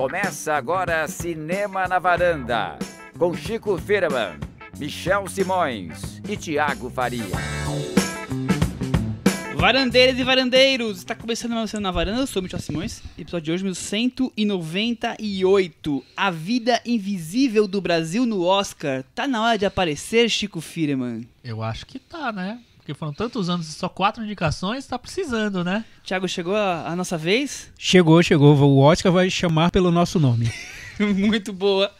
Começa agora Cinema na Varanda, com Chico Firman, Michel Simões e Thiago Faria. Varandeiras e varandeiros, está começando mais Cinema na Varanda, eu sou o Michel Simões, episódio de hoje, 1198, A Vida Invisível do Brasil no Oscar. Tá na hora de aparecer, Chico Firman? Eu acho que tá, né? Porque foram tantos anos e só 4 indicações, tá precisando, né? Thiago, chegou a nossa vez? Chegou. O Oscar vai chamar pelo nosso nome. Muito boa.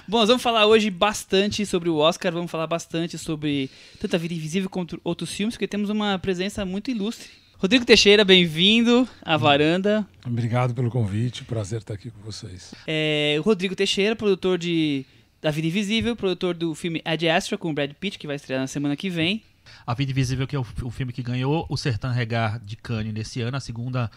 Bom, nós vamos falar hoje bastante sobre o Oscar, vamos falar bastante sobre tanto A Vida Invisível quanto outros filmes, porque temos uma presença muito ilustre. Rodrigo Teixeira, bem-vindo à Varanda. Obrigado pelo convite, prazer estar aqui com vocês. O Rodrigo Teixeira, produtor da Vida Invisível, produtor do filme Ad Astra com o Brad Pitt, que vai estrear na semana que vem. A Vida Invisível, que é o filme que ganhou o Sertan Regard de Cannes nesse ano, a segunda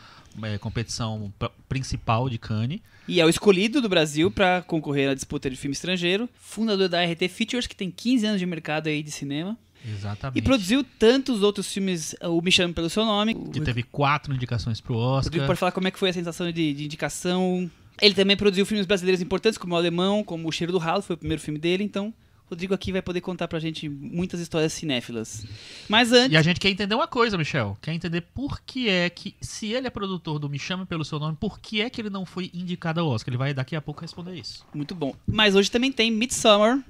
competição principal de Cannes. E é o escolhido do Brasil para concorrer à disputa de filme estrangeiro. Fundador da RT Features, que tem 15 anos de mercado aí de cinema. Exatamente. E produziu tantos outros filmes, o Me Chame Pelo Seu Nome. Que teve 4 indicações pro Oscar. Rodrigo pode falar como é que foi a sensação de indicação. Ele também produziu filmes brasileiros importantes, como O Alemão, como O Cheiro do Ralo, foi o primeiro filme dele, então... Rodrigo aqui vai poder contar pra gente muitas histórias cinéfilas. Mas antes... E a gente quer entender uma coisa, Michel. Quer entender por que é que, se ele é produtor do Me Chame Pelo Seu Nome, por que é que ele não foi indicado ao Oscar? Ele vai daqui a pouco responder isso. Muito bom. Mas hoje também tem Midsommar,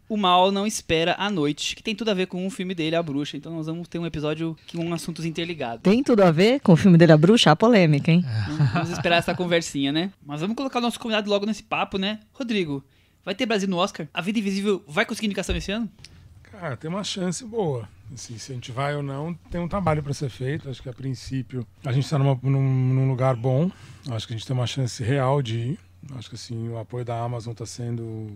O Mal Não Espera a Noite, que tem tudo a ver com o filme dele, A Bruxa. Então nós vamos ter um episódio com assuntos interligados. Tem tudo a ver com o filme dele, A Bruxa? A polêmica, hein? Vamos esperar essa conversinha, né? Mas vamos colocar o nosso convidado logo nesse papo, né? Rodrigo... Vai ter Brasil no Oscar? A Vida Invisível vai conseguir indicação esse ano? Cara, tem uma chance boa. Assim, se a gente vai ou não, tem um trabalho para ser feito. Acho que a princípio a gente está num lugar bom. Acho que a gente tem uma chance real de ir. Acho que assim, o apoio da Amazon está sendo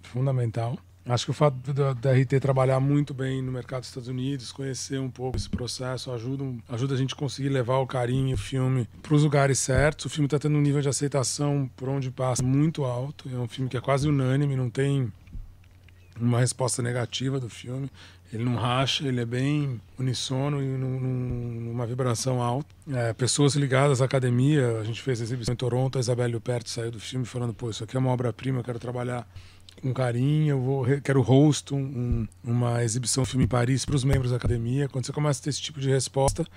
fundamental. Acho que o fato da RT trabalhar muito bem no mercado dos Estados Unidos, conhecer um pouco esse processo, ajuda a gente a conseguir levar o carinho e o filme para os lugares certos. O filme está tendo um nível de aceitação por onde passa muito alto. É um filme que é quase unânime, não tem uma resposta negativa do filme. Ele não racha, ele é bem unissono e numa vibração alta. Pessoas ligadas à academia, a gente fez a exibição em Toronto, a Isabelle Huppert saiu do filme falando, pô, isso aqui é uma obra-prima, eu quero trabalhar com carinho, quero host uma exibição do filme em Paris para os membros da academia. Quando você começa a ter esse tipo de resposta,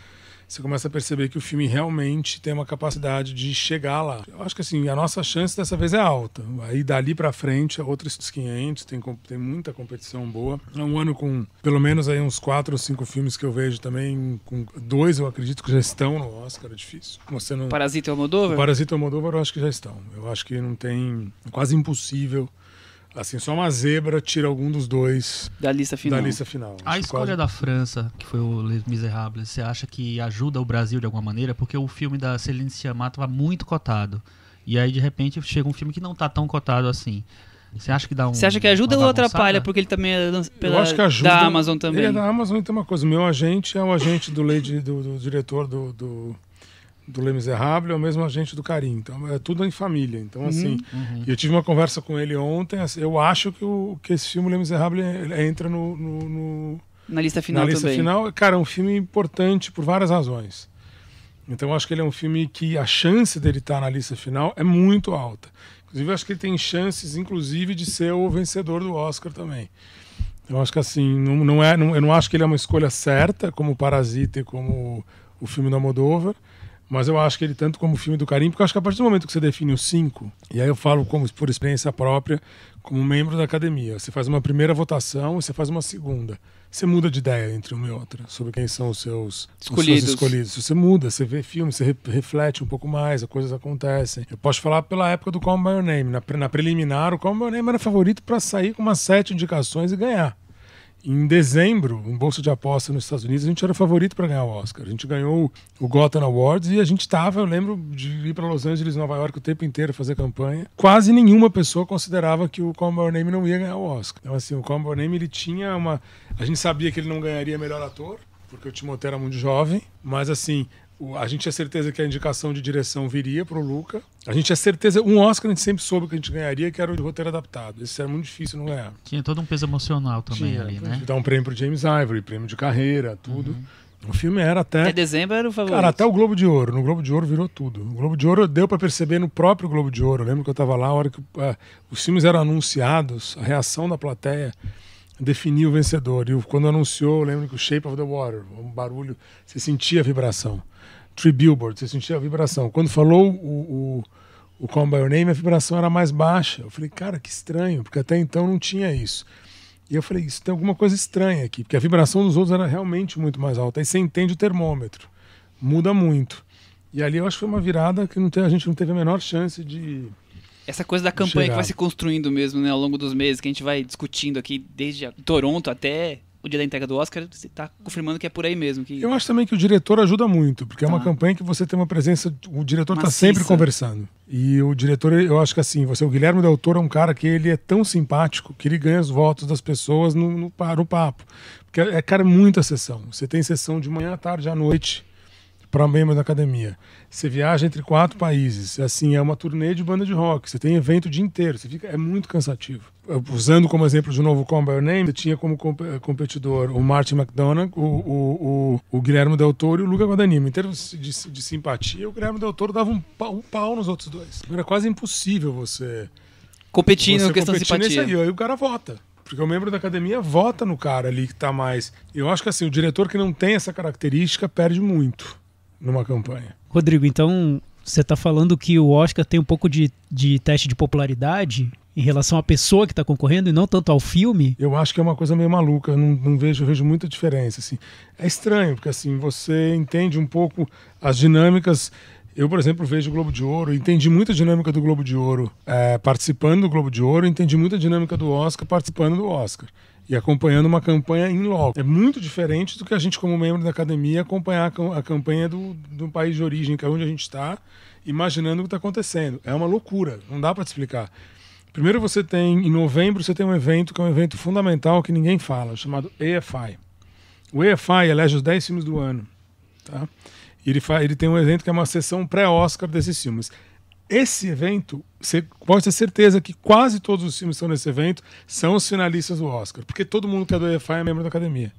você começa a perceber que o filme realmente tem uma capacidade de chegar lá. Eu acho que assim, a nossa chance dessa vez é alta. Aí dali para frente é outros 500, tem muita competição boa. É um ano com pelo menos aí uns 4 ou 5 filmes que eu vejo também, com 2 eu acredito que já estão no Oscar, é difícil. Você não... Parasita e Almodóvar? O Parasita e Almodóvar eu acho que já estão. Eu acho que não tem... É quase impossível. Assim, só uma zebra tira algum dos dois da lista final. A escolha da França, que foi o Les Miserables, você acha que ajuda o Brasil de alguma maneira? Porque o filme da Céline Sciamma estava muito cotado. E aí, de repente, chega um filme que não está tão cotado assim. Você acha que dá um... Você acha que ajuda ou atrapalha? Porque ele também é eu acho que ajuda, da Amazon também. Ele é da Amazon e tem uma coisa. O meu agente é o agente do diretor do Les Miserables, é o mesmo agente do Karim, então é tudo em família, então assim, eu tive uma conversa com ele ontem, assim, eu acho que esse filme Les Miserables entra na lista final na lista também. Final, cara, é um filme importante por várias razões, então eu acho que ele é um filme que a chance dele estar na lista final é muito alta, inclusive eu acho que ele tem chances, inclusive, de ser o vencedor do Oscar também. Eu acho que assim, eu não acho que ele é uma escolha certa, como o Parasita e como o filme do Almodóvar, mas eu acho que ele, tanto como o filme do Karim, porque eu acho que a partir do momento que você define os 5, e aí eu falo como por experiência própria, como membro da academia, você faz uma primeira votação e você faz uma segunda. Você muda de ideia entre uma e outra, sobre quem são os seus escolhidos. Você muda, você vê filme, você reflete um pouco mais, as coisas acontecem. Eu posso falar pela época do Call Me By Your Name. Na preliminar, o Call Me By Your Name era favorito para sair com umas 7 indicações e ganhar. Em dezembro, em bolsa de aposta nos Estados Unidos, a gente era favorito para ganhar o Oscar. A gente ganhou o Gotham Awards e a gente eu lembro de ir para Los Angeles, Nova York o tempo inteiro fazer campanha. Quase nenhuma pessoa considerava que o Call Me By Your Name não ia ganhar o Oscar. Então assim, o Call Me By Your Name ele tinha uma... A gente sabia que ele não ganharia melhor ator, porque o Timothée era muito jovem, mas assim... A gente tinha certeza que a indicação de direção viria pro Luca. A gente tinha certeza, um Oscar a gente sempre soube que a gente ganharia, que era o de roteiro adaptado. Esse era muito difícil não ganhar. Tinha todo um peso emocional também ali, né? Dar um prêmio pro James Ivory, prêmio de carreira, tudo. O filme era até dezembro era o favorito. Cara, até o Globo de Ouro. No Globo de Ouro virou tudo. O Globo de Ouro deu pra perceber no próprio Globo de Ouro. Eu lembro que eu tava lá, a hora que os filmes eram anunciados, a reação da plateia definia o vencedor. E quando anunciou, eu lembro que o Shape of the Water, um barulho, você sentia a vibração. Three Billboards, você sentia a vibração. Quando falou o Call Me By Your Name, a vibração era mais baixa. Eu falei, cara, que estranho, porque até então não tinha isso. E eu falei, isso tem alguma coisa estranha aqui, porque a vibração dos outros era realmente muito mais alta. Aí você entende o termômetro, muda muito. E ali eu acho que foi uma virada que a gente não teve a menor chance de... Essa coisa da campanha que vai se construindo mesmo, né, ao longo dos meses, que a gente vai discutindo aqui, desde Toronto até o dia da entrega do Oscar, você está confirmando que é por aí mesmo. Que... Eu acho também que o diretor ajuda muito, porque é uma campanha que você tem uma presença, o diretor está sempre conversando. E o diretor, eu acho que assim, o Guilherme Del Toro é um cara que ele é tão simpático que ele ganha os votos das pessoas no papo. Porque é, cara, muita sessão. Você tem sessão de manhã, à tarde, à noite, para membros da academia. Você viaja entre 4 países. Assim, é uma turnê de banda de rock. Você tem evento o dia inteiro. É muito cansativo. Usando como exemplo de novo o Call Me By Your Name, você tinha como competidor o Martin McDonagh, o Guilherme Del Toro e o Luca Guadagnino. Em termos de simpatia, o Guilherme Del Toro dava um pau nos outros dois. Era quase impossível você competir na questão de simpatia. Aí o cara vota. Porque o membro da academia vota no cara ali que tá mais... Eu acho que assim, o diretor que não tem essa característica perde muito numa campanha. Rodrigo, então você está falando que o Oscar tem um pouco de teste de popularidade em relação à pessoa que está concorrendo e não tanto ao filme? Eu acho que é uma coisa meio maluca, eu vejo muita diferença. Assim. É estranho, porque assim, você entende um pouco as dinâmicas. Eu, por exemplo, vejo o Globo de Ouro, entendi muita dinâmica do Globo de Ouro participando do Globo de Ouro, entendi muita dinâmica do Oscar participando do Oscar. E acompanhando uma campanha em loco. É muito diferente do que a gente, como membro da academia, acompanhar a campanha do país de origem, que é onde a gente está, imaginando o que está acontecendo. É uma loucura, não dá para te explicar. Primeiro em novembro, você tem um evento que é um evento fundamental que ninguém fala, chamado AFI. O AFI elege os 10 filmes do ano. Tá? Ele tem um evento que é uma sessão pré-Oscar desses filmes. Esse evento, você pode ter certeza que quase todos os filmes que estão nesse evento são os finalistas do Oscar, porque todo mundo que é do EFI é membro da academia.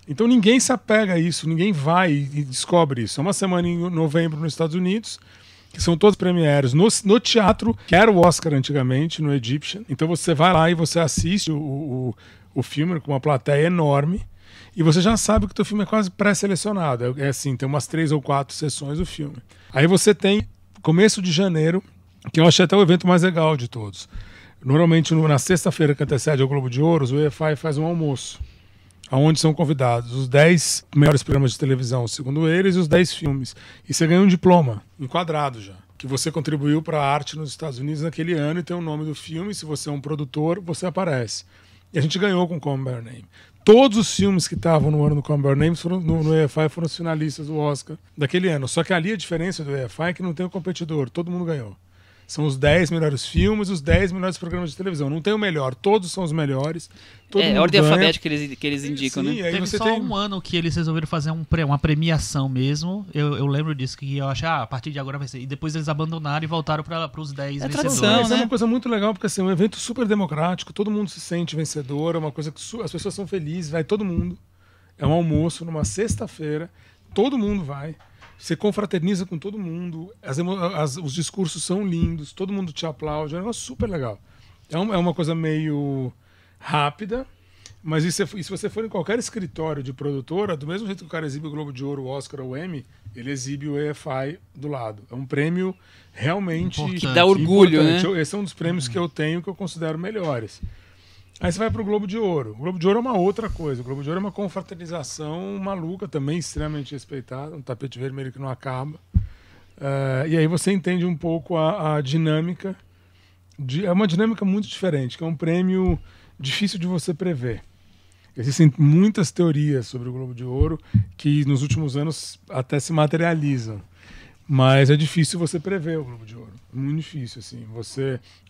Então ninguém se apega a isso, ninguém vai e descobre isso. É uma semana em novembro nos Estados Unidos, que são todos premieres no teatro, que era o Oscar antigamente, no Egyptian. Então você vai lá e você assiste o filme com uma plateia enorme, e você já sabe que o teu filme é quase pré-selecionado. É assim, tem umas 3 ou 4 sessões do filme. Aí você tem começo de janeiro, que eu achei até o evento mais legal de todos. Normalmente, na sexta-feira que antecede ao Globo de Ouro, o EFI faz um almoço, onde são convidados os 10 melhores programas de televisão, segundo eles, e os 10 filmes. E você ganha um diploma, enquadrado já, que você contribuiu para a arte nos Estados Unidos naquele ano e tem o nome do filme. Se você é um produtor, você aparece. E a gente ganhou com Call Me By Your Name. Todos os filmes que estavam no ano do Call Me By Your Name no EFI foram os finalistas do Oscar daquele ano. Só que ali a diferença do EFI é que não tem o competidor, todo mundo ganhou. São os 10 melhores filmes, os 10 melhores programas de televisão. Não tem o melhor, todos são os melhores. É a ordem alfabética que eles indicam, sim, né? Aí Teve você só tem um ano que eles resolveram fazer uma premiação mesmo. Eu lembro disso, que eu achei, a partir de agora vai ser. E depois eles abandonaram e voltaram para os 10 vencedores. tradição, Isso é né? uma coisa muito legal, porque assim, é um evento super democrático, todo mundo se sente vencedor, é uma coisa que as pessoas são felizes, vai todo mundo. É um almoço numa sexta-feira, todo mundo vai. Você confraterniza com todo mundo, os discursos são lindos, todo mundo te aplaude, é um negócio super legal. É uma coisa meio rápida, mas e se você for em qualquer escritório de produtora, do mesmo jeito que o cara exibe o Globo de Ouro, o Oscar ou o Emmy, ele exibe o EFI do lado. É um prêmio realmente importante. Que dá orgulho, importante. né? Esse é um dos prêmios que eu tenho que eu considero melhores. Aí você vai para o Globo de Ouro. O Globo de Ouro é uma outra coisa. O Globo de Ouro é uma confraternização maluca, também extremamente respeitada, um tapete vermelho que não acaba. E aí você entende um pouco a dinâmica. É uma dinâmica muito diferente, que é um prêmio difícil de você prever. Existem muitas teorias sobre o Globo de Ouro que nos últimos anos até se materializam. Mas é difícil você prever o Globo de Ouro. É muito difícil, assim.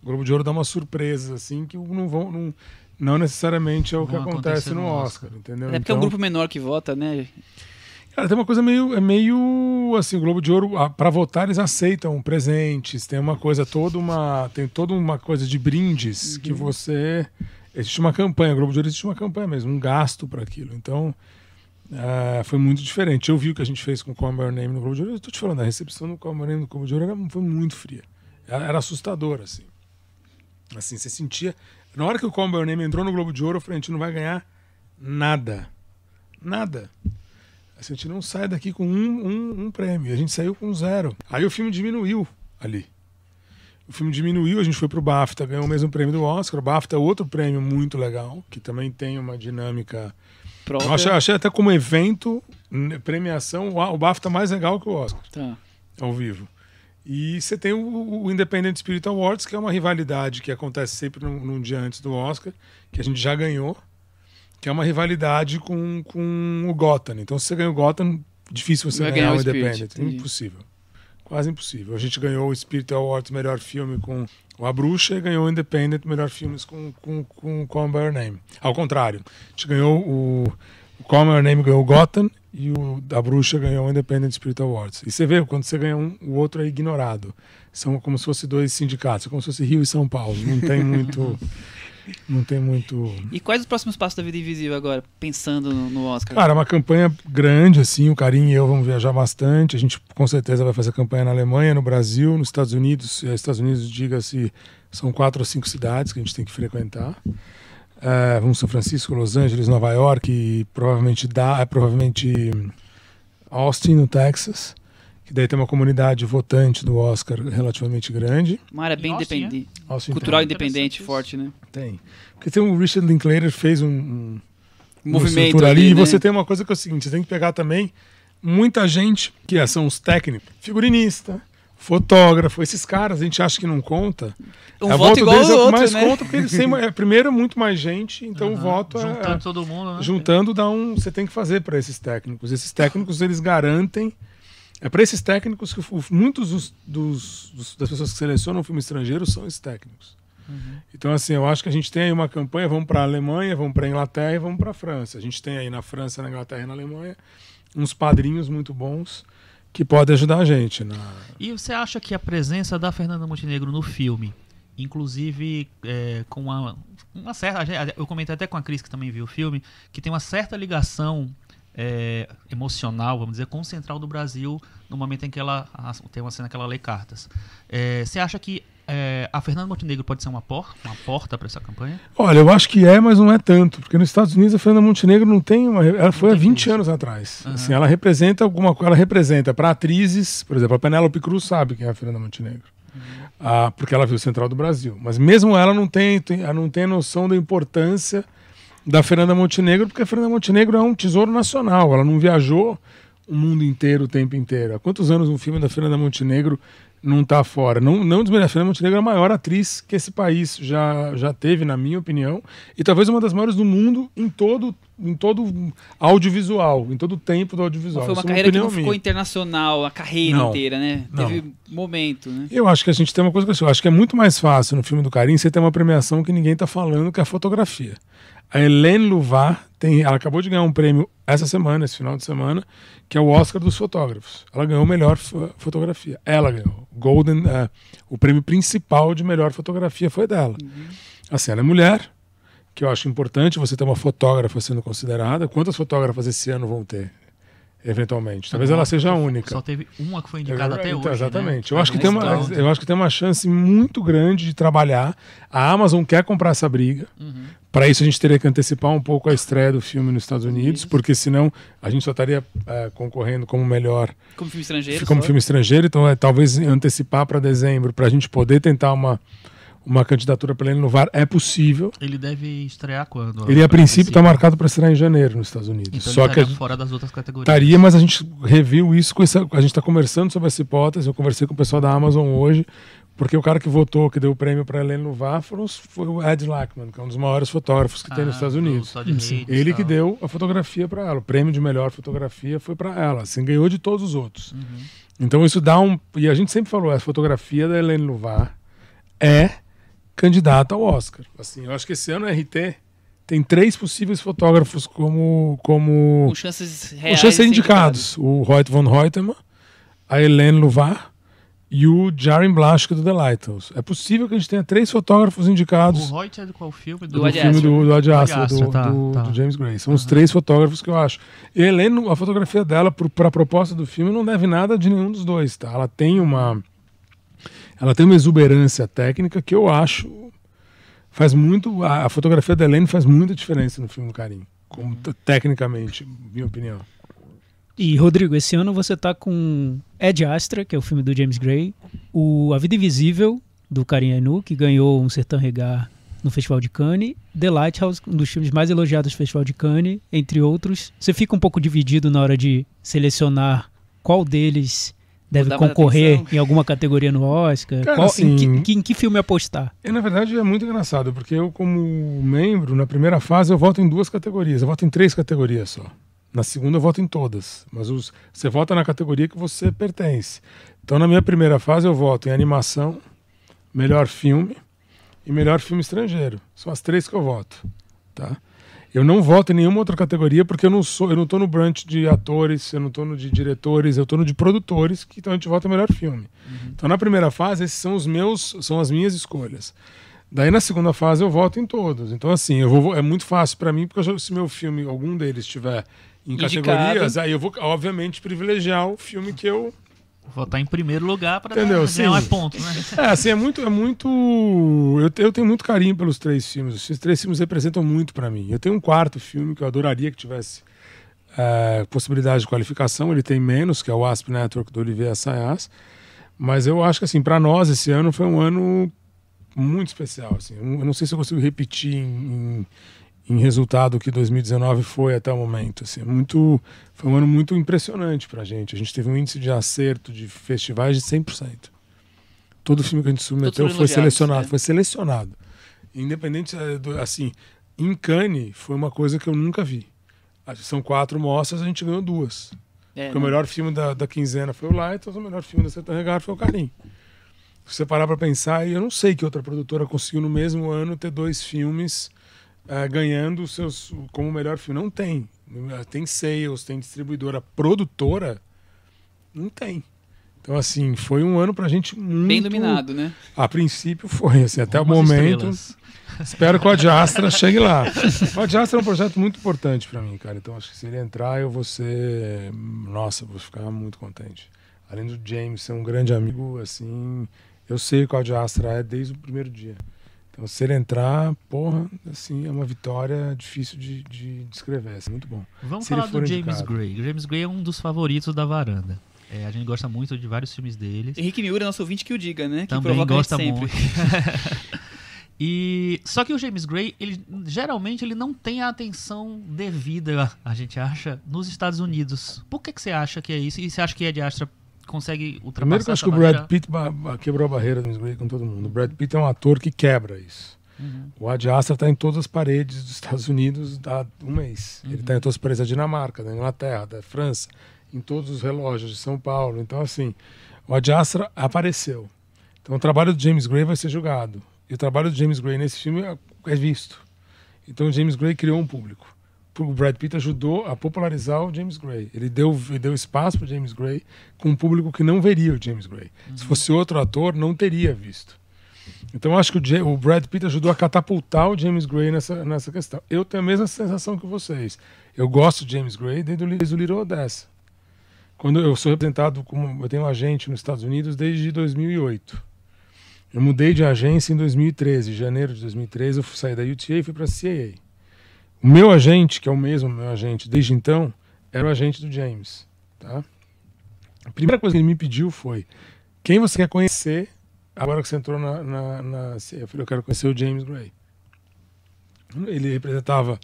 O Globo de Ouro dá umas surpresas, assim, que não necessariamente é o que acontece no Oscar, entendeu? É porque é um grupo menor que vota, né? Cara, tem uma coisa meio assim, o Globo de Ouro, para votar eles aceitam presentes, tem toda uma coisa de brindes que você... Existe uma campanha, o Globo de Ouro existe uma campanha mesmo, um gasto para aquilo. Então, Foi muito diferente. Eu vi o que a gente fez com o Call Me By Your Name no Globo de Ouro. Eu tô te falando, a recepção do Call Me By Your Name no Globo de Ouro foi muito fria. Era assustador, assim. Assim, você sentia... Na hora que o Call Me By Your Name entrou no Globo de Ouro, eu falei, a gente não vai ganhar nada. Nada. A gente não sai daqui com um prêmio. A gente saiu com 0. Aí o filme diminuiu ali. O filme diminuiu, a gente foi pro BAFTA, ganhou o mesmo prêmio do Oscar. O BAFTA é outro prêmio muito legal, que também tem uma dinâmica... Eu achei até como evento, premiação, o BAFTA mais legal que o Oscar. Tá. Ao vivo. E você tem o Independent Spirit Awards, que é uma rivalidade que acontece sempre num dia antes do Oscar, que a gente já ganhou, que é uma rivalidade com o Gotham. Então, se você ganha o Gotham, difícil você ganhar o Independent. Impossível. Quase impossível. A gente ganhou o Spirit Awards melhor filme com A Bruxa e ganhou o Independent melhor filmes com Call Me By Your Name. Ao contrário, a gente ganhou o Call Me By Your Name ganhou o Gotham e o A Bruxa ganhou o Independent Spirit Awards. E você vê, quando você ganha um, o outro é ignorado. São como se fossem 2 sindicatos, como se fosse Rio e São Paulo. Não tem muito... Não tem muito... E quais os próximos passos da Vida Invisível agora, pensando no Oscar? Cara, uma campanha grande, assim, o Karim e eu vamos viajar bastante, a gente com certeza vai fazer campanha na Alemanha, no Brasil, nos Estados Unidos, diga-se, são 4 ou 5 cidades que a gente tem que frequentar. Vamos São Francisco, Los Angeles, Nova York, e provavelmente Austin, no Texas, que daí tem uma comunidade votante do Oscar relativamente grande. Uma área bem independente. Austin Cultural independente, forte, né? Tem. Porque tem o Richard Linklater fez um movimento ali, e né? você tem uma coisa que é o seguinte, você tem que pegar também muita gente, que são os técnicos, figurinista, fotógrafo, esses caras a gente acha que não conta. Um voto igual deles ao outro, mais né? conta, porque eles têm, primeiro, muito mais gente, então o voto juntando todo mundo, né? Juntando você tem que fazer para esses técnicos. Esses técnicos, eles garantem. É para esses técnicos que muitos das pessoas que selecionam o filme estrangeiro são esses técnicos. Então, assim, eu acho que a gente tem aí uma campanha, vamos para a Alemanha, vamos para a Inglaterra e vamos para a França. A gente tem aí na França, na Inglaterra e na Alemanha uns padrinhos muito bons que podem ajudar a gente. E você acha que a presença da Fernanda Montenegro no filme, inclusive com uma certa... Eu comentei até com a Cris, que também viu o filme, que tem uma certa ligação emocional, vamos dizer, com o Central do Brasil, no momento em que ela tem uma cena que ela lê cartas. Você acha que a Fernanda Montenegro pode ser uma porta para essa campanha? Olha, eu acho que mas não é tanto, porque nos Estados Unidos a Fernanda Montenegro não tem ela foi há 20 anos atrás. Assim, ela representa ela representa para atrizes, por exemplo, a Penélope Cruz sabe quem é a Fernanda Montenegro. Porque ela viu o Central do Brasil. Mas mesmo ela não tem noção da importância da Fernanda Montenegro, porque a Fernanda Montenegro é um tesouro nacional. Ela não viajou o mundo inteiro o tempo inteiro. Há quantos anos um filme da Fernanda Montenegro não está fora? Não desmerecer, a Fernanda Montenegro é a maior atriz que esse país já teve, na minha opinião, e talvez uma das maiores do mundo em todo audiovisual, em todo o tempo do audiovisual. Foi uma carreira que não ficou internacional, a carreira inteira, né? Teve momento, né? Eu acho que a gente tem uma coisa que eu acho que é muito mais fácil no filme do Karim você ter uma premiação que ninguém está falando, que é a fotografia. A Hélène Louvart ela acabou de ganhar um prêmio esse final de semana, que é o Oscar dos fotógrafos. Ela ganhou melhor fotografia. Ela ganhou. O prêmio principal de melhor fotografia foi dela. Assim, ela é mulher, que eu acho importante você ter uma fotógrafa sendo considerada. Quantas fotógrafas esse ano vão ter? Eventualmente. Talvez ela seja a única. Só teve uma que foi indicada até hoje. Exatamente. Né? Eu acho que tem uma chance muito grande de trabalhar. A Amazon quer comprar essa briga. Para isso a gente teria que antecipar um pouco a estreia do filme nos Estados Unidos, porque senão a gente só estaria concorrendo como melhor... Como filme estrangeiro. Como filme estrangeiro. Então talvez antecipar para dezembro, para a gente poder tentar uma candidatura para ele no VAR é possível. Ele deve estrear quando? Ele, a princípio, está marcado para estrear em janeiro nos Estados Unidos. Então só ele estaria fora das outras categorias. Estaria, mas a gente reviu isso, a gente está conversando sobre essa hipótese. Eu conversei com o pessoal da Amazon hoje, porque o cara que votou, que deu o prêmio para Hélène Louvart, foi o Ed Lachman, que é um dos maiores fotógrafos que tem nos Estados Unidos. Ele que deu a fotografia para ela. O prêmio de melhor fotografia foi para ela. Assim, ganhou de todos os outros. Então isso dá E a gente sempre falou, a fotografia da Hélène Louvart é candidata ao Oscar. Assim, eu acho que esse ano a RT tem 3 possíveis fotógrafos com chances reais com chances indicados. O Hoyt von Hoytema, a Hélène Louvart e o Jarin Blaschke do The Lighthouse. É possível que a gente tenha 3 fotógrafos indicados. O Reut é de qual filme? Do filme do Ad Astra, tá. do James Gray. São os 3 fotógrafos que eu acho. E a Helene, a fotografia dela, para a proposta do filme, não deve nada de nenhum dos dois. Tá? Ela tem uma exuberância técnica que eu acho faz muito. A fotografia da Helene faz muita diferença no filme do Karim, tecnicamente, minha opinião. E, Rodrigo, esse ano você tá com Ad Astra, que é o filme do James Gray, A Vida Invisível, do Karim Ainu, que ganhou um Sertão Regar no Festival de Cannes, The Lighthouse, um dos filmes mais elogiados do Festival de Cannes, entre outros. Você fica um pouco dividido na hora de selecionar qual deles deve concorrer em alguma categoria no Oscar? Cara, assim, em que filme apostar? Na verdade, é muito engraçado, porque eu, como membro, na primeira fase, eu voto em 2 categorias. Eu voto em 3 categorias só. Na segunda eu voto em todas, mas você vota na categoria que você pertence. Então na minha primeira fase eu voto em animação, melhor filme e melhor filme estrangeiro. São as 3 que eu voto. Tá? Eu não voto em nenhuma outra categoria porque eu não estou no branch de atores, eu não estou no de diretores, eu estou no de produtores, que então a gente vota em melhor filme. Então na primeira fase esses são as minhas escolhas. Daí na segunda fase eu voto em todos. Então assim, é muito fácil para mim, porque se meu filme, algum deles estiver em categorias, aí eu vou, obviamente, privilegiar o filme que eu... Votar em primeiro lugar para ganhar mais pontos, né? Assim, é muito... Eu tenho muito carinho pelos 3 filmes. Esses 3 filmes representam muito para mim. Eu tenho um 4º filme que eu adoraria que tivesse possibilidade de qualificação. Ele tem menos, que é o Asp Network, do Olivier Assayas. Mas eu acho que, assim, para nós, esse ano foi um ano muito especial. Assim. Eu não sei se eu consigo repetir em resultado que 2019 foi até o momento. Assim, foi um ano muito impressionante pra gente. A gente teve um índice de acerto de festivais de 100%. Todo filme que a gente submeteu foi selecionado. Foi selecionado. Independente, assim, em Cannes foi uma coisa que eu nunca vi. São 4 mostras, a gente ganhou 2. Porque o melhor filme da quinzena foi o Lighthouse, o melhor filme da Sertão Regar foi o Karim. Se você parar pra pensar, eu não sei que outra produtora conseguiu no mesmo ano ter 2 filmes ganhando como melhor filme. Não tem. Tem sales, tem distribuidora. Produtora, não tem. Então, assim, foi um ano pra gente muito... Bem dominado, né? A princípio foi, assim, até o momento. Espero que o Ad Astra chegue lá. O Ad Astra é um projeto muito importante pra mim, cara. Então, acho que se ele entrar, eu vou ser... Nossa, vou ficar muito contente. Além do James ser um grande amigo, assim... Eu sei que o Ad Astra é desde o primeiro dia. Então, se ele entrar, porra, assim, é uma vitória difícil de descrever. É muito bom. Vamos falar do James Gray. O James Gray é um dos favoritos da varanda. A gente gosta muito de vários filmes dele. Henrique Miura, nosso ouvinte, que o diga, né? Que também gosta sempre. muito. Só que o James Gray, geralmente ele não tem a atenção devida, a gente acha, nos Estados Unidos. Por que você acha que é isso? E você acha que Ad Astra consegue ultrapassar? Primeiro que eu acho que o Brad Pitt quebrou a barreira do James Gray com todo mundo. O Brad Pitt é um ator que quebra isso. O Ad Astra está em todas as paredes dos Estados Unidos há um mês. Ele está em todas as paredes da Dinamarca, da Inglaterra, da França, em todos os relógios de São Paulo. Então, assim, o Ad Astra apareceu. Então, o trabalho do James Gray vai ser julgado. E o trabalho do James Gray nesse filme é visto. Então, o James Gray criou um público. O Brad Pitt ajudou a popularizar o James Gray. Ele deu espaço para o James Gray com um público que não veria o James Gray. Se fosse outro ator, não teria visto. Então, eu acho que o Brad Pitt ajudou a catapultar o James Gray nessa questão. Eu tenho a mesma sensação que vocês. Eu gosto de James Gray desde o Little Odessa. Quando eu sou representado eu tenho um agente nos Estados Unidos desde 2008. Eu mudei de agência em 2013, em janeiro de 2013, eu saí da UTA e fui para a CAA. O meu agente, que é o mesmo meu agente desde então, era o agente do James. Tá? A primeira coisa que ele me pediu foi: quem você quer conhecer agora que você entrou na CAA? Eu falei: eu quero conhecer o James Gray. Ele representava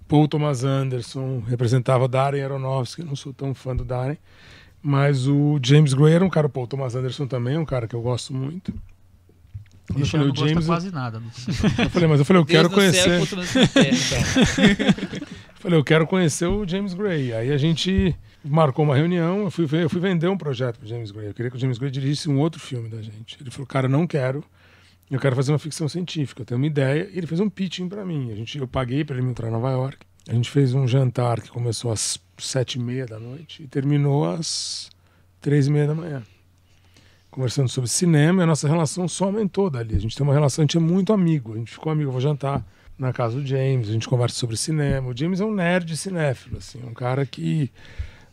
Paul Thomas Anderson, representava Darren Aronofsky. Eu não sou tão fã do Darren, mas o James Gray era um cara. O Paul Thomas Anderson também é um cara que eu gosto muito. Eu falei, o James quase nada. Eu falei, eu quero conhecer. Eu quero conhecer o James Gray. Aí a gente marcou uma reunião. Eu fui vender um projeto pro James Gray. Eu queria que o James Gray dirigisse um outro filme da gente. Ele falou: cara, não quero. Eu quero fazer uma ficção científica. Eu tenho uma ideia. E ele fez um pitching para mim. Eu paguei para ele me entrar em Nova York. A gente fez um jantar que começou às 7h30 da noite e terminou às 3h30 da manhã. conversando sobre cinema, e a nossa relação só aumentou dali. A gente tem uma relação, a gente é muito amigo. A gente ficou amigo, eu vou jantar na casa do James, a gente conversa sobre cinema. O James é um nerd cinéfilo, assim, um cara que,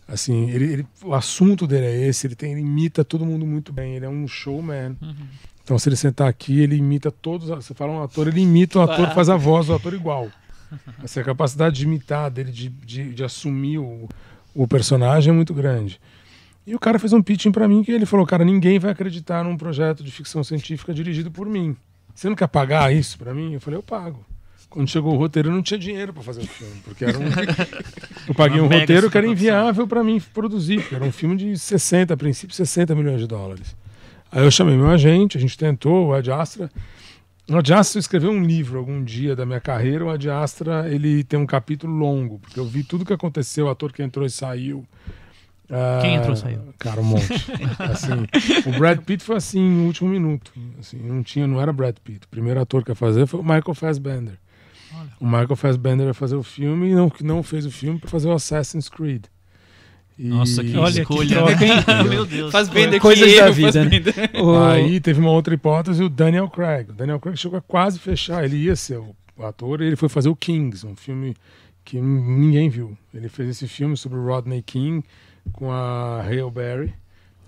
assim, o assunto dele é esse, ele imita todo mundo muito bem, ele é um showman. Então, se ele sentar aqui, ele imita todos. Você fala um ator, ele imita o ator, faz a voz do ator igual. Essa capacidade de imitar dele, de assumir o personagem é muito grande. E o cara fez um pitching pra mim que ele falou, cara, ninguém vai acreditar num projeto de ficção científica dirigido por mim. Você não quer pagar isso pra mim? Eu falei, eu pago. Quando chegou o roteiro, eu não tinha dinheiro pra fazer o filme, porque era eu paguei um roteiro que era inviável pra mim produzir, porque era um filme de 60, a princípio, 60 milhões de dólares. Aí eu chamei meu agente, a gente tentou, o Ad Astra. O Ad Astra escreveu um livro algum dia da minha carreira. O Ad Astra, ele tem um capítulo longo, porque eu vi tudo que aconteceu, o ator que entrou e saiu. Quem entrou e saiu? Cara, um monte. Assim, o Brad Pitt foi assim, no último minuto. Assim, não era Brad Pitt. O primeiro ator que ia fazer foi o Michael Fassbender. Olha. O Michael Fassbender ia fazer o filme e não fez o filme para fazer o Assassin's Creed. Nossa, que olha escolha. Que Meu Deus. Faz bem coisas da vida, né? Aí teve uma outra hipótese, o Daniel Craig. O Daniel Craig chegou a quase fechar. Ele ia ser o ator e ele foi fazer o Kings, um filme que ninguém viu. Ele fez esse filme sobre o Rodney King com a Halle Berry.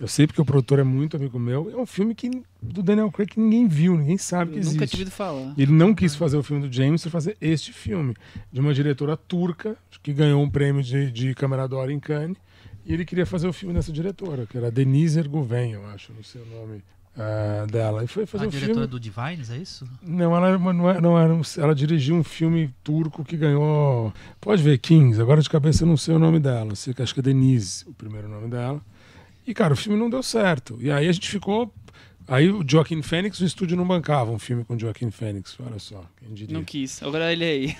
Eu sei porque o produtor é muito amigo meu. É um filme do Daniel Craig que ninguém viu, ninguém sabe que existe. Nunca tive ouvido falar. Ele não quis fazer o filme do James para fazer este filme, de uma diretora turca que ganhou um prêmio de Câmara d'Or em Cannes. E ele queria fazer o filme dessa diretora, que era Denise Erguven, eu acho, não sei o nome dela. E foi fazer a o filme. diretora do Divines, é isso? Não, ela dirigiu um filme turco que ganhou. Pode ver, Kings, agora de cabeça eu não sei o nome dela. Sei que acho que é Denise, o primeiro nome dela. E, cara, o filme não deu certo. E aí a gente ficou. Aí o Joaquin Phoenix, o estúdio não bancava um filme com o Joaquin Phoenix, olha só, quem diria. Não quis, agora ele é aí.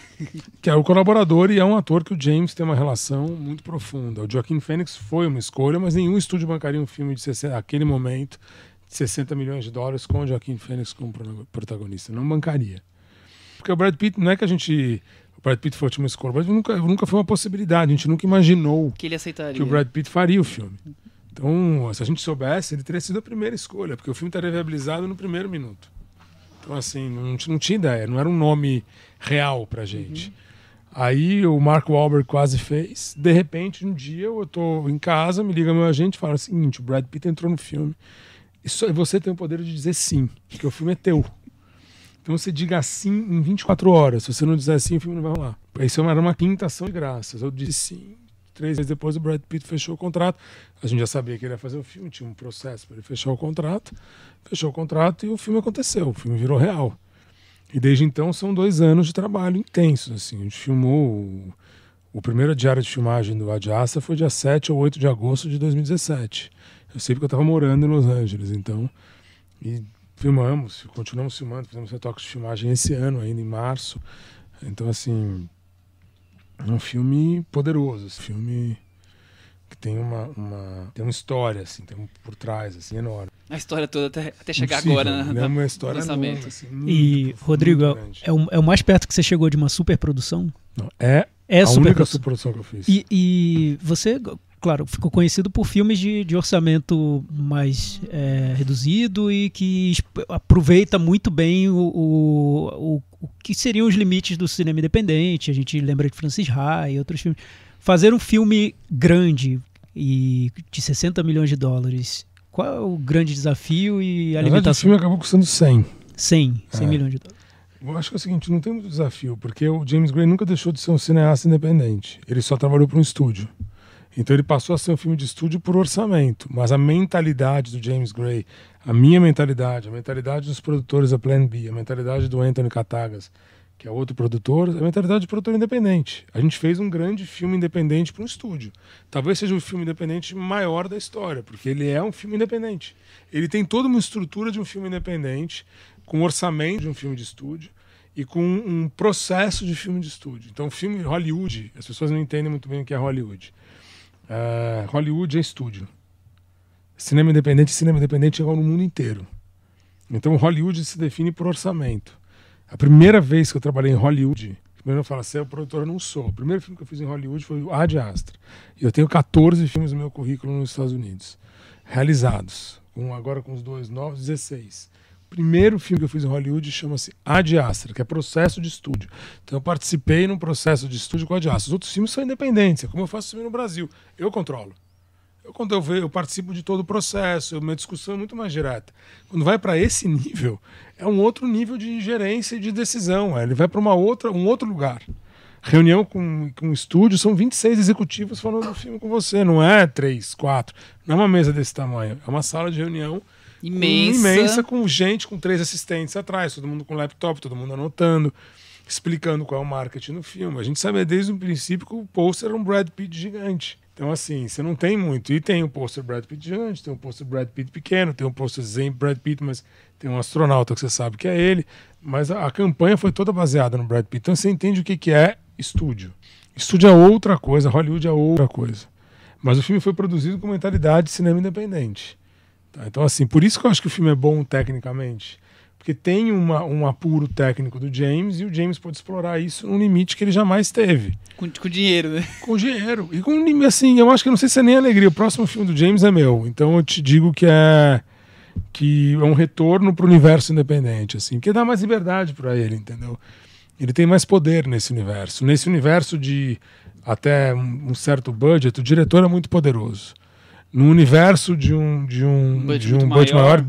Que é o colaborador e é um ator que o James tem uma relação muito profunda. O Joaquin Phoenix foi uma escolha, mas nenhum estúdio bancaria um filme de 60, naquele momento, de 60 milhões de dólares com o Joaquin Phoenix como protagonista. Não bancaria. Porque o Brad Pitt, não é que o Brad Pitt foi a última escolha, mas nunca foi uma possibilidade, a gente nunca imaginou que ele aceitaria. Que o Brad Pitt faria o filme. Então, se a gente soubesse, ele teria sido a primeira escolha, porque o filme estaria viabilizado no primeiro minuto. Então, assim, não tinha ideia, não era um nome real pra gente. Aí o Mark Wahlberg quase fez. De repente, um dia eu tô em casa, me liga meu agente e fala o seguinte: o Brad Pitt entrou no filme. E você tem o poder de dizer sim, porque o filme é teu. Então você diga sim em 24 horas. Se você não disser sim, o filme não vai rolar. Isso era uma quinta ação de graças. Eu disse sim. 3 meses depois o Brad Pitt fechou o contrato. A gente já sabia que ele ia fazer o filme, tinha um processo para ele fechar o contrato. Fechou o contrato e o filme aconteceu. O filme virou real. E desde então são 2 anos de trabalho intensos. Assim. A gente filmou... O primeiro diário de filmagem do Ad Astra foi dia 7 ou 8 de agosto de 2017. Eu sei porque eu estava morando em Los Angeles, então... E filmamos, continuamos filmando, fizemos retoques de filmagem esse ano, ainda em março. Então, assim... É um filme poderoso, esse filme que tem tem uma história, assim, tem por trás, assim, enorme. A história toda até chegar Impossível, agora, né? É uma história lançamento. longa, assim, E, Rodrigo, é o mais perto que você chegou de uma superprodução? Não, é a única superprodução que eu fiz. E você, claro, ficou conhecido por filmes de orçamento mais reduzido e que aproveita muito bem o que seriam os limites do cinema independente. A gente lembra de Francis Ha e outros filmes. Fazer um filme grande e de 60 milhões de dólares, qual é o grande desafio e a limitação? O filme acabou custando 100. 100 milhões de dólares. Eu acho que é o seguinte, não tem muito desafio, porque o James Gray nunca deixou de ser um cineasta independente. Ele só trabalhou para um estúdio. Então ele passou a ser um filme de estúdio por orçamento, mas a mentalidade do James Gray, a minha mentalidade, a mentalidade dos produtores da Plan B, a mentalidade do Anthony Katagas, que é outro produtor, a mentalidade de produtor independente. A gente fez um grande filme independente para um estúdio. Talvez seja o filme independente maior da história, porque ele é um filme independente. Ele tem toda uma estrutura de um filme independente, com orçamento de um filme de estúdio e com um processo de filme de estúdio. Então, o filme Hollywood, as pessoas não entendem muito bem o que é Hollywood. Hollywood é estúdio. Cinema independente é igual no mundo inteiro. Então Hollywood se define por orçamento. A primeira vez que eu trabalhei em Hollywood, primeiro eu falo, você é o produtor, eu não sou. O primeiro filme que eu fiz em Hollywood foi o Ad Astra. E eu tenho 14 filmes no meu currículo nos Estados Unidos. Realizados. agora com os 2 novos, 16. O primeiro filme que eu fiz em Hollywood chama-se Ad Astra, que é processo de estúdio. Então eu participei num processo de estúdio com a Ad Astra. Os outros filmes são independentes, é como eu faço filme no Brasil. Eu controlo. Quando eu participo de todo o processo, minha discussão é muito mais direta. Quando vai para esse nível, é um outro nível de gerência e de decisão. Ele vai para um outro lugar. Reunião com um estúdio, são 26 executivos falando do filme com você. Não é 3, 4. Não é uma mesa desse tamanho. É uma sala de reunião imensa com gente, com 3 assistentes atrás. Todo mundo com laptop, todo mundo anotando, explicando qual é o marketing no filme. A gente sabe desde o princípio que o pôster era um Brad Pitt gigante. Então, assim, você não tem muito. E tem um pôster Brad Pitt gigante, tem um pôster Brad Pitt pequeno, tem um pôster Zen Brad Pitt, mas tem um astronauta que você sabe que é ele. Mas a campanha foi toda baseada no Brad Pitt. Então, você entende o que é estúdio. Estúdio é outra coisa, Hollywood é outra coisa. Mas o filme foi produzido com mentalidade de cinema independente. Tá? Então, assim, por isso que eu acho que o filme é bom tecnicamente. Porque tem um apuro técnico do James e o James pode explorar isso num limite que ele jamais teve. Com dinheiro, né? Com dinheiro. E com, assim, eu acho que não sei se é nem alegria. O próximo filme do James é meu. Então eu te digo que é um retorno pro universo independente, assim. Que dá mais liberdade para ele, entendeu? Ele tem mais poder nesse universo. Nesse universo de até um certo budget, o diretor é muito poderoso. No universo de um budget maior,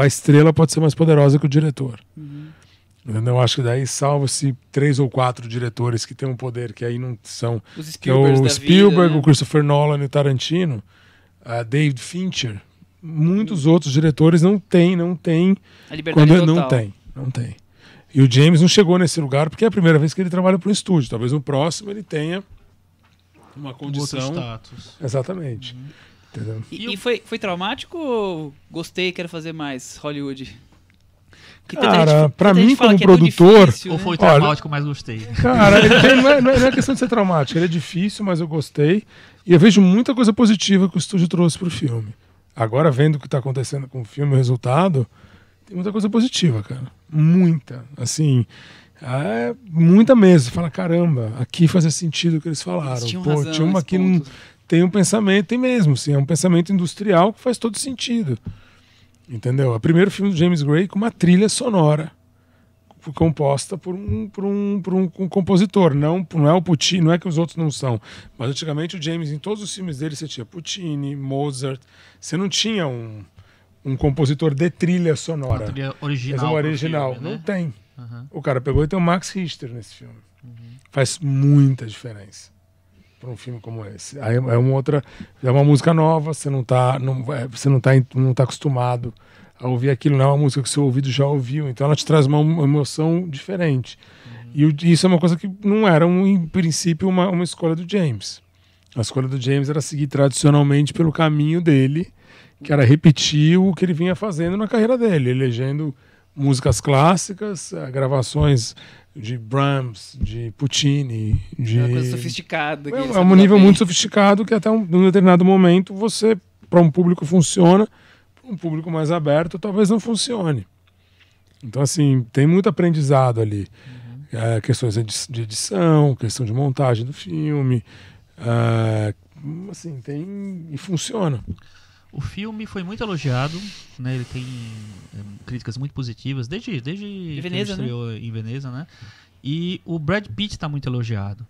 a estrela pode ser mais poderosa que o diretor. Eu acho que daí salva-se 3 ou 4 diretores que têm um poder que aí não são... Os Spielbergs que é o da Spielberg, vida, né? o Christopher Nolan e o Tarantino, David Fincher. Muitos outros diretores não têm A liberdade total. Não tem. E o James não chegou nesse lugar porque é a primeira vez que ele trabalha para um estúdio. Talvez no próximo ele tenha uma condição... Outro status. Exatamente. Entendeu? E foi traumático ou gostei, quero fazer mais Hollywood? Que Cara, pra tanta mim gente fala como que é muito produtor... difícil, Ou né? foi traumático, mas gostei. Cara, não é questão de ser traumático. Ele é difícil, mas eu gostei. E eu vejo muita coisa positiva que o estúdio trouxe pro filme. Agora, vendo o que tá acontecendo com o filme, o resultado, tem muita coisa positiva, cara. Muita. Assim, muita mesmo. Você fala, caramba, aqui fazia sentido o que eles falaram. Eles tinham Pô, razão tinha uma nesse que não... ponto. Tem um pensamento, tem mesmo, sim. É um pensamento industrial que faz todo sentido. Entendeu? É o primeiro filme do James Gray com uma trilha sonora composta por um compositor. Não é o Puccini, não é que os outros não são. Mas antigamente o James, em todos os filmes dele, você tinha Puccini, Mozart. Você não tinha um compositor de trilha sonora. Uma trilha original. Mas uma original. Filme, né? Não tem. Uhum. O cara pegou e tem o Max Richter nesse filme. Faz muita diferença para um filme como esse. Aí é uma música nova, você não tá acostumado a ouvir aquilo, não é uma música que o seu ouvido já ouviu, então ela te traz uma emoção diferente. E isso é uma coisa que não era, em princípio, uma escolha do James. A escolha do James era seguir tradicionalmente pelo caminho dele, que era repetir o que ele vinha fazendo na carreira dele, elegendo músicas clássicas, gravações de Brahms, de Puccini, de... Uma coisa sofisticada. que eles É um sabem nível bem. muito sofisticado que até num determinado momento você, para um público funciona, para um público mais aberto talvez não funcione. Então assim, tem muito aprendizado ali. Questões de edição, questão de montagem do filme, assim, tem e funciona. O filme foi muito elogiado, né? Ele tem críticas muito positivas desde que ele Veneza, estreou em Veneza, né? E o Brad Pitt está muito elogiado.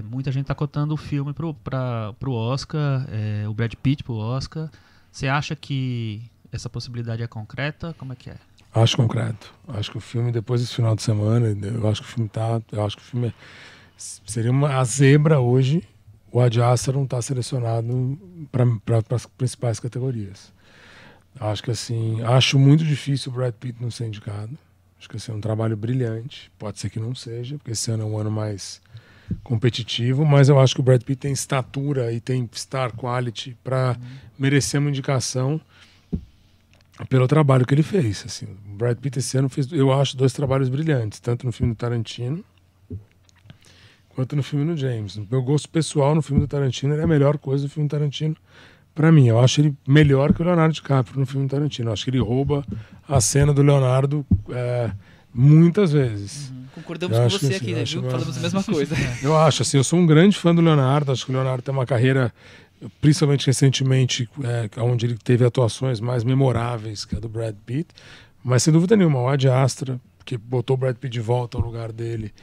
Muita gente está cotando o filme pro Oscar, o Brad Pitt pro Oscar. Você acha que essa possibilidade é concreta? Como é que é? Acho concreto. Acho que o filme, depois desse final de semana, eu acho que o filme seria a zebra hoje. O Ad Astra não está selecionado para as principais categorias. Acho que assim, acho muito difícil o Brad Pitt não ser indicado. Acho que esse é um trabalho brilhante. Pode ser que não seja, porque esse ano é um ano mais competitivo, mas eu acho que o Brad Pitt tem estatura e tem star quality para merecer uma indicação pelo trabalho que ele fez. Assim, o Brad Pitt esse ano fez, eu acho, 2 trabalhos brilhantes, tanto no filme do Tarantino quanto no filme do James. No meu gosto pessoal, no filme do Tarantino, ele é a melhor coisa do filme do Tarantino pra mim. Eu acho ele melhor que o Leonardo DiCaprio no filme do Tarantino. Eu acho que ele rouba a cena do Leonardo muitas vezes. Concordamos Eu com acho que você sim, aqui, eu né? acho Viu? que- Falamos a mesma coisa. Eu acho, assim, eu sou um grande fã do Leonardo. Acho que o Leonardo tem uma carreira principalmente recentemente, onde ele teve atuações mais memoráveis que a do Brad Pitt, mas sem dúvida nenhuma, o Ad Astra, que botou o Brad Pitt de volta ao lugar dele,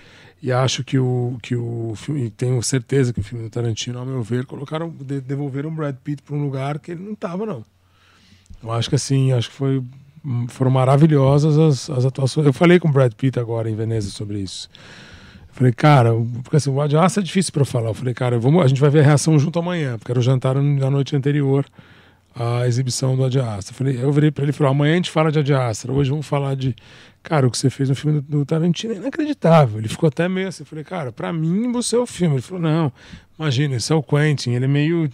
e acho que o filme, e tenho certeza que o filme do Tarantino, ao meu ver, devolveram o Brad Pitt para um lugar que ele não estava, não. Eu acho que assim, foram maravilhosas as atuações. Eu falei com o Brad Pitt agora em Veneza sobre isso. Eu falei, cara, porque assim, o Ad Astra é difícil para eu falar. Eu falei, cara, a gente vai ver a reação junto amanhã, porque era o jantar na noite anterior à exibição do Ad Astra. Eu virei para ele e falei, amanhã a gente fala de Ad Astra, hoje vamos falar de... Cara, o que você fez no filme do Tarantino é inacreditável. Ele ficou até meio assim, eu falei, cara, pra mim você é o filme. Ele falou, não, imagina, esse é o Quentin, ele é meio...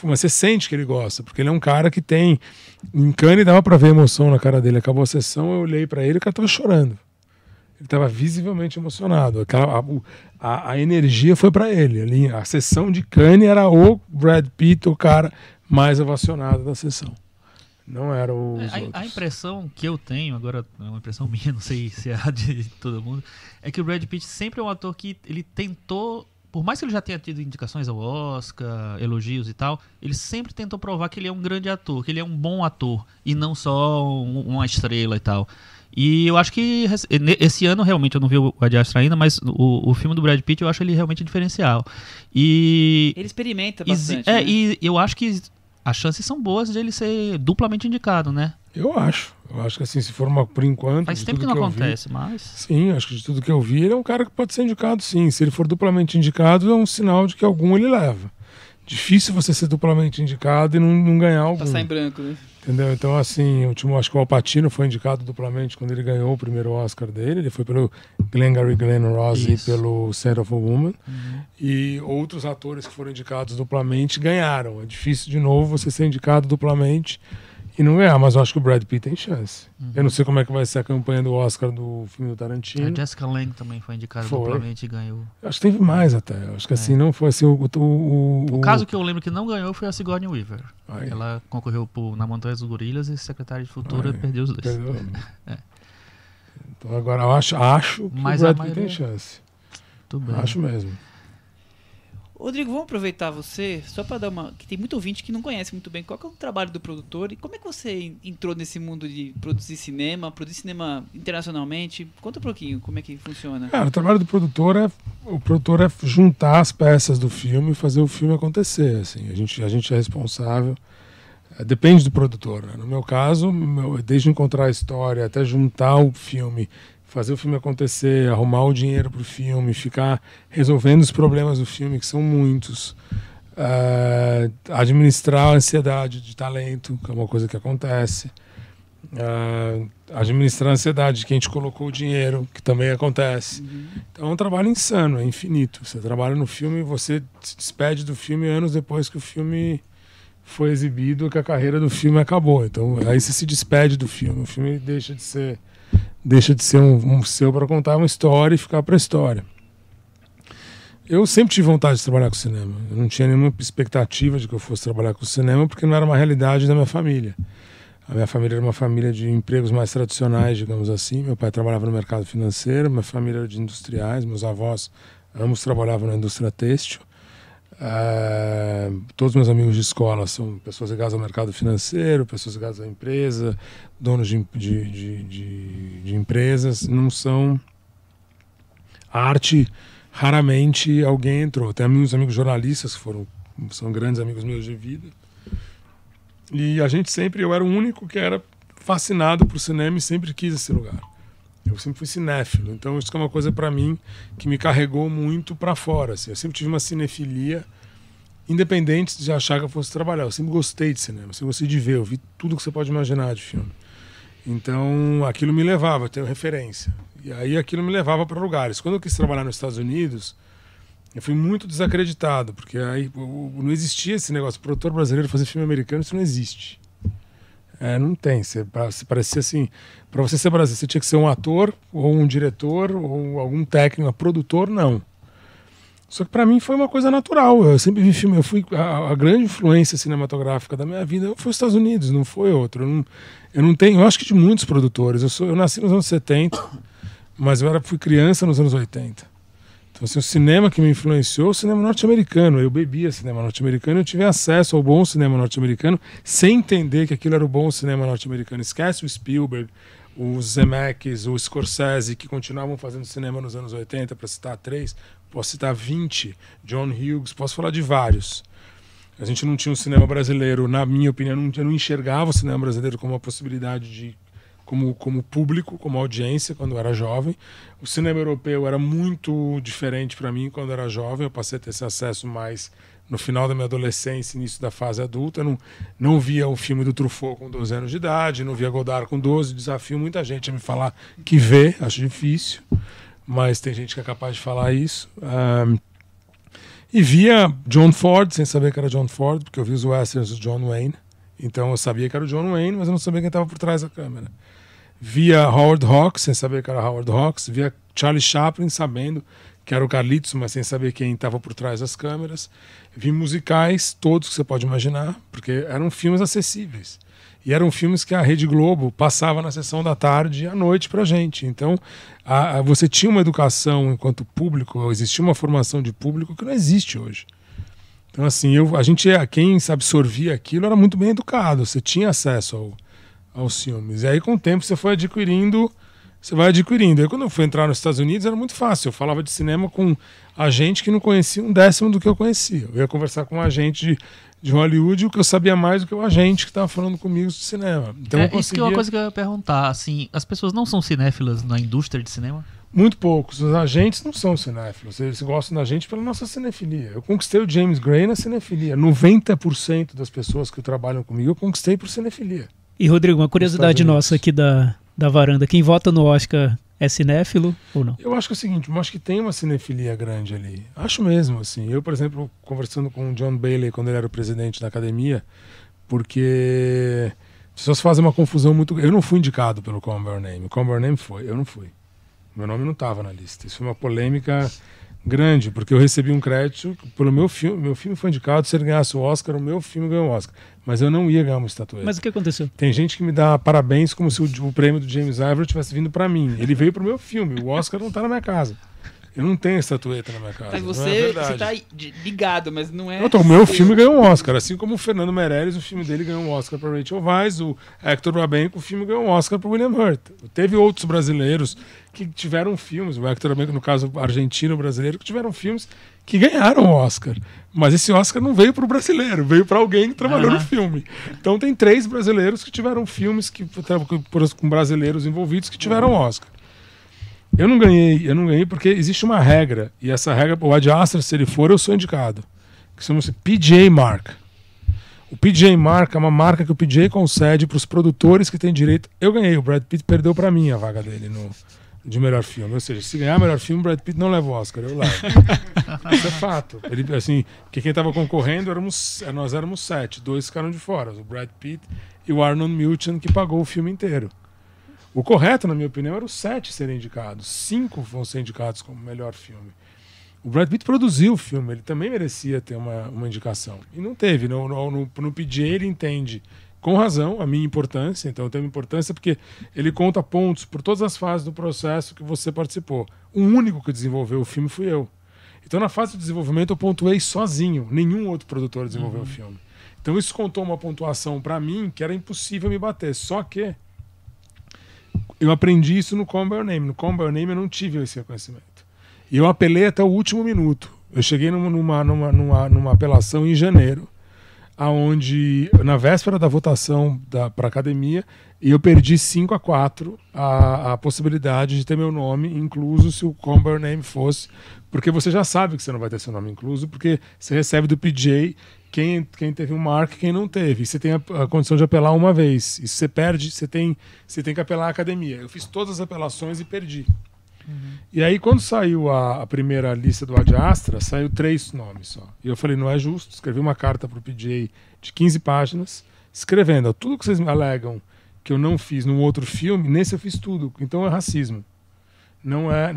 mas você sente que ele gosta, porque ele é um cara que tem... Em Cannes dava pra ver a emoção na cara dele. Acabou a sessão, eu olhei pra ele e o cara tava chorando. Ele tava visivelmente emocionado. A energia foi pra ele. Ali, a sessão de Cannes era o Brad Pitt, o cara mais ovacionado da sessão. Não era os outros. A impressão que eu tenho, agora é uma impressão minha, não sei se é a de todo mundo, é que o Brad Pitt sempre é um ator que ele tentou, por mais que ele já tenha tido indicações ao Oscar, elogios e tal, ele sempre tentou provar que ele é um grande ator, que ele é um bom ator, e não só uma estrela e tal. E eu acho que esse ano, realmente, eu não vi o Ad Astra ainda, mas o filme do Brad Pitt eu acho ele realmente diferencial. Ele experimenta bastante. E eu acho que as chances são boas de ele ser duplamente indicado, né? Eu acho que assim, se for por enquanto... Faz tempo que não acontece, mas... Sim, acho que de tudo que eu vi, ele é um cara que pode ser indicado, sim. Se ele for duplamente indicado, é um sinal de que algum ele leva. Difícil você ser duplamente indicado e não ganhar algum. Passar em branco, né? Entendeu? Então, assim, acho que o Al Pacino foi indicado duplamente quando ele ganhou o primeiro Oscar dele. Ele foi pelo Glengarry Glen Ross e pelo Scent of a Woman. Uhum. E outros atores que foram indicados duplamente ganharam. É difícil, de novo, você ser indicado duplamente e não ganhar, mas eu acho que o Brad Pitt tem chance. Uhum. Eu não sei como é que vai ser a campanha do Oscar do filme do Tarantino. A Jessica Lange também foi indicada duplamente e ganhou. Acho que teve mais até. Acho que assim, não foi assim o caso que eu lembro que não ganhou foi a Sigourney Weaver. Aí. Ela concorreu na Montanha dos Gorilas e Secretária de Futura perdeu os dois. Então agora eu acho que mas o Brad Pitt tem chance. Tudo bem. Acho mesmo. Rodrigo, vamos aproveitar você, só para dar uma... que tem muito ouvinte que não conhece muito bem qual que é o trabalho do produtor e como é que você entrou nesse mundo de produzir cinema internacionalmente. Conta um pouquinho como é que funciona. Cara, o trabalho do produtor é juntar as peças do filme e fazer o filme acontecer. Assim. A gente é responsável. Depende do produtor. Né? No meu caso, desde encontrar a história até juntar o filme, fazer o filme acontecer, arrumar o dinheiro para o filme, ficar resolvendo os problemas do filme, que são muitos, administrar a ansiedade de talento, que é uma coisa que acontece, administrar a ansiedade de quem te colocou o dinheiro, que também acontece. Uhum. Então é um trabalho insano, é infinito. Você trabalha no filme e você se despede do filme anos depois que o filme foi exibido, que a carreira do filme acabou. Então aí você se despede do filme, o filme deixa de ser um seu para contar uma história e ficar para a história. Eu sempre tive vontade de trabalhar com cinema. Eu não tinha nenhuma expectativa de que eu fosse trabalhar com cinema, porque não era uma realidade da minha família. A minha família era uma família de empregos mais tradicionais, digamos assim. Meu pai trabalhava no mercado financeiro, minha família era de industriais, meus avós ambos trabalhavam na indústria têxtil. Todos meus amigos de escola são pessoas ligadas ao mercado financeiro, pessoas ligadas à empresa, donos de empresas. Não são arte, raramente alguém entrou. Tem uns amigos jornalistas que são grandes amigos meus de vida, e eu era o único que era fascinado por cinema e sempre quis esse lugar. Eu sempre fui cinéfilo, então isso é uma coisa para mim que me carregou muito para fora. Assim. Eu sempre tive uma cinefilia, independente de achar que eu fosse trabalhar. Eu sempre gostei de cinema, eu sempre gostei de ver, eu vi tudo que você pode imaginar de filme. Então aquilo me levava, eu tenho referência. E aí aquilo me levava para lugares. Quando eu quis trabalhar nos Estados Unidos, eu fui muito desacreditado, porque aí não existia esse negócio. O produtor brasileiro fazer filme americano, isso não existe. Não tem. Parecia assim, para você ser brasileiro, você tinha que ser um ator, ou um diretor, ou algum técnico, produtor, não. Só que para mim foi uma coisa natural. Eu sempre vi filme, a grande influência cinematográfica da minha vida foi os Estados Unidos, não foi outro. Eu não tenho, eu acho que de muitos produtores. Eu nasci nos anos 70, mas eu fui criança nos anos 80. Então, assim, o cinema que me influenciou é o cinema norte-americano. Eu bebia cinema norte-americano, eu tive acesso ao bom cinema norte-americano sem entender que aquilo era o bom cinema norte-americano. Esquece o Spielberg, os Zemeckis, o Scorsese, que continuavam fazendo cinema nos anos 80, para citar 3. Posso citar 20, John Hughes, posso falar de vários. A gente não tinha um cinema brasileiro, na minha opinião, eu não enxergava o cinema brasileiro como uma possibilidade de como público, como audiência, quando eu era jovem. O cinema europeu era muito diferente para mim quando eu era jovem. Eu passei a ter esse acesso mais no final da minha adolescência, início da fase adulta. Eu não via o filme do Truffaut com 12 anos de idade, não via Godard com 12. Desafio muita gente a me falar que vê, acho difícil, mas tem gente que é capaz de falar isso. E via John Ford, sem saber que era John Ford, porque eu vi os westerns do John Wayne. Então eu sabia que era o John Wayne, mas eu não sabia quem estava por trás da câmera. Via Howard Hawks, sem saber que era Howard Hawks. Via Charlie Chaplin, sabendo que era o Carlitos, mas sem saber quem estava por trás das câmeras. Vi musicais, todos que você pode imaginar, porque eram filmes acessíveis. E eram filmes que a Rede Globo passava na sessão da tarde e à noite pra gente. Então, você tinha uma educação enquanto público, existia uma formação de público que não existe hoje. Então, assim, quem absorvia aquilo era muito bem educado, você tinha acesso aos filmes. E aí, com o tempo, você vai adquirindo. Aí, quando eu fui entrar nos Estados Unidos, era muito fácil. Eu falava de cinema com agente que não conhecia um décimo do que eu conhecia. Eu ia conversar com um agente de Hollywood, o que eu sabia mais do que o agente que estava falando comigo de cinema. Então, Isso que é uma coisa que eu ia perguntar. Assim, as pessoas não são cinéfilas na indústria de cinema? Muito poucos. Os agentes não são cinéfilos. Eles gostam da gente pela nossa cinefilia. Eu conquistei o James Gray na cinefilia. 90% das pessoas que trabalham comigo eu conquistei por cinefilia. E, Rodrigo, uma curiosidade nossa aqui da varanda. Quem vota no Oscar é cinéfilo ou não? Eu acho que é o seguinte, eu acho que tem uma cinefilia grande ali. Acho mesmo, assim. Eu, por exemplo, conversando com o John Bailey quando ele era o presidente da academia, porque as pessoas fazem uma confusão muito... Eu não fui indicado pelo Call Me By Your Name. O Call Me By Your Name foi. Eu não fui. Meu nome não estava na lista. Isso foi uma polêmica grande, porque eu recebi um crédito pelo meu filme. Meu filme foi indicado, se ele ganhasse o Oscar, o meu filme ganhou o Oscar. Mas eu não ia ganhar uma estatueta. Mas o que aconteceu? Tem gente que me dá parabéns como se o prêmio do James Ivory tivesse vindo para mim. Ele veio pro meu filme. O Oscar não tá na minha casa. Eu não tenho estatueta na minha casa. Mas não é você verdade. tá ligado, mas não é... O meu filme ganhou um Oscar. Assim como o Fernando Meirelles, o filme dele ganhou um Oscar para Rachel Weisz. O Hector Babenco, o filme ganhou um Oscar para William Hurt. Teve outros brasileiros que tiveram filmes. O Hector Babenco, no caso argentino-brasileiro, que tiveram filmes que ganharam o Oscar. Mas esse Oscar não veio para o brasileiro, veio para alguém que trabalhou no filme. Então tem 3 brasileiros que tiveram filmes com brasileiros envolvidos que tiveram Oscar. Eu não ganhei porque existe uma regra, e essa regra, o Ad Astra, se ele for, eu sou indicado, que chama-se PJ Mark. O PJ Mark é uma marca que o PJ concede para os produtores que têm direito. Eu ganhei, o Brad Pitt perdeu para mim a vaga dele de melhor filme. Ou seja, se ganhar melhor filme, o Brad Pitt não leva o Oscar, eu levo. Isso é fato. Ele, assim, porque quem estava concorrendo, nós éramos 7, 2 ficaram de fora, o Brad Pitt e o Arnold Milchan, que pagou o filme inteiro. O correto, na minha opinião, era os 7 serem indicados. 5 vão ser indicados como melhor filme. O Brad Pitt produziu o filme, ele também merecia ter uma indicação. E não teve. No PJ ele entende, com razão, a minha importância. Então tem uma importância porque ele conta pontos por todas as fases do processo que você participou. O único que desenvolveu o filme fui eu. Então na fase de desenvolvimento eu pontuei sozinho. Nenhum outro produtor desenvolveu o filme. Então isso contou uma pontuação para mim que era impossível me bater. Só que eu aprendi isso no Call Me By Your Name. No Call Me By Your Name eu não tive esse reconhecimento. E eu apelei até o último minuto. Eu cheguei numa apelação em janeiro, aonde na véspera da votação para a academia, e eu perdi 5-4 a possibilidade de ter meu nome incluso se o Call Me By Your Name fosse, porque você já sabe que você não vai ter seu nome incluso, porque você recebe do PJ quem teve um mark e quem não teve. E você tem a condição de apelar uma vez. E se você perde, você tem que apelar à academia. Eu fiz todas as apelações e perdi. E aí, quando saiu a primeira lista do Ad Astra, saiu 3 nomes só. E eu falei, não é justo. Escrevi uma carta para o PJ de 15 páginas, escrevendo, tudo que vocês me alegam que eu não fiz num outro filme, nesse eu fiz tudo. Então é racismo. Não é.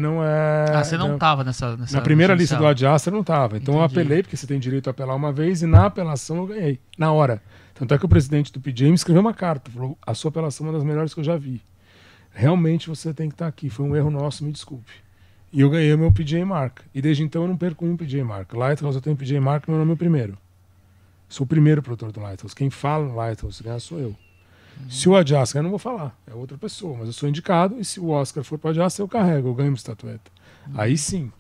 Você não estava nessa na primeira lista do Ad Astra não estava. Então eu apelei, porque você tem direito a apelar uma vez, e na apelação eu ganhei, na hora. Tanto é que o presidente do PJ me escreveu uma carta, falou, a sua apelação é uma das melhores que eu já vi. Realmente você tem que estar aqui, foi um erro nosso, me desculpe. E eu ganhei o meu PJ Mark. E desde então eu não perco um PJ Mark. Lighthouse eu tenho PJ Mark, meu nome é o primeiro. Sou o primeiro produtor do Lighthouse. Quem fala no Lighthouse ganha sou eu. Se o Ad Astra, eu não vou falar, é outra pessoa, mas eu sou indicado, e se o Oscar for para o Ad Astra, eu carrego, eu ganho uma estatueta. Aí sim.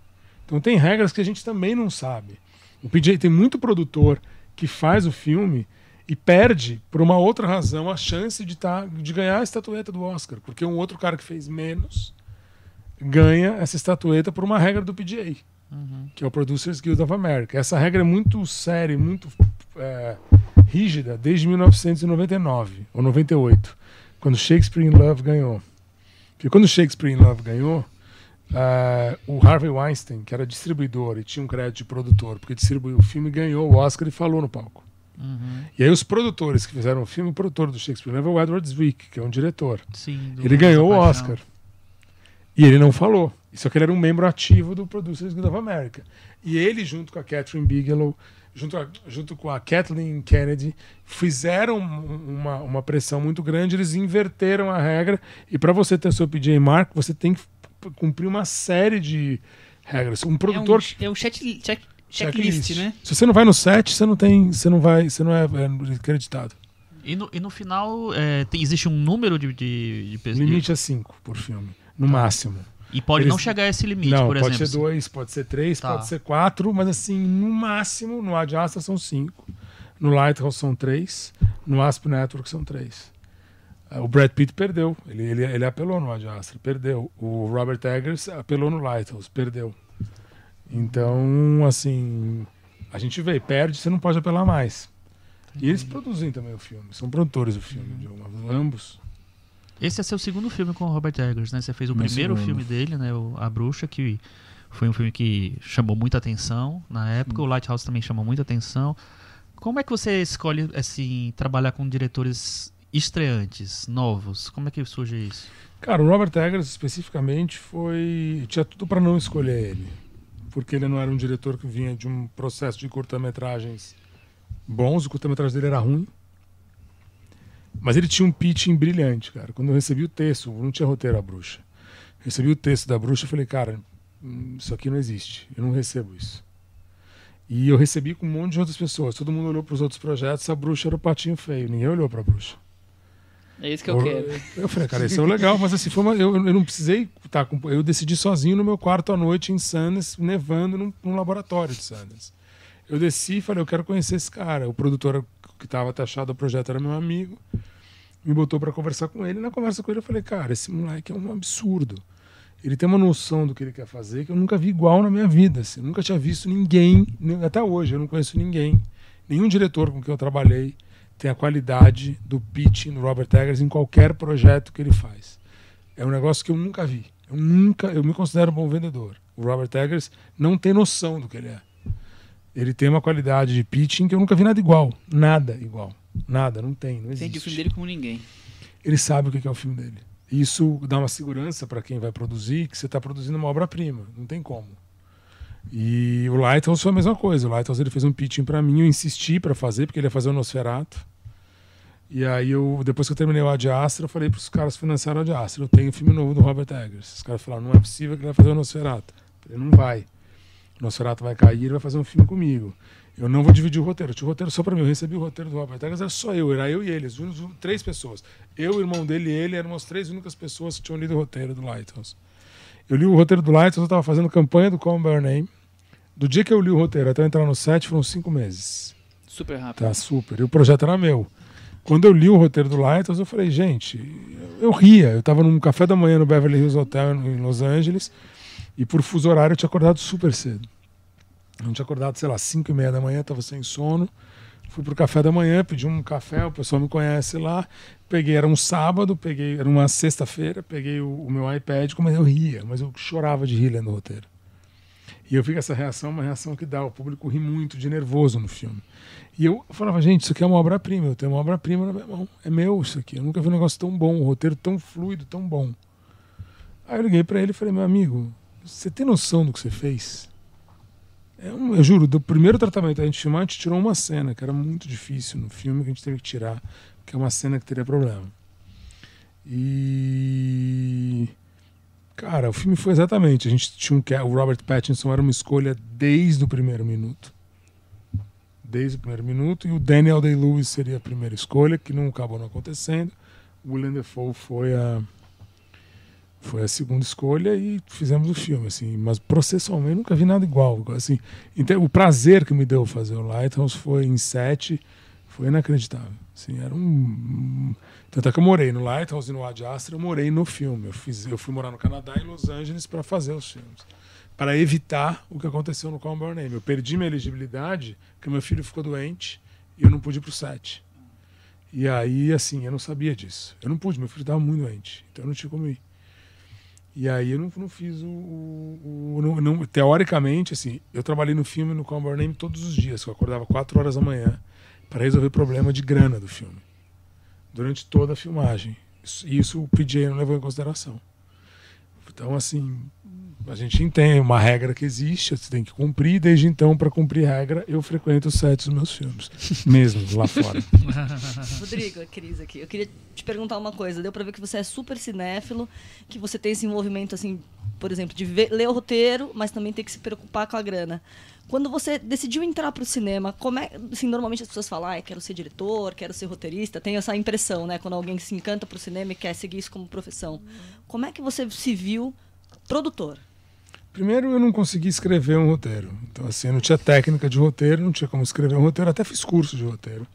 Então tem regras que a gente também não sabe. O PJ tem muito produtor que faz o filme e perde, por uma outra razão, a chance de ganhar a estatueta do Oscar, porque um outro cara que fez menos ganha essa estatueta por uma regra do PGA, que é o Producers Guild of America. Essa regra é muito séria, muito rígida, desde 1999 ou 98, quando Shakespeare in Love ganhou. Porque quando Shakespeare in Love ganhou, o Harvey Weinstein, que era distribuidor e tinha um crédito de produtor, porque distribuiu o filme, ganhou o Oscar e falou no palco. E aí os produtores que fizeram o filme, o produtor do Shakespeare in Love é o Edward Zwick, que é um diretor. Sim, ele ganhou o Oscar. E ele não falou. Só que ele era um membro ativo do Producers Guild of America. E ele, junto com a Catherine Bigelow, junto com a Kathleen Kennedy, fizeram uma pressão muito grande. Eles inverteram a regra. E para você ter seu PJ Mark, você tem que cumprir uma série de regras. Um produtor... É um checklist, né? Se você não vai no set, você não é acreditado. E no final, existe um número de O limite é 5 por filme, no máximo. E pode não chegar a esse limite, não, por exemplo. Pode ser 2, pode ser 3, pode ser 4, mas assim, no máximo, no Ad Astra são 5, no Lighthouse são 3, no Asp Network são 3. O Brad Pitt perdeu, ele apelou no Ad Astra, perdeu. O Robert Eggers apelou no Lighthouse, perdeu. Então, assim, a gente vê, perde, você não pode apelar mais. E eles produzem também o filme, são produtores do filme, ambos. Esse é seu segundo filme com o Robert Eggers, né? Você fez o primeiro filme dele, né? A Bruxa, que foi um filme que chamou muita atenção na época. O Lighthouse também chamou muita atenção. Como é que você escolhe, assim, trabalhar com diretores estreantes, novos? Como é que surge isso? Cara, o Robert Eggers especificamente tinha tudo para não escolher ele. Porque ele não era um diretor que vinha de um processo de curta-metragens bons, o curta-metragem dele era ruim. Mas ele tinha um pitching brilhante, cara. Quando eu recebi o texto, não tinha roteiro A Bruxa. Recebi o texto da Bruxa e falei, cara, isso aqui não existe, eu não recebo isso. E eu recebi com um monte de outras pessoas. Todo mundo olhou para os outros projetos, A Bruxa era o patinho feio, ninguém olhou para A Bruxa. É isso que eu quero. Eu falei, cara, isso é legal, mas assim, eu não precisei estar com... Eu decidi sozinho no meu quarto à noite em Sundance, nevando num laboratório de Sundance. Eu desci e falei, eu quero conhecer esse cara. O produtor que estava taxado ao projeto era meu amigo, me botou para conversar com ele. E na conversa com ele eu falei, cara, esse moleque é um absurdo. Ele tem uma noção do que ele quer fazer que eu nunca vi igual na minha vida. Assim. Eu nunca tinha visto ninguém, até hoje eu não conheço ninguém, nenhum diretor com quem eu trabalhei tem a qualidade do pitching do Robert Eggers em qualquer projeto que ele faz. É um negócio que eu nunca vi. Eu me considero um bom vendedor. O Robert Eggers não tem noção do que ele é. Ele tem uma qualidade de pitching que eu nunca vi nada igual. Nada igual. Nada, não tem, não existe. Entende o filme dele como ninguém. Ele sabe o que é o filme dele. Isso dá uma segurança para quem vai produzir, que você está produzindo uma obra-prima. Não tem como. E o Lighthouse foi a mesma coisa. O Lighthouse ele fez um pitching para mim, eu insisti para fazer, porque ele ia fazer o Nosferatu. E aí, depois que eu terminei o Ad Astra, eu falei para os caras que financiaram o Ad Astra, eu tenho um filme novo do Robert Eggers. Os caras falaram, não é possível que ele vai fazer o Nosferatu. Eu falei, não vai. O Nosferatu vai cair, ele vai fazer um filme comigo. Eu não vou dividir o roteiro. Eu tinha o roteiro só para mim. Eu recebi o roteiro do Robert Eggers, era só eu. Era eu e ele, 3 pessoas. Eu, o irmão dele e ele eram as 3 únicas pessoas que tinham lido o roteiro do Lighthouse. Eu li o roteiro do Lighthouse, eu estava fazendo campanha do Call Me By Your Name. Do dia que eu li o roteiro até eu entrar no set foram 5 meses. Super rápido. Tá, super. E o projeto era meu. Quando eu li o roteiro do Lighthouse, eu falei, gente, eu ria. Eu estava num café da manhã no Beverly Hills Hotel em Los Angeles e por fuso horário eu tinha acordado super cedo. Eu tinha acordado, sei lá, 5h30 da manhã, estava sem sono. Fui pro café da manhã, pedi um café, o pessoal me conhece lá. Era um sábado, era uma sexta-feira, peguei o meu iPad, eu ria, mas eu chorava de rir lendo o roteiro. E eu vi que essa reação é uma reação que dá. O público ri muito de nervoso no filme. E eu falava, gente, isso aqui é uma obra-prima. Eu tenho uma obra-prima na minha mão. É meu isso aqui. Eu nunca vi um negócio tão bom, um roteiro tão fluido, tão bom. Aí eu liguei pra ele e falei, meu amigo, você tem noção do que você fez? Eu juro, do primeiro tratamento a gente filmou, a gente tirou uma cena que era muito difícil no filme, que a gente teve que tirar, que é uma cena que teria problema. E Cara, o filme foi exatamente. A gente tinha o Robert Pattinson era uma escolha desde o primeiro minuto. Desde o primeiro minuto. E o Daniel Day-Lewis seria a primeira escolha, que não acabou não acontecendo. O Willem Dafoe foi a segunda escolha e fizemos o filme, assim. Mas processualmente nunca vi nada igual. Assim, então, o prazer que me deu fazer o Lighthouse foi em set, foi inacreditável. Assim, era tanto é que eu morei no Lighthouse e no Ad Astra, eu morei no filme. Eu fui morar no Canadá e em Los Angeles para fazer os filmes. Para evitar o que aconteceu no Call Me by Your Name. Eu perdi minha elegibilidade porque meu filho ficou doente e eu não pude ir pro set. E aí, assim, eu não sabia disso. Eu não pude, meu filho estava muito doente. Então eu não tinha como ir. E aí eu não fiz teoricamente, assim, eu trabalhei no filme no Call Me by Your Name todos os dias. Eu acordava 4 horas da manhã para resolver problema de grana do filme. Durante toda a filmagem. Isso o PJ não levou em consideração. Então, assim, a gente entende uma regra que existe, você tem que cumprir. Desde então, para cumprir regra, eu frequento os sets dos meus filmes. Mesmo, lá fora. Rodrigo, a Cris aqui. Eu queria te perguntar uma coisa. Deu para ver que você é super cinéfilo, que você tem esse envolvimento, assim, por exemplo, de ler o roteiro, mas também tem que se preocupar com a grana. Quando você decidiu entrar para o cinema, como é, assim, normalmente as pessoas falam, quero ser diretor, quero ser roteirista, tem essa impressão, né? Quando alguém se encanta para o cinema e quer seguir isso como profissão. Como é que você se viu produtor? Primeiro, eu não consegui escrever um roteiro. Então, assim, eu não tinha técnica de roteiro, não tinha como escrever um roteiro. Até fiz curso de roteiro.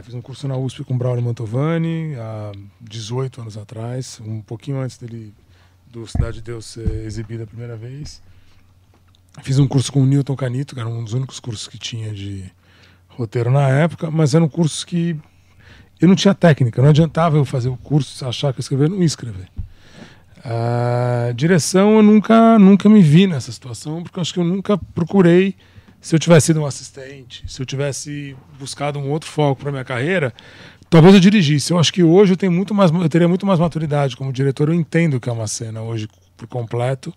Fiz um curso na USP com o Braulio Mantovani, há 18 anos atrás, um pouquinho antes do Cidade de Deus ser exibido a primeira vez. Fiz um curso com o Newton Canito, que era um dos únicos cursos que tinha de roteiro na época, mas eram cursos que eu não tinha técnica, não adiantava eu fazer o curso, achar que eu escrever, não ia escrever. A direção, eu nunca me vi nessa situação, porque eu acho que eu nunca procurei. Se eu tivesse sido um assistente, se eu tivesse buscado um outro foco para minha carreira, talvez eu dirigisse. Eu acho que hoje eu teria muito mais maturidade como diretor. Eu entendo o que é uma cena hoje por completo.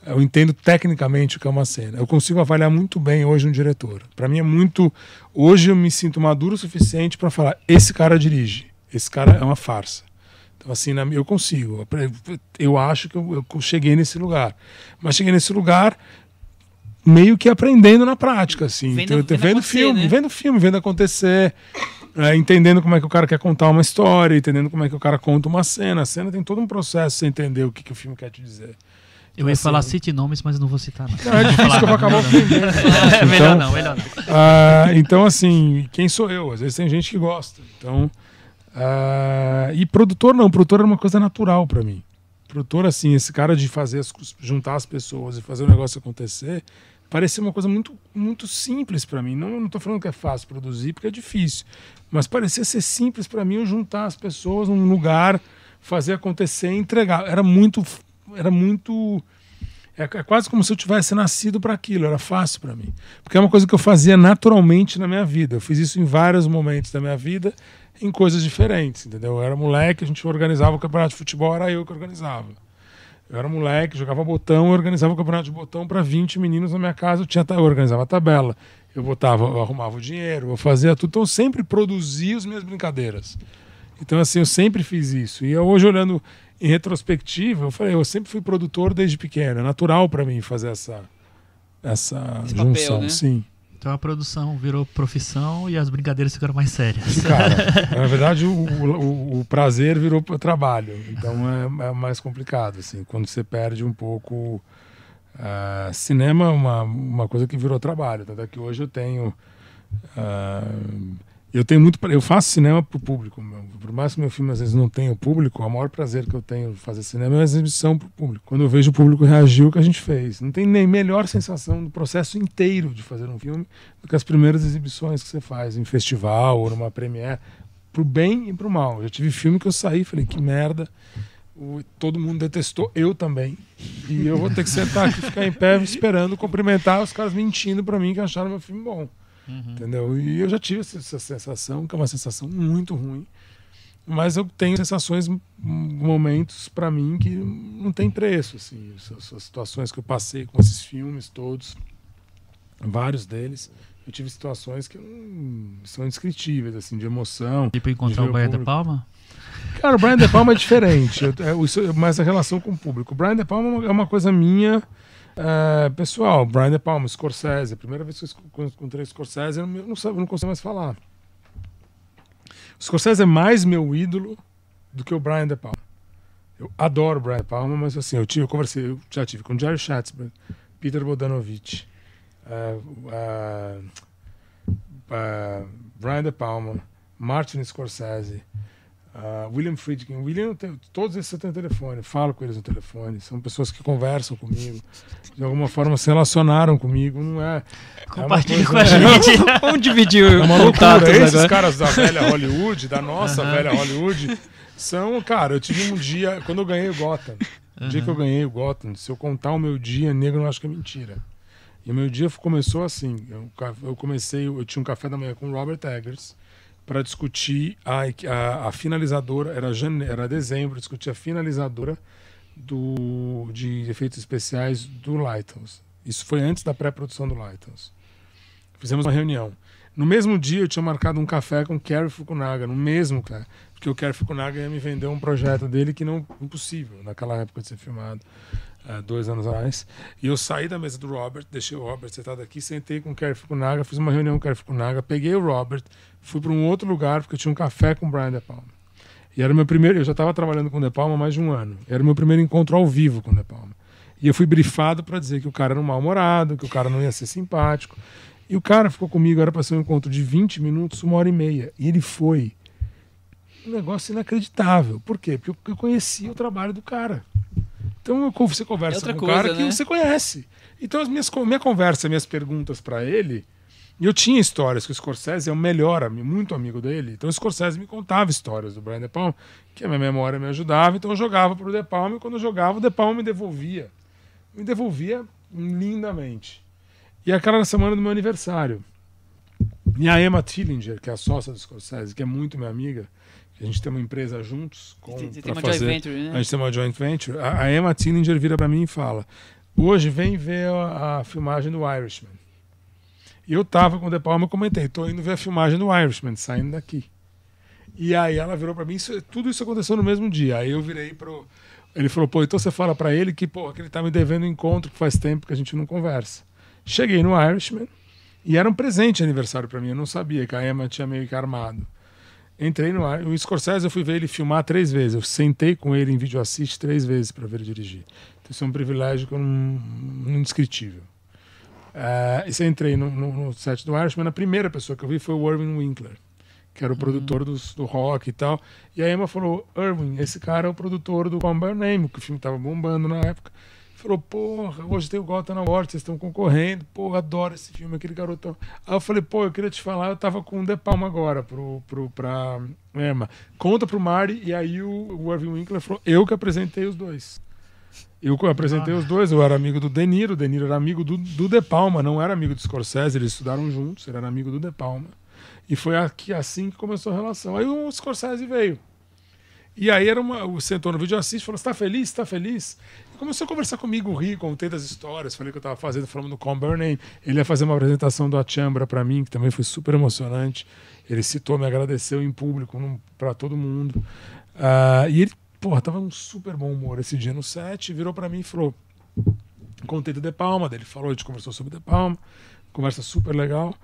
Eu entendo tecnicamente o que é uma cena. Eu consigo avaliar muito bem hoje um diretor. Para mim é muito... Hoje eu me sinto maduro o suficiente para falar, esse cara dirige, esse cara é uma farsa. Então, assim, eu consigo. Eu acho que eu cheguei nesse lugar. Mas cheguei nesse lugar meio que aprendendo na prática, assim. Vendo filme, vendo acontecer, entendendo como é que o cara quer contar uma história, entendendo como é que o cara conta uma cena. A cena tem todo um processo pra você entender o que o filme quer te dizer. Eu ia falar cite nomes, mas não vou citar. Não, é difícil que eu vou acabar ofendendo. Melhor não. Então, assim, quem sou eu? Às vezes tem gente que gosta. Então, e produtor não. Produtor era uma coisa natural pra mim. Produtor, assim, esse cara de juntar as pessoas e fazer o negócio acontecer, parecia uma coisa muito, muito simples pra mim. Não tô falando que é fácil produzir, porque é difícil. Mas parecia ser simples pra mim eu juntar as pessoas num lugar, fazer acontecer e entregar. É quase como se eu tivesse nascido para aquilo, era fácil para mim. Porque é uma coisa que eu fazia naturalmente na minha vida. Eu fiz isso em vários momentos da minha vida, em coisas diferentes, entendeu? Eu era moleque, a gente organizava o campeonato de futebol, era eu que organizava. Eu era moleque, jogava botão, eu organizava o campeonato de botão para 20 meninos na minha casa, eu organizava a tabela, eu arrumava o dinheiro, eu fazia tudo. Então eu sempre produzia as minhas brincadeiras. Então, assim, eu sempre fiz isso. E hoje, olhando em retrospectiva, eu sempre fui produtor desde pequeno. É natural para mim fazer essa junção, papel, né? Sim. Então a produção virou profissão e as brincadeiras ficaram mais sérias. Cara, na verdade, o prazer virou trabalho. Então é mais complicado, assim. Quando você perde um pouco... cinema é uma coisa que virou trabalho. Tanto é que hoje eu tenho... Eu faço cinema para o público. Por mais que meu filme às vezes não tenha público, o maior prazer que eu tenho de fazer cinema é a exibição para o público. Quando eu vejo o público reagir ao que a gente fez. Não tem nem melhor sensação do processo inteiro de fazer um filme do que as primeiras exibições que você faz em festival ou numa premiere, pro bem e pro mal. Eu já tive filme que eu saí e falei, que merda. Todo mundo detestou, eu também. E eu vou ter que sentar aqui, ficar em pé esperando, cumprimentar os caras mentindo para mim que acharam meu filme bom. Entendeu? E eu já tive essa sensação, que é uma sensação muito ruim, mas eu tenho sensações, momentos para mim que não tem preço, assim. Essas situações que eu passei com esses filmes todos, vários deles, eu tive situações que são indescritíveis, assim, de emoção. Tipo encontrar o Bahia da Palma? Cara, o Brian De Palma é diferente, mas a relação com o público. O Brian De Palma é uma coisa minha, pessoal. Brian De Palma, Scorsese. A primeira vez que eu encontrei o Scorsese, eu não consigo mais falar. O Scorsese é mais meu ídolo do que o Brian De Palma. Eu adoro o Brian De Palma, mas assim, eu já tive com Jerry Schatzberg, Peter Bogdanovich, Brian De Palma, Martin Scorsese, William Friedkin. Todos esses eu tenho telefone, falo com eles no telefone, são pessoas que conversam comigo, de alguma forma se relacionaram comigo, não é... Compartilhe com a gente. Vamos dividir É uma loucura. Esses agora. caras da velha Hollywood, da nossa velha Hollywood, são, cara, eu tive um dia, quando eu ganhei o Gotham, o dia que eu ganhei o Gotham, se eu contar o meu dia, nego não acha que é mentira. E o meu dia começou assim, eu tinha um café da manhã com o Robert Eggers para discutir a finalizadora, era dezembro, discutir a finalizadora de efeitos especiais do Lighthouse. Isso foi antes da pré-produção do Lighthouse. Fizemos uma reunião. No mesmo dia eu tinha marcado um café com o Cary Fukunaga, no mesmo café, porque o Cary Fukunaga ia me vender um projeto dele que não impossível naquela época de ser filmado, 2 anos atrás. E eu saí da mesa do Robert, deixei o Robert sentado aqui, sentei com o Cary Fukunaga, fiz uma reunião com o Cary Fukunaga, peguei o Robert, fui para um outro lugar porque eu tinha um café com o Brian De Palma. E era o meu primeiro, eu já estava trabalhando com o De Palma há mais de um ano. Era o meu primeiro encontro ao vivo com o De Palma. E eu fui brifado para dizer que o cara era um mal-humorado, que o cara não ia ser simpático. E o cara ficou comigo, era para ser um encontro de 20 minutos, 1h30. E ele foi um negócio inacreditável. Por quê? Porque eu conhecia o trabalho do cara. Então você conversa com um cara que você conhece. Então minha conversa, minhas perguntas para ele, e eu tinha histórias que o Scorsese é o melhor, muito amigo dele. Então o Scorsese me contava histórias do Brian De Palma, que a minha memória me ajudava, então eu jogava pro De Palma, e quando eu jogava, o De Palma me devolvia. Me devolvia lindamente. E aquela na semana do meu aniversário. E a Emma Tillinger, que é a sócia do Scorsese, que é muito minha amiga, que a gente tem uma empresa juntos. Você tem uma joint venture, né? A gente tem uma joint venture. A Emma Tillinger vira para mim e fala: hoje vem ver a filmagem do Irishman. E eu tava com o De Palma, eu comentei, tô indo ver a filmagem do Irishman, saindo daqui. E aí ela virou para mim, tudo isso aconteceu no mesmo dia. Aí eu virei pro... Ele falou, pô, então você fala para ele que ele tá me devendo um encontro que faz tempo que a gente não conversa. Cheguei no Irishman e era um presente de aniversário para mim, eu não sabia que a Emma tinha meio que armado. Entrei no Irishman, o Scorsese eu fui ver ele filmar 3 vezes, eu sentei com ele em vídeo assist 3 vezes para ver ele dirigir. Então isso é um privilégio que eu indescritível. E você entrei no set do Irishman, a primeira pessoa que eu vi foi o Irving Winkler, que era o produtor do rock e tal. E a Emma falou, Irving, esse cara é o produtor do Call Me By Your Name, que o filme tava bombando na época. Falou, porra, hoje tem o Gotham Award, vocês estão concorrendo, porra, adoro esse filme, aquele garotão. Aí eu falei, pô, eu queria te falar, eu tava com o De Palma agora pra Emma. Conta pro Mari, e aí o Irving Winkler falou, eu que apresentei os dois. Eu apresentei os dois, eu era amigo do De Niro era amigo do De Palma, não era amigo do Scorsese, eles estudaram juntos, ele era amigo do De Palma. E foi assim que começou a relação. Aí o Scorsese veio. E aí sentou no vídeo assiste, falou, você tá feliz? Você tá feliz? E começou a conversar comigo, rir, contei das histórias, falei que eu tava falando do Call Me By Your Name. Ele ia fazer uma apresentação do Achambra pra mim, que também foi super emocionante. Ele citou, me agradeceu em público, pra todo mundo. E ele, porra, tava um super bom humor esse dia no set, virou pra mim e falou, contei do De Palma, daí ele falou, a gente conversou sobre De Palma, conversa super legal.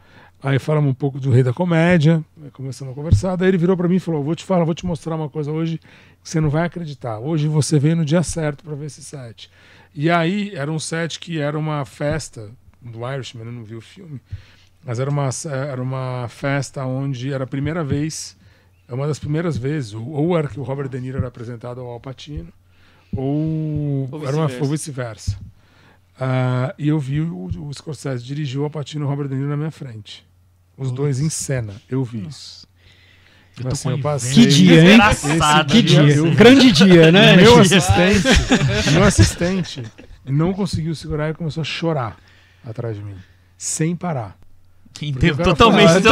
Aí falamos um pouco do Rei da Comédia, começamos a conversar, daí ele virou pra mim e falou, vou te mostrar uma coisa hoje que você não vai acreditar. Hoje você veio no dia certo pra ver esse set. E aí era um set que era uma festa do Irishman, eu não vi o filme, mas era uma festa onde era a primeira vez, é uma das primeiras vezes, ou era que o Robert De Niro era apresentado ao Al Pacino, ou vice-versa. E eu vi o Scorsese dirigiu o Al Pacino e o Robert De Niro na minha frente. Os dois em cena, eu vi isso. Eu passei... Que dia, hein? Que dia. Grande dia, né? Meu assistente não conseguiu segurar e começou a chorar atrás de mim, sem parar. Entendo totalmente.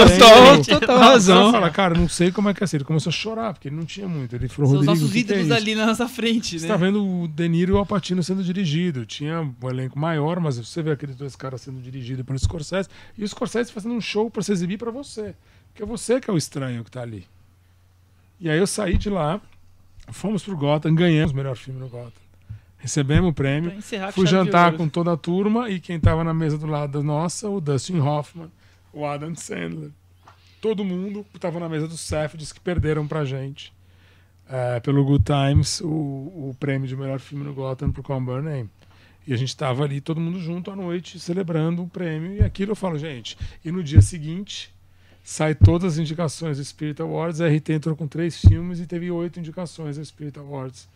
Total razão. Fala, cara, não sei como é que é assim. Ele começou a chorar, porque ele não tinha muito. Ele falou, São os Rodrigo, nossos ídolos ali na nossa frente, né? Você tá vendo o De Niro e o Al Pacino sendo dirigido. Tinha um elenco maior, mas você vê aqueles 2 caras sendo dirigidos pelo Scorsese, e o Scorsese fazendo um show pra se exibir pra você. Porque é você que é o estranho que tá ali. E aí eu saí de lá, Fomos pro Gotham, ganhamos o melhor filme no Gotham. Recebemos o prêmio. Pra encerrar com Fui chave de jantar ouro. com toda a turma e quem estava na mesa do lado nossa, o Dustin Hoffman, o Adam Sandler. Todo mundo estava na mesa do Safdie que perderam pra gente, pelo Good Times, o prêmio de melhor filme no Gotham pro Call Me By Your Name. E a gente estava ali, todo mundo junto à noite, celebrando o prêmio. E aquilo eu falo, gente. E no dia seguinte, sai todas as indicações do Spirit Awards. A RT entrou com 3 filmes e teve 8 indicações do Spirit Awards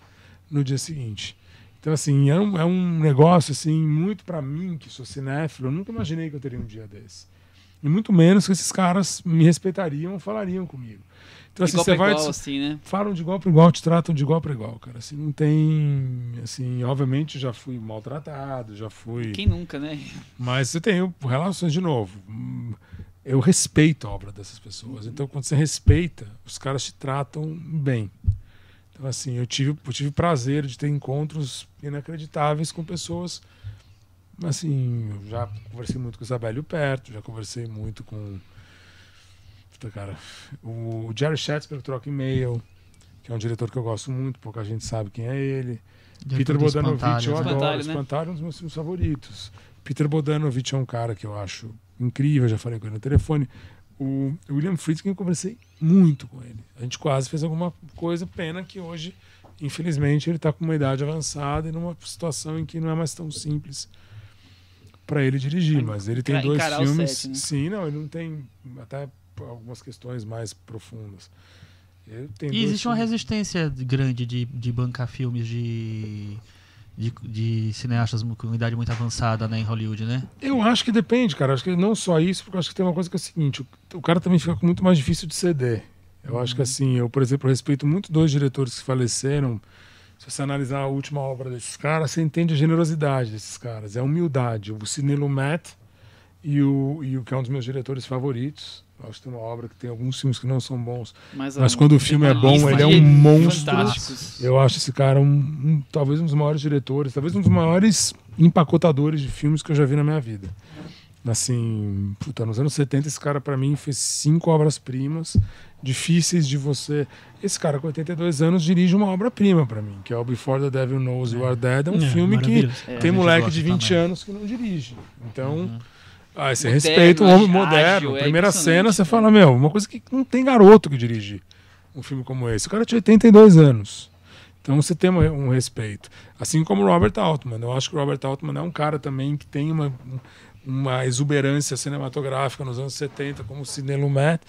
no dia seguinte. Então, assim, é um negócio, assim, muito pra mim, que sou cinéfilo, eu nunca imaginei que eu teria um dia desse. E muito menos que esses caras me respeitariam ou falariam comigo. Então, assim, Igual você pra vai... igual, assim, né? Falam de igual para igual, te tratam de igual para igual, cara. Assim, não tem... Assim, obviamente, já fui maltratado, já fui... Quem nunca, né? Mas eu tenho relações, de novo. Eu respeito a obra dessas pessoas. Então, quando você respeita, os caras te tratam bem. Então, assim, eu tive prazer de ter encontros inacreditáveis com pessoas... Assim, eu já conversei muito com o Isabelle Huppert, já conversei muito com... Cara, o Jerry Schatzberg troca e-mail, que é um diretor que eu gosto muito, pouca gente sabe quem é ele. Peter Bogdanovich, eu adoro. Espantalho é um dos meus filmes favoritos. Peter Bogdanovich é um cara que eu acho incrível, já falei com ele no telefone. O William Friedkin, eu conversei muito com ele. A gente quase fez alguma coisa, pena que hoje, infelizmente, ele está com uma idade avançada e numa situação em que não é mais tão simples para ele dirigir, mas ele tem 2 filmes. Set, né? Sim, não, ele não tem até algumas questões mais profundas. E existe uma resistência grande de bancar filmes de cineastas com idade muito avançada, né, em Hollywood, né? Eu acho que depende, cara. Acho que não só isso, porque eu acho que tem uma coisa que é o seguinte: o cara também fica muito mais difícil de ceder. Eu acho que assim, eu, por exemplo, respeito muito 2 diretores que faleceram. Se você analisar a última obra desses caras, você entende a generosidade desses caras. É a humildade. O Sidney Lumet e o que é um dos meus diretores favoritos. Eu acho que tem uma obra que tem alguns filmes que não são bons. Mas quando o filme é bom, ele é um monstro. Eu acho esse cara talvez um dos maiores diretores, talvez um dos maiores empacotadores de filmes que eu já vi na minha vida. Assim, nos anos 70 esse cara pra mim fez 5 obras-primas difíceis de você... Esse cara com 82 anos dirige uma obra-prima pra mim, que é o Before the Devil Knows You Are Dead. É um filme que tem moleque de 20 anos que não dirige. Então... você respeita um homem moderno. Primeira cena, você fala, uma coisa que não tem garoto que dirige um filme como esse. O cara tinha 82 anos. Então você tem um respeito. Assim como o Robert Altman. Eu acho que o Robert Altman é um cara também que tem uma exuberância cinematográfica nos anos 70, como o Sidney Lumet.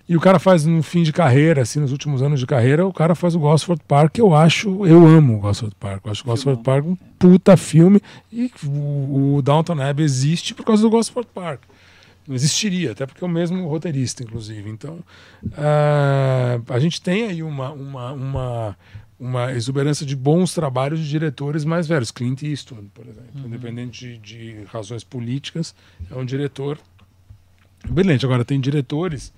E o cara faz no fim de carreira, assim, nos últimos anos de carreira, o cara faz o Gosford Park, eu amo o Gosford Park. Eu acho o Gosford Park um puta filme. E o Downton Abbey existe por causa do Gosford Park. Não existiria, até porque é o mesmo roteirista, inclusive. Então, a gente tem aí uma exuberância de bons trabalhos de diretores mais velhos. Clint Eastwood, por exemplo. Independente de razões políticas, é um diretor brilhante. Agora, tem diretores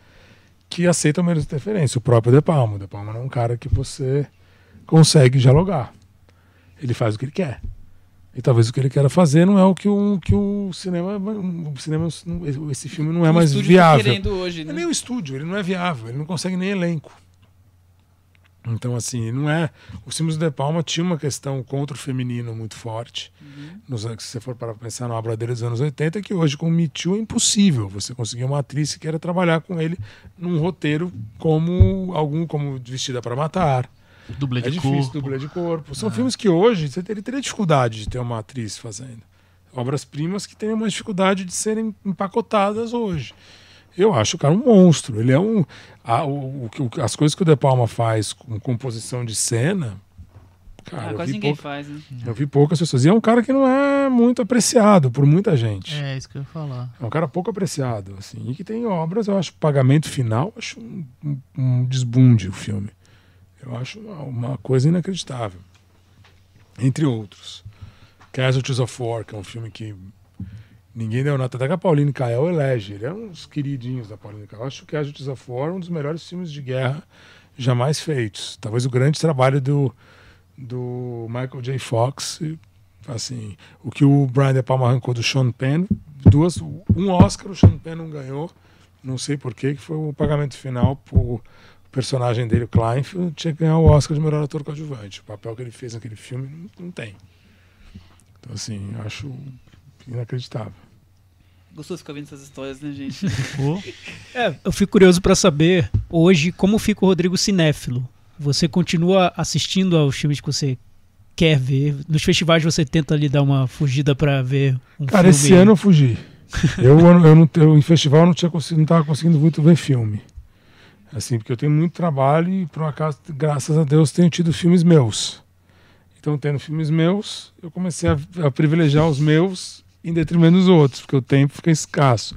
que aceitam menos interferência. O próprio De Palma. De Palma não é um cara que você consegue dialogar. Ele faz o que ele quer. E talvez o que ele queira fazer não é o que o cinema... Esse filme não é mais viável. Tá querendo hoje, né? É nem o estúdio, ele não é viável. Ele não consegue nem elenco. Então, assim, não é... Os filmes do De Palma tinham uma questão contra o feminino muito forte. Se você for para pensar na obra dele dos anos 80, que hoje com o Me Too é impossível você conseguir uma atriz que queira trabalhar com ele num roteiro como Vestida para Matar. Dublê de difícil, corpo. Dublê de corpo. São filmes que hoje ele teria dificuldade de ter uma atriz fazendo. Obras-primas que têm uma dificuldade de serem empacotadas hoje. Eu acho o cara um monstro. Ele é as coisas que o De Palma faz com composição de cena, cara, quase ninguém faz, né? Eu vi poucas pessoas. E é um cara que não é muito apreciado por muita gente. É isso que eu ia falar. É um cara pouco apreciado, assim. E que tem obras, eu acho, Pagamento Final, eu acho um desbunde o filme. Eu acho uma coisa inacreditável. Entre outros. Casualties of War, que é um filme que ninguém deu nota. Até que a Pauline Kael elege. Ele é um dos queridinhos da Pauline Kael. Eu acho que Casualties of War é um dos melhores filmes de guerra jamais feitos. Talvez o grande trabalho do Michael J. Fox. Assim, o que o Brian De Palma arrancou do Sean Penn. Um Oscar o Sean Penn não ganhou. Não sei porquê, que foi o Pagamento Final personagem dele, o Kleinfeld, tinha que ganhar o Oscar de melhor ator coadjuvante. O papel que ele fez naquele filme não tem. Então, assim, eu acho inacreditável. Gostoso ficar vendo essas histórias, né, gente? Eu fico curioso para saber, hoje, como fica o Rodrigo cinéfilo. Você continua assistindo aos filmes que você quer ver? Nos festivais você tenta ali dar uma fugida para ver um Cara, filme? esse ano eu fugi. Eu em festival eu não tava conseguindo muito ver filme. Assim, porque eu tenho muito trabalho e, por um acaso, graças a Deus, tenho tido filmes meus. Então, tendo filmes meus, eu comecei a privilegiar os meus em detrimento dos outros, porque o tempo fica escasso.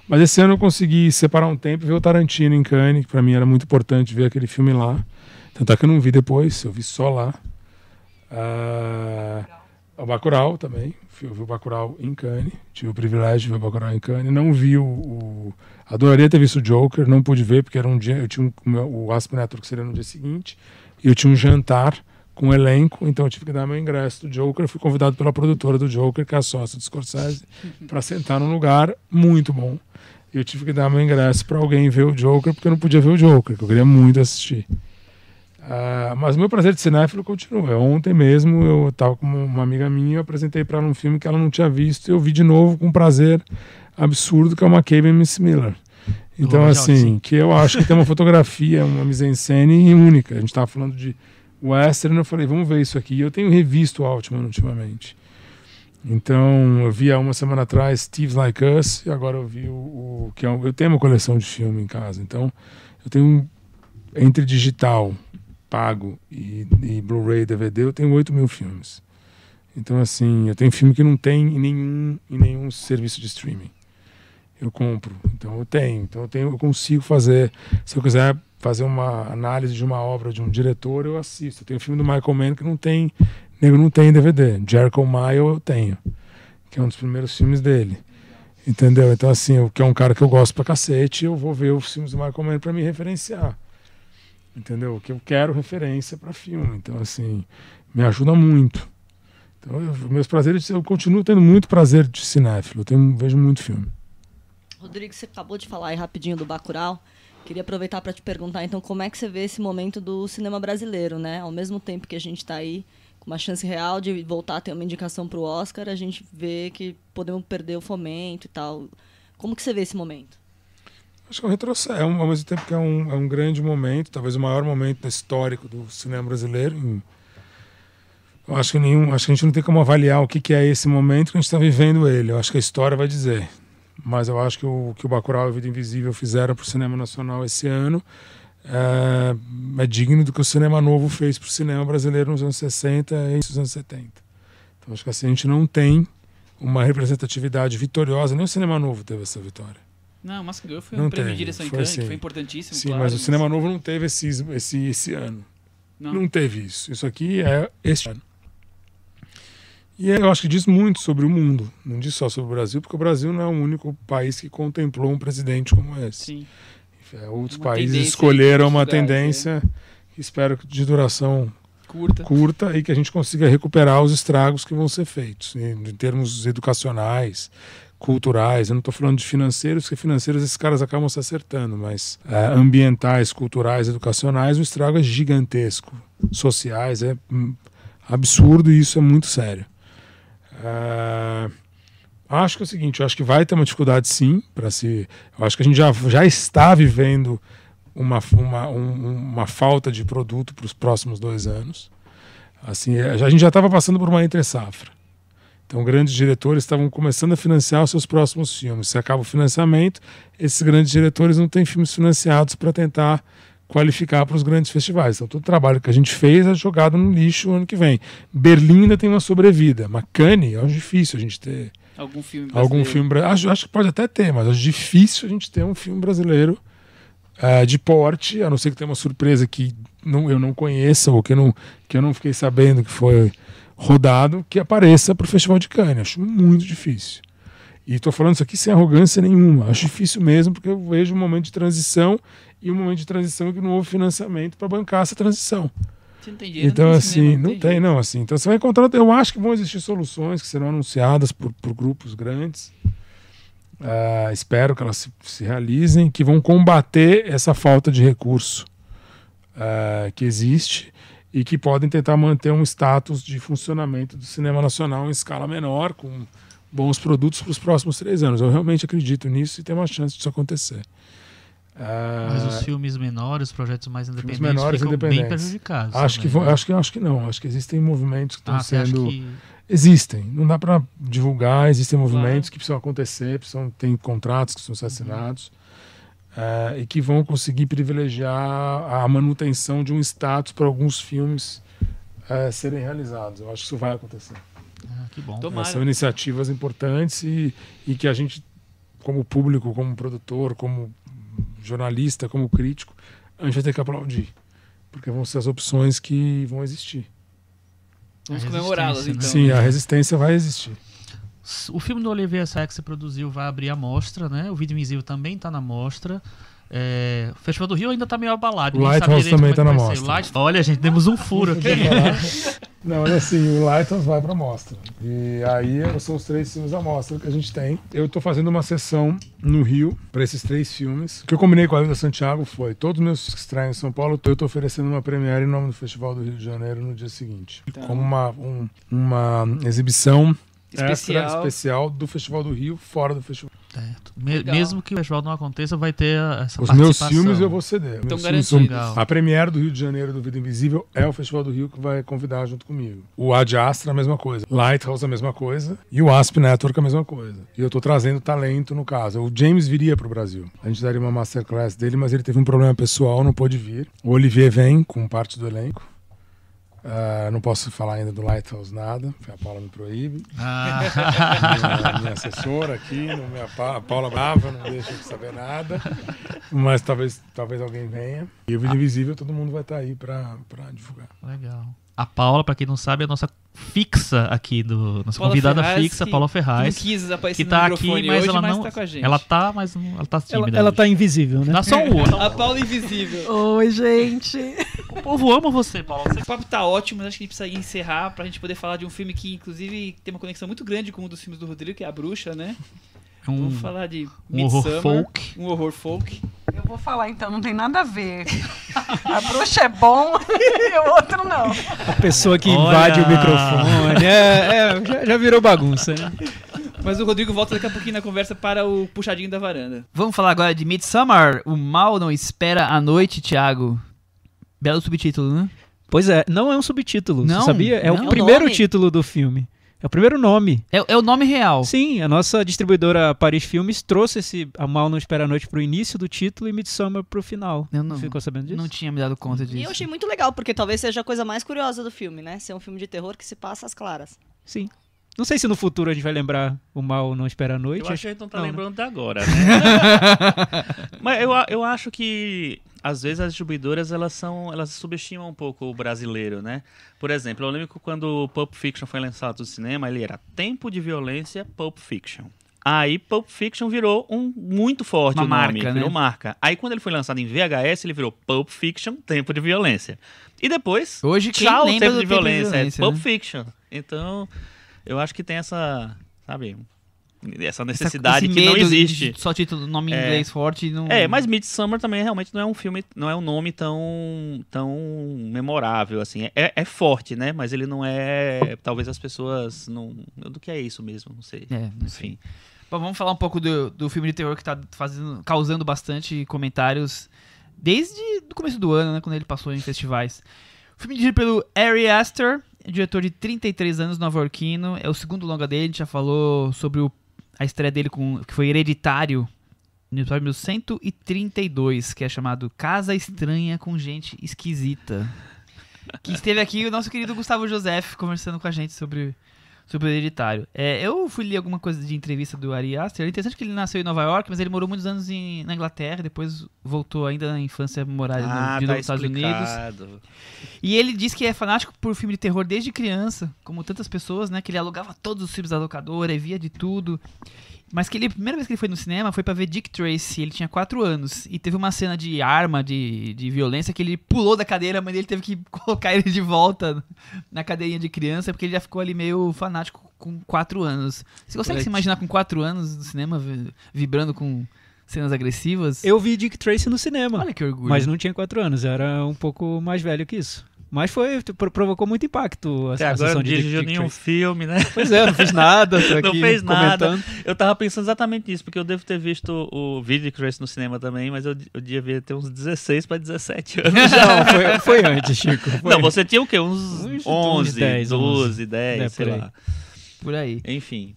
Mas esse ano eu consegui separar um tempo e ver o Tarantino em Cannes, que para mim era muito importante ver aquele filme lá. Tanto é que eu não vi depois, eu vi só lá. O Bacurau também, eu vi o Bacurau em Cannes, tive o privilégio de ver o Bacurau em Cannes. Não vi adoraria ter visto o Joker, não pude ver porque era um dia, eu tinha o Aspen Network que seria no dia seguinte, e eu tinha um jantar com o elenco, então eu tive que dar meu ingresso do Joker. Fui convidado pela produtora do Joker, que é a sócia do Scorsese, para sentar num lugar muito bom. E eu tive que dar meu ingresso para alguém ver o Joker, porque eu não podia ver o Joker, que eu queria muito assistir. Mas o meu prazer de cinéfilo continua. Ontem mesmo eu estava com uma amiga minha, eu apresentei para ela um filme que ela não tinha visto, e eu vi de novo com um prazer absurdo, que é uma McCabe e Miss Miller. Então, assim, que eu acho que tem uma fotografia, uma mise-en-scène única. A gente estava falando de western, eu falei, vamos ver isso aqui. E eu tenho revisto o Altman ultimamente. Então, eu vi há uma semana atrás Thieves Like Us, e agora eu vi eu tenho uma coleção de filme em casa. Então, eu tenho, entre digital, pago e Blu-ray e DVD, eu tenho 8.000 filmes. Então, assim, eu tenho filme que não tem em nenhum serviço de streaming. Eu compro, então eu tenho. Então eu consigo fazer, se eu quiser fazer uma análise de uma obra de um diretor, eu assisto. Eu tenho um filme do Michael Mann que não tem DVD. Jericho Mile eu tenho, que é um dos primeiros filmes dele. Entendeu? Então, assim, que é um cara que eu gosto pra cacete, eu vou ver os filmes do Michael Mann pra me referenciar. Entendeu? Que eu quero referência pra filme. Então, assim, me ajuda muito. Então, meus prazeres, eu continuo tendo muito prazer de cinéfilo. Vejo muito filme. Rodrigo, você acabou de falar aí rapidinho do Bacurau. Queria aproveitar para te perguntar, então, como é que você vê esse momento do cinema brasileiro, né? Ao mesmo tempo que a gente está aí com uma chance real de voltar a ter uma indicação para o Oscar, a gente vê que podemos perder o fomento e tal. Como que você vê esse momento? Acho que é um retrocesso, ao mesmo tempo que é um grande momento, talvez o maior momento histórico do cinema brasileiro. Eu acho que a gente não tem como avaliar o que é esse momento que a gente está vivendo ele. Eu acho que a história vai dizer. Mas eu acho que o Bacurau e a Vida Invisível fizeram para o cinema nacional esse ano é digno do que o cinema novo fez para o cinema brasileiro nos anos 60 e nos anos 70. Então acho que assim, a gente não tem uma representatividade vitoriosa, nem o cinema novo teve essa vitória. Não, Mask Girl foi um prêmio de direção em Cannes, que foi importantíssimo. Sim, claro, mas o cinema novo não teve esse ano. Não teve isso. Isso aqui é este ano. E eu acho que diz muito sobre o mundo, não diz só sobre o Brasil, porque o Brasil não é o único país que contemplou um presidente como esse. Sim. Outros países escolheram uma lugares, tendência, espero que de duração curta e que a gente consiga recuperar os estragos que vão ser feitos, em termos educacionais, culturais. Eu não estou falando de financeiros, porque financeiros esses caras acabam se acertando, mas ambientais, culturais, educacionais, o estrago é gigantesco. Sociais, é absurdo e isso é muito sério. Acho que é o seguinte, eu acho que vai ter uma dificuldade sim eu acho que a gente já está vivendo uma falta de produto para os próximos 2 anos. Assim, a gente já estava passando por uma entre-safra. Então grandes diretores estavam começando a financiar os seus próximos filmes. Se acaba o financiamento, esses grandes diretores não têm filmes financiados para tentar qualificar para os grandes festivais. Então todo o trabalho que a gente fez é jogado no lixo o ano que vem. Berlim ainda tem uma sobrevida, mas Cannes, eu acho difícil a gente ter algum filme brasileiro. Acho que pode até ter, mas acho difícil a gente ter um filme brasileiro de porte, a não ser que tenha uma surpresa que eu não conheça ou que eu não fiquei sabendo que foi rodado, que apareça para o Festival de Cannes. Acho muito difícil. E estou falando isso aqui sem arrogância nenhuma. Acho difícil mesmo, porque eu vejo um momento de transição e um momento de transição que não houve financiamento para bancar essa transição. Você não tem dinheiro, então, assim, cinema, não tem, não. Assim, então, você vai encontrar. Eu acho que vão existir soluções que serão anunciadas por grupos grandes. Espero que elas se realizem, que vão combater essa falta de recurso que existe e que podem tentar manter um status de funcionamento do cinema nacional em escala menor, com bons produtos para os próximos 3 anos. Eu realmente acredito nisso e tem uma chance disso acontecer. Mas os filmes menores, os projetos mais independentes, menores ficam independentes. bem prejudicados. Acho que não. Acho que existem movimentos que estão você acha sendo... que... Existem. Não dá para divulgar. Existem movimentos que precisam acontecer, tem contratos que precisam ser assinados e que vão conseguir privilegiar a manutenção de um status para alguns filmes serem realizados. Eu acho que isso vai acontecer. que bom. São iniciativas importantes e que a gente, como público, como produtor, como jornalista, como crítico, a gente vai ter que aplaudir, porque vão ser as opções que vão existir. Vamos comemorá-las, então. Sim, a resistência vai existir. O filme do Olivier Assayas que você produziu vai abrir a mostra, né? O Vídeo Invisível também está na mostra. O Festival do Rio ainda está meio abalado. O Lighthouse também está na mostra. Olha, gente, temos um furo aqui. Não, olha assim, o Lighthouse vai para a mostra. E aí são os 3 filmes da mostra que a gente tem. Eu estou fazendo uma sessão no Rio para esses 3 filmes. O que eu combinei com a Hilda Santiago foi, todos os meus estreios em São Paulo, eu estou oferecendo uma premiere em nome do Festival do Rio de Janeiro no dia seguinte. Então, como uma exibição especial do Festival do Rio, fora do festival. Mesmo que o festival não aconteça, vai ter essa Os participação. meus filmes eu vou ceder. Então garantido. A premiere do Rio de Janeiro do Vida Invisível é o Festival do Rio que vai convidar junto comigo. O Ad Astra a mesma coisa. Lighthouse a mesma coisa. E o Asp Network a mesma coisa. E eu tô trazendo talento no caso. O James viria pro Brasil. A gente daria uma masterclass dele, mas ele teve um problema pessoal, não pôde vir. O Olivier vem com parte do elenco. Não posso falar ainda do Lighthouse nada, a Paula me proíbe. Minha assessora aqui, a Paula Brava, não deixa de saber nada. Mas talvez alguém venha. E o Vídeo Invisível, todo mundo vai estar aí para divulgar. Legal. A Paula, para quem não sabe, é a nossa fixa aqui, nossa Paula convidada Ferraz, fixa, Paula Ferraz. Que não quis aparecer que tá no aqui, microfone mas hoje, ela mas não. tá com a gente. Ela tá, mas ela tá tímida. Ela hoje. tá invisível, né? Dá só um olho. A Paula Invisível. Oi, gente. O povo ama você, Paula. O papo tá ótimo, mas acho que a gente precisa encerrar pra gente poder falar de um filme que, inclusive, tem uma conexão muito grande com um dos filmes do Rodrigo, que é A Bruxa, né? Vamos falar de horror Midsommar, folk. Um horror folk. Eu vou falar então, não tem nada a ver. A bruxa é bom e o outro não. A pessoa que invade o microfone. Já virou bagunça, né? Mas o Rodrigo volta daqui a pouquinho na conversa para o Puxadinho da Varanda. Vamos falar agora de Midsommar, O Mal Não Espera a Noite, Thiago. Belo subtítulo, né? Pois é, não é um subtítulo, Não, você sabia? É não. o primeiro nome? título do filme. É o primeiro nome. É o nome real. Sim, a nossa distribuidora Paris Filmes trouxe A Mal Não Espera a Noite pro início do título e Midsommar pro final. Eu não, Ficou sabendo disso? Não tinha me dado conta disso. E eu achei muito legal, porque talvez seja a coisa mais curiosa do filme, né? Ser um filme de terror que se passa às claras. Sim. Não sei se no futuro a gente vai lembrar O Mal Não Espera a Noite. Eu acho que a gente não tá né? lembrando de agora, né? Mas eu acho que às vezes as distribuidoras elas subestimam um pouco o brasileiro, né? Por exemplo, eu lembro que quando o Pulp Fiction foi lançado no cinema, ele era Tempo de Violência, Pulp Fiction. Aí Pulp Fiction virou muito forte Uma o nome, marca, virou né? marca. Aí quando ele foi lançado em VHS, ele virou Pulp Fiction, Tempo de Violência. E depois, Hoje, quem tchau, lembra Tempo do de Violência, é Pulp né? Fiction. Então, eu acho que tem essa, sabe, essa necessidade Esse que não medo de existe. só título, nome em inglês forte. Não... Mas Midsommar também realmente não é um filme, não é um nome tão memorável, assim. É forte, né? Mas ele não é... Talvez as pessoas não... Do que é isso mesmo, não sei. Não sei. Bom, vamos falar um pouco do filme de terror que tá causando bastante comentários desde o começo do ano, né? Quando ele passou em festivais. O filme dirigido pelo Ari Aster, diretor de 33 anos, nova-iorquino. É o segundo longa dele, a gente já falou sobre a estreia dele que foi Hereditário, no episódio 132, que é chamado Casa Estranha com Gente Esquisita. Que esteve aqui o nosso querido Gustavo Joseph conversando com a gente sobre o Hereditário. Eu fui ler alguma coisa de entrevista do Ari Aster. É interessante que ele nasceu em Nova York, mas ele morou muitos anos na Inglaterra, depois voltou ainda na infância a morar de novo nos Estados Unidos. E ele diz que é fanático por filme de terror desde criança, como tantas pessoas, né? Que ele alugava todos os filmes da locadora e via de tudo. Mas que a primeira vez que ele foi no cinema foi pra ver Dick Tracy, ele tinha 4 anos. E teve uma cena de arma, de violência, que ele pulou da cadeira, mas ele teve que colocar ele de volta na cadeirinha de criança, porque ele já ficou ali meio fanático com 4 anos. Você consegue se imaginar com 4 anos no cinema, vibrando com cenas agressivas. Eu vi Dick Tracy no cinema. Olha que orgulho. Mas não tinha 4 anos, era um pouco mais velho que isso. Mas provocou muito impacto a Até agora sessão não de Dick dirigiu nenhum Tracy. filme, né? Pois é, não fiz nada, tô aqui Não fez nada. comentando. Eu tava pensando exatamente nisso, porque eu devo ter visto o vídeo de Trace no cinema também, mas eu devia ter uns 16 para 17 anos. Não, foi antes, Chico. Foi Não, antes. você tinha o quê? Uns 11, 10, 12, 10, sei por aí. lá. Por aí. Enfim.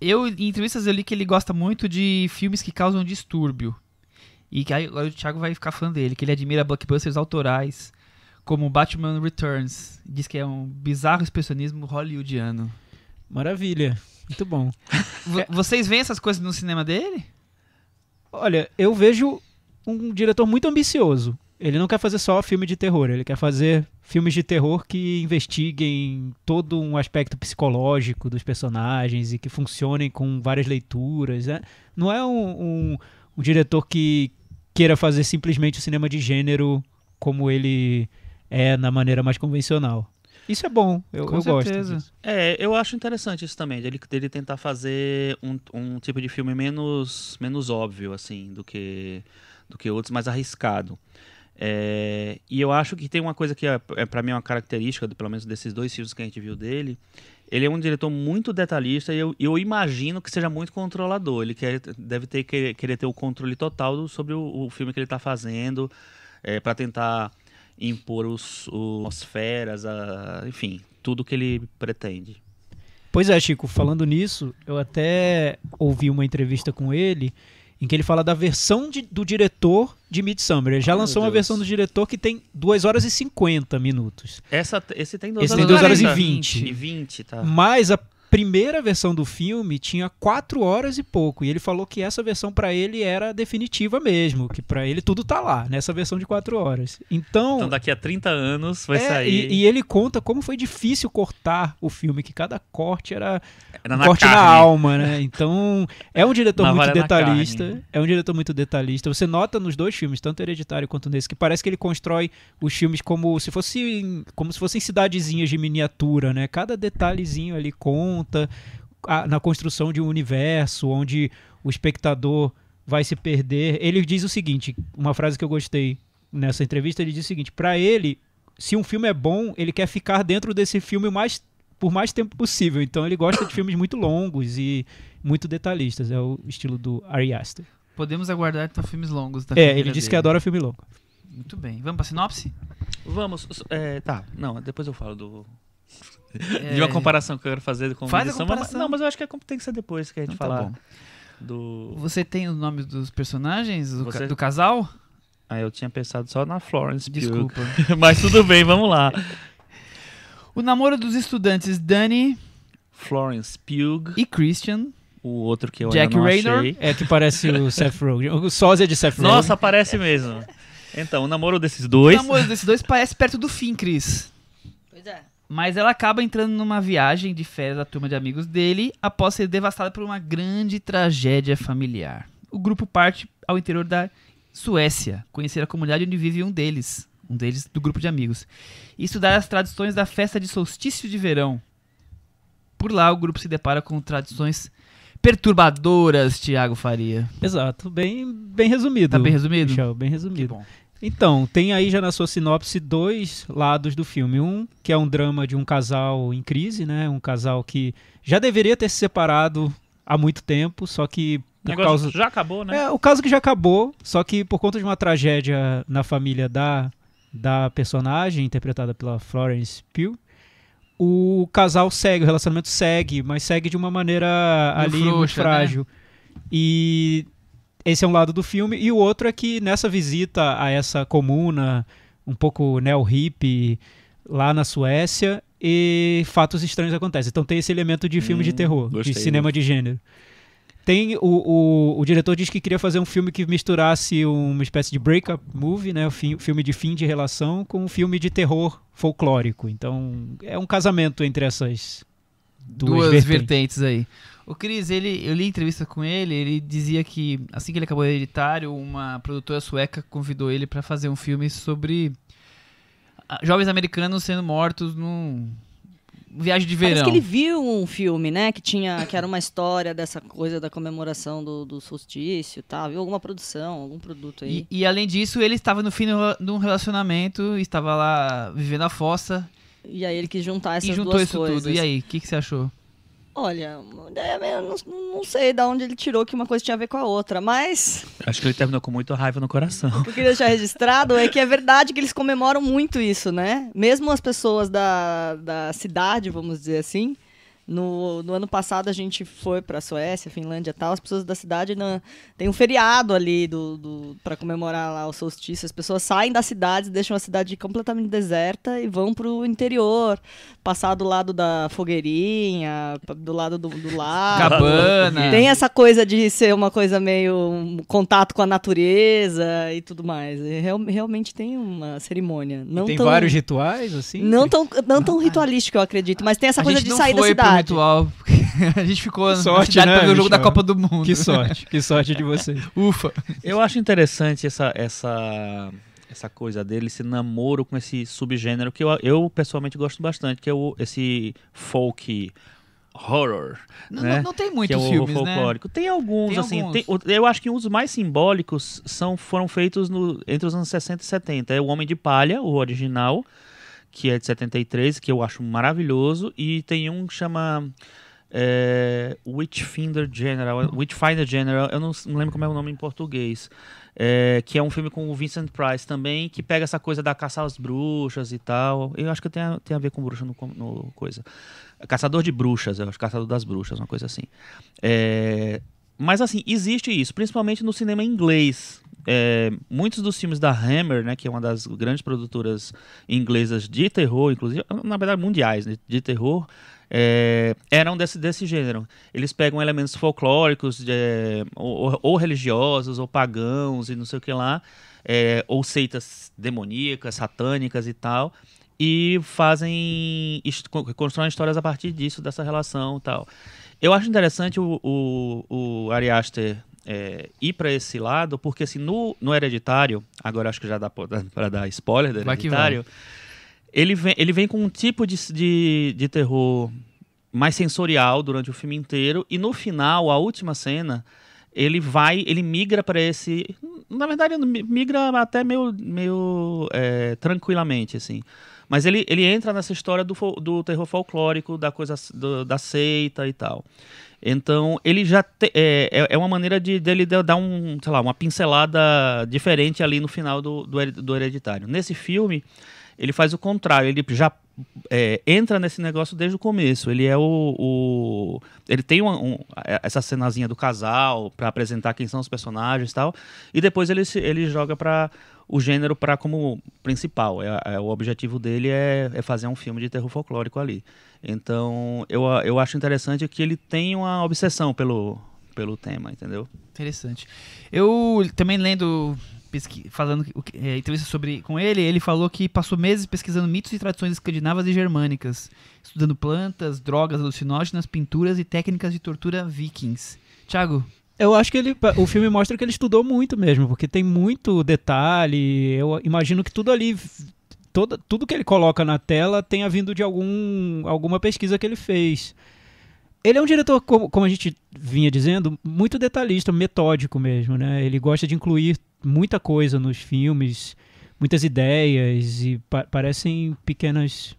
Em entrevistas eu li que ele gosta muito de filmes que causam distúrbio. E que aí agora o Thiago vai ficar fã dele, que ele admira blockbusters autorais, como Batman Returns. Diz que é um bizarro expressionismo hollywoodiano. Maravilha, muito bom. Vocês veem essas coisas no cinema dele? Olha, eu vejo um diretor muito ambicioso. Ele não quer fazer só filme de terror, ele quer fazer filmes de terror que investiguem todo um aspecto psicológico dos personagens e que funcionem com várias leituras, né? Não é um diretor que queira fazer simplesmente o cinema de gênero como ele é na maneira mais convencional. Isso é bom, eu gosto disso. Eu acho interessante isso também, dele tentar fazer um tipo de filme menos óbvio, assim, do que outros, mais arriscado. E eu acho que tem uma coisa que pra mim é uma característica, pelo menos desses 2 filmes que a gente viu dele. Ele é um diretor muito detalhista e eu imagino que seja muito controlador. Ele deve querer ter o controle total sobre o filme que ele está fazendo, para tentar impor os atmosferas, enfim, tudo que ele pretende. Pois é, Chico, falando nisso, eu até ouvi uma entrevista com ele em que ele fala da versão do diretor de Midsommar. Ele já lançou uma versão do diretor que tem 2 horas e 50 minutos. Esse tem 2 Esse horas, tem 2 horas e 40. 20. E 20, tá. Mas a primeira versão do filme tinha 4 horas e pouco. E ele falou que essa versão pra ele era definitiva mesmo. Que pra ele tudo tá lá, nessa versão de 4 horas. Então daqui a 30 anos vai sair. E ele conta como foi difícil cortar o filme, que cada corte era um na corte carne. na alma, né? Então, é um diretor muito Navalha na detalhista. carne. É um diretor muito detalhista. Você nota nos 2 filmes, tanto Hereditário quanto nesse, que parece que ele constrói os filmes como se fossem cidadezinhas de miniatura, né? Cada detalhezinho ali conta na construção de um universo onde o espectador vai se perder. Ele diz o seguinte, uma frase que eu gostei nessa entrevista, ele diz o seguinte: pra ele, se um filme é bom, ele quer ficar dentro desse filme por mais tempo possível. Então ele gosta de filmes muito longos e muito detalhistas. É o estilo do Ari Aster. Podemos aguardar então filmes longos da Ele carreira disse que dele. adora filme longo. Muito bem. Vamos pra sinopse? Vamos. Tá, não, depois eu falo de uma comparação que eu quero fazer com Faz a Midsommar, comparação. Não, mas eu acho que tem que ser depois que a gente Então tá falar bom. Você tem os nomes dos personagens Você- do casal? Eu tinha pensado só na Florence Pugh. Desculpa. Mas tudo bem, vamos lá. O namoro dos estudantes Danny Florence Pugh, e Christian. o outro que eu Jack ainda não Raynor. achei. É que parece o Seth Rogen. O sósia de Seth Rogen. Nossa, parece mesmo. Então, o namoro desses O dois... namoro desses dois parece perto do fim, Cris. Pois é. Mas ela acaba entrando numa viagem de férias da turma de amigos dele após ser devastada por uma grande tragédia familiar. O grupo parte ao interior da Suécia, conhecer a comunidade onde vive um deles do grupo de amigos, e estudar as tradições da festa de solstício de verão. Por lá, o grupo se depara com tradições perturbadoras, Thiago Faria. Exato, bem resumido. Tá bem resumido? Michel, bem Que resumido. bom. Então, tem aí já na sua sinopse 2 lados do filme. Um, que é um drama de um casal em crise, né? Um casal que já deveria ter se separado há muito tempo, só que O negócio já acabou, né? o caso que já acabou, só que por conta de uma tragédia na família da personagem, interpretada pela Florence Pugh, o casal segue, o relacionamento segue, mas segue de uma maneira Meio ali muito frouxa, frágil. E esse é um lado do filme. E o outro é que nessa visita a essa comuna, um pouco neo-hippie, lá na Suécia, e fatos estranhos acontecem. Então tem esse elemento de filme de terror, gostei, de cinema de gênero. Tem o diretor diz que queria fazer um filme que misturasse uma espécie de break-up movie, né, filme de fim de relação, com um filme de terror folclórico. Então é um casamento entre essas duas vertentes aí. O Cris, eu li entrevista com ele dizia que assim que ele acabou Hereditário, uma produtora sueca convidou ele para fazer um filme sobre jovens americanos sendo mortos viagem de Parece verão. que ele viu um filme, né? Que era uma história dessa coisa da comemoração do solstício e tal. Viu alguma produção, algum produto aí. E além disso, ele estava no fim de um relacionamento, estava lá vivendo a fossa E aí ele quis juntar essas e juntou duas isso coisas. tudo. E aí, o que você achou? Olha, eu não sei de onde ele tirou que uma coisa tinha a ver com a outra, mas Acho que ele terminou com muita raiva no coração. o que eu queria deixar registrado é que é verdade que eles comemoram muito isso, né? Mesmo as pessoas da cidade, vamos dizer assim. No ano passado a gente foi pra Suécia, Finlândia e tal, as pessoas da cidade tem um feriado ali para comemorar lá o solstício. As pessoas saem das cidades, deixam a cidade completamente deserta e vão pro interior, passar do lado da fogueirinha, do lado do lago. Cabana. Tem essa coisa de ser uma coisa meio contato com a natureza e tudo mais. E realmente tem uma cerimônia. Não Tem tão, vários rituais, assim? não tão ritualístico, eu acredito, mas tem essa coisa de sair da pro cidade. ritual. A gente ficou na Sorte, cidade né, pra ver o jogo da Michel? Copa do Mundo. Que sorte de vocês. Ufa. Eu acho interessante essa coisa dele, esse namoro com esse subgênero que eu pessoalmente gosto bastante, que é esse folk horror, né? Não tem Que muitos é o horror filmes, folclórico. Tem alguns, Tem assim. alguns. Eu acho que um dos mais simbólicos foram feitos entre os anos 60 e 70. É o Homem de Palha, o original, que é de 73, que eu acho maravilhoso. E tem um que chama Witchfinder General, eu não lembro como é o nome em português. Que é um filme com o Vincent Price também, que pega essa coisa da caça às bruxas e tal. Eu acho que tem a ver com bruxa no coisa. Caçador de bruxas, eu acho, Caçador das Bruxas, uma coisa assim. Mas assim, existe isso, principalmente no cinema inglês. Muitos dos filmes da Hammer, né, que é uma das grandes produtoras inglesas de terror, inclusive, na verdade mundiais, né, de terror, eram desse gênero. Eles pegam elementos folclóricos, ou religiosos, ou pagãos, e não sei o que lá, ou seitas demoníacas, satânicas e tal, e constroem histórias a partir disso, dessa relação e tal. Eu acho interessante o Ari Aster ir para esse lado, porque assim, no Hereditário, agora acho que já dá para dar spoiler do Hereditário, ele vem com um tipo de terror mais sensorial durante o filme inteiro, e no final, a última cena, ele migra para esse... Na verdade, migra até meio tranquilamente, assim. Mas ele entra nessa história do terror folclórico, da coisa da seita e tal. Então, ele já é uma maneira dele dar uma pincelada diferente ali no final do Hereditário. Nesse filme, ele faz o contrário, ele já entra nesse negócio desde o começo. Ele ele tem essa cenazinha do casal para apresentar quem são os personagens e tal, e depois ele joga para o gênero como principal. O objetivo dele é fazer um filme de terror folclórico ali. Então, eu acho interessante que ele tem uma obsessão pelo tema, entendeu? Interessante. Eu também lendo, falando entrevista com ele falou que passou meses pesquisando mitos e tradições escandinavas e germânicas, estudando plantas, drogas alucinógenas, pinturas e técnicas de tortura vikings. Thiago? Eu acho que o filme mostra que ele estudou muito mesmo, porque tem muito detalhe. Eu imagino que tudo ali, tudo que ele coloca na tela tenha vindo de alguma pesquisa que ele fez. Ele é um diretor, como a gente vinha dizendo, muito detalhista, metódico mesmo, né? Ele gosta de incluir muita coisa nos filmes, muitas ideias, e parecem pequenas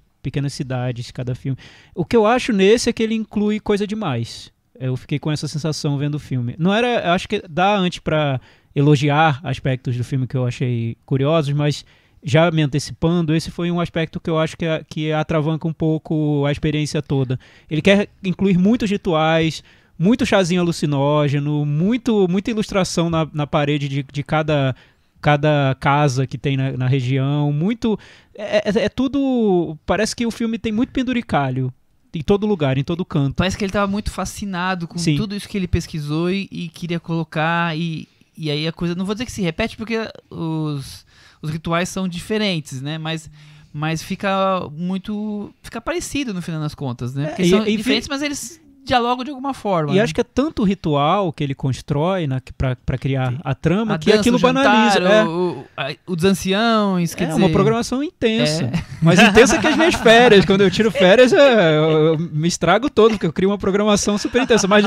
cidades cada filme. O que eu acho nesse é que ele inclui coisa demais. Eu fiquei com essa sensação vendo o filme. Eu acho que dá antes para elogiar aspectos do filme que eu achei curiosos, mas já me antecipando, esse foi um aspecto que eu acho que atravanca um pouco a experiência toda. Ele quer incluir muitos rituais, muito chazinho alucinógeno, muita ilustração na parede de cada casa que tem na região, muito... É tudo... Parece que o filme tem muito penduricalho. Em todo lugar, em todo canto. Parece que ele estava muito fascinado com tudo isso que ele pesquisou e queria colocar, e aí a coisa, não vou dizer que se repete, porque os rituais são diferentes, né? Mas fica parecido no final das contas, né? Porque são diferentes, mas eles dialogam de alguma forma. E acho que é tanto o ritual que ele constrói pra criar a trama a que dança, aquilo o jantar, banaliza. os anciãos, quer dizer... uma programação intensa. Mais intensa que as minhas férias. Quando eu tiro férias, eu me estrago todo, porque eu crio uma programação super intensa. Mas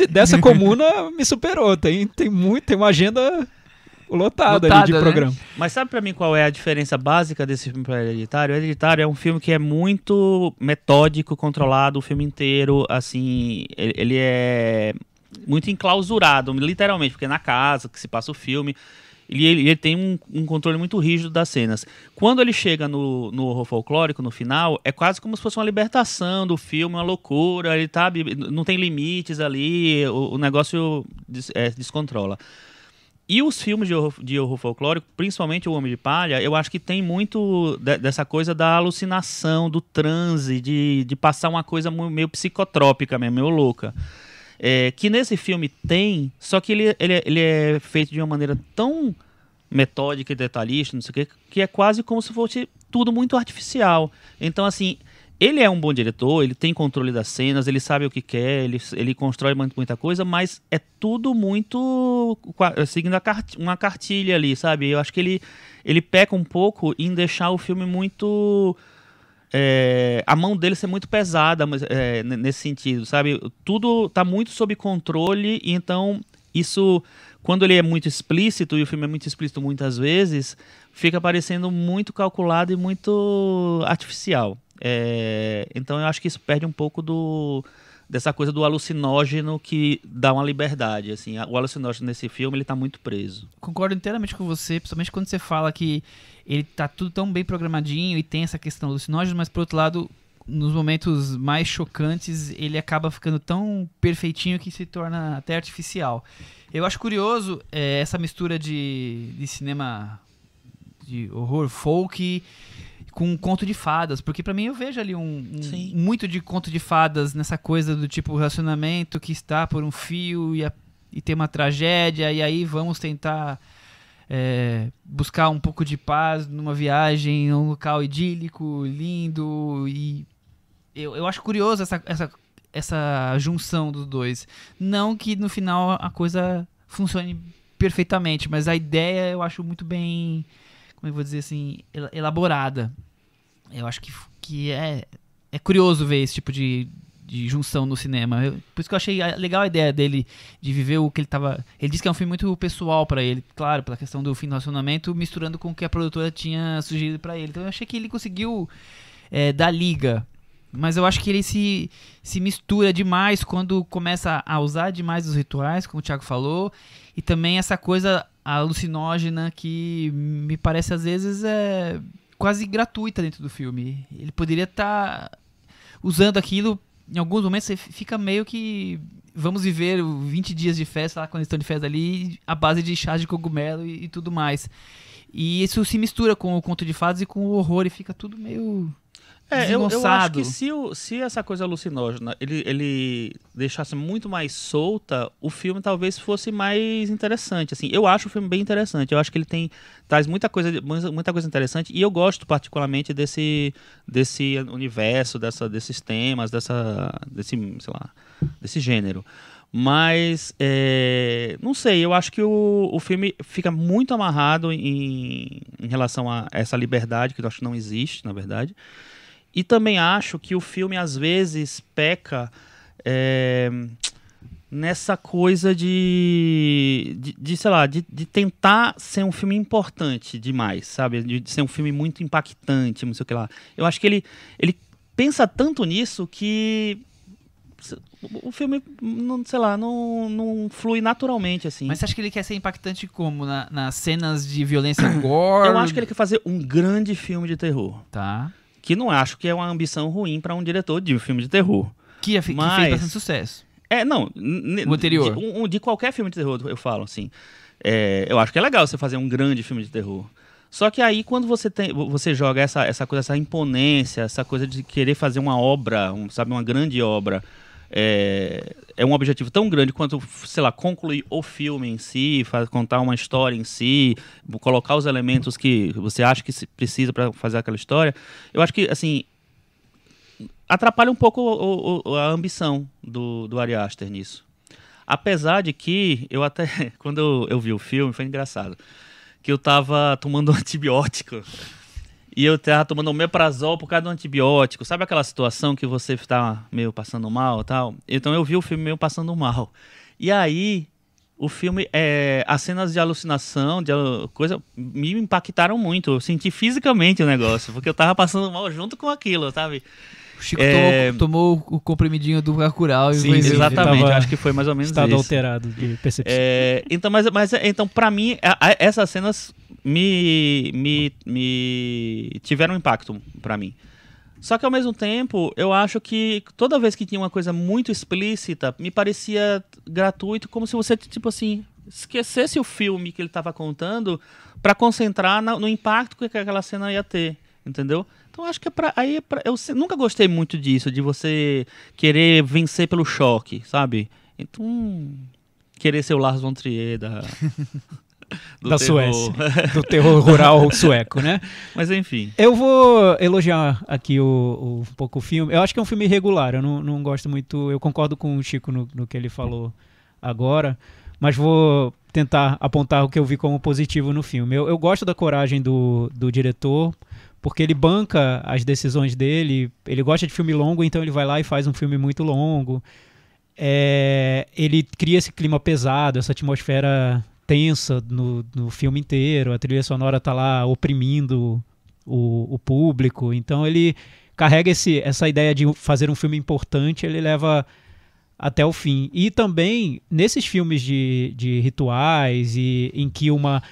dessa comuna me superou. Tem uma agenda lotada ali de programa. Mas sabe pra mim qual é a diferença básica desse filme para Hereditário? Hereditário é um filme que é muito metódico, controlado o filme inteiro, assim, ele é muito enclausurado, literalmente, porque é na casa que se passa o filme, ele tem um controle muito rígido das cenas. Quando ele chega no horror folclórico, no final, é quase como se fosse uma libertação do filme, uma loucura, ele não tem limites ali, o negócio descontrola. E os filmes de horror folclórico, principalmente O Homem de Palha, eu acho que tem muito dessa coisa da alucinação, do transe, de passar uma coisa meio psicotrópica mesmo, meio louca. Que nesse filme tem, só que ele é feito de uma maneira tão metódica e detalhista, não sei o quê, que é quase como se fosse tudo muito artificial. Então, assim, ele é um bom diretor, ele tem controle das cenas, ele sabe o que quer, ele constrói muita coisa, mas é tudo muito seguindo uma cartilha ali, sabe? Eu acho que ele peca um pouco em deixar o filme muito... a mão dele ser muito pesada nesse sentido, sabe? Tudo tá muito sob controle, e então isso, quando ele é muito explícito, e o filme é muito explícito muitas vezes, fica parecendo muito calculado e muito artificial. Então eu acho que isso perde um pouco dessa coisa do alucinógeno que dá uma liberdade, assim. O alucinógeno nesse filme, ele tá muito preso. Concordo inteiramente com você, principalmente quando você fala que ele tá tudo tão bem programadinho e tem essa questão do alucinógeno, mas por outro lado, nos momentos mais chocantes, ele acaba ficando tão perfeitinho que se torna até artificial. Eu acho curioso essa mistura de cinema de horror folk com um conto de fadas, porque pra mim eu vejo ali muito de conto de fadas nessa coisa do tipo relacionamento que está por um fio e tem uma tragédia, e aí vamos tentar buscar um pouco de paz numa viagem, num local idílico, lindo, e eu acho curioso essa junção dos dois. Não que no final a coisa funcione perfeitamente, mas a ideia eu acho muito bem, como eu vou dizer assim, elaborada. Eu acho que é curioso ver esse tipo de junção no cinema. Por isso que eu achei legal a ideia dele de viver o que ele tava... Ele disse que é um filme muito pessoal pra ele, claro, pela questão do fim do relacionamento, misturando com o que a produtora tinha sugerido pra ele. Então eu achei que ele conseguiu dar liga. Mas eu acho que ele se mistura demais quando começa a usar demais os rituais, como o Thiago falou, e também essa coisa alucinógena que me parece às vezes quase gratuita dentro do filme. Ele poderia estar usando aquilo, em alguns momentos você fica meio que vamos viver 20 dias de festa, lá quando estão de festa ali, a base de chás de cogumelo e tudo mais. E isso se mistura com o conto de fadas e com o horror e fica tudo meio eu acho que se essa coisa alucinógena ele deixasse muito mais solta, o filme talvez fosse mais interessante. Assim, eu acho o filme bem interessante. Eu acho que ele traz muita coisa interessante, e eu gosto particularmente desse universo, desses temas, desse gênero. Mas não sei, eu acho que o filme fica muito amarrado em relação a essa liberdade, que eu acho que não existe, na verdade. E também acho que o filme, às vezes, peca nessa coisa de tentar ser um filme importante demais, sabe? De ser um filme muito impactante, não sei o que lá. Eu acho que ele pensa tanto nisso que o filme, não flui naturalmente, assim. Mas você acha que ele quer ser impactante como? Nas cenas de violência gore? Eu acho que ele quer fazer um grande filme de terror. Tá. Que não acho que é uma ambição ruim para um diretor de um filme de terror. Que fez bastante sucesso. O anterior. De qualquer filme de terror, eu falo assim. Eu acho que é legal você fazer um grande filme de terror. Só que aí, quando você joga essa coisa, essa imponência, essa coisa de querer fazer uma obra, uma grande obra, é um objetivo tão grande quanto, sei lá, concluir o filme em si, contar uma história em si, colocar os elementos que você acha que precisa para fazer aquela história. Eu acho que, assim, atrapalha um pouco a ambição do Ari Aster nisso. Apesar de que, eu até, quando eu vi o filme, foi engraçado, que eu tava tomando um antibiótico, e eu tava tomando omeprazol por causa do antibiótico. Sabe aquela situação que você tá meio passando mal e tal? Então eu vi o filme meio passando mal. E aí, o filme, as cenas de alucinação, coisa, me impactaram muito. Eu senti fisicamente o negócio, porque eu tava passando mal junto com aquilo, sabe? O Chico tomou o comprimidinho do Bacurau e sim, exatamente, acho que foi mais ou menos estado isso. alterado de percepção. Então, pra mim, essas cenas me tiveram impacto pra mim. Só que, ao mesmo tempo, eu acho que toda vez que tinha uma coisa muito explícita, me parecia gratuito, como se você, tipo assim, esquecesse o filme que ele estava contando pra concentrar no impacto que aquela cena ia ter, entendeu? Então, acho que eu nunca gostei muito disso, de você querer vencer pelo choque, sabe? Então, querer ser o Lars von Trier da Suécia, do terror rural sueco, né? Mas enfim. Eu vou elogiar aqui um pouco o filme. Eu acho que é um filme irregular, eu não gosto muito, eu concordo com o Chico no que ele falou agora, mas vou tentar apontar o que eu vi como positivo no filme. Eu gosto da coragem do diretor, porque ele banca as decisões dele, ele gosta de filme longo, então ele vai lá e faz um filme muito longo. Ele cria esse clima pesado, essa atmosfera tensa no filme inteiro, a trilha sonora tá lá oprimindo o público, então ele carrega essa ideia de fazer um filme importante, ele leva até o fim. E também, nesses filmes de rituais, em que uma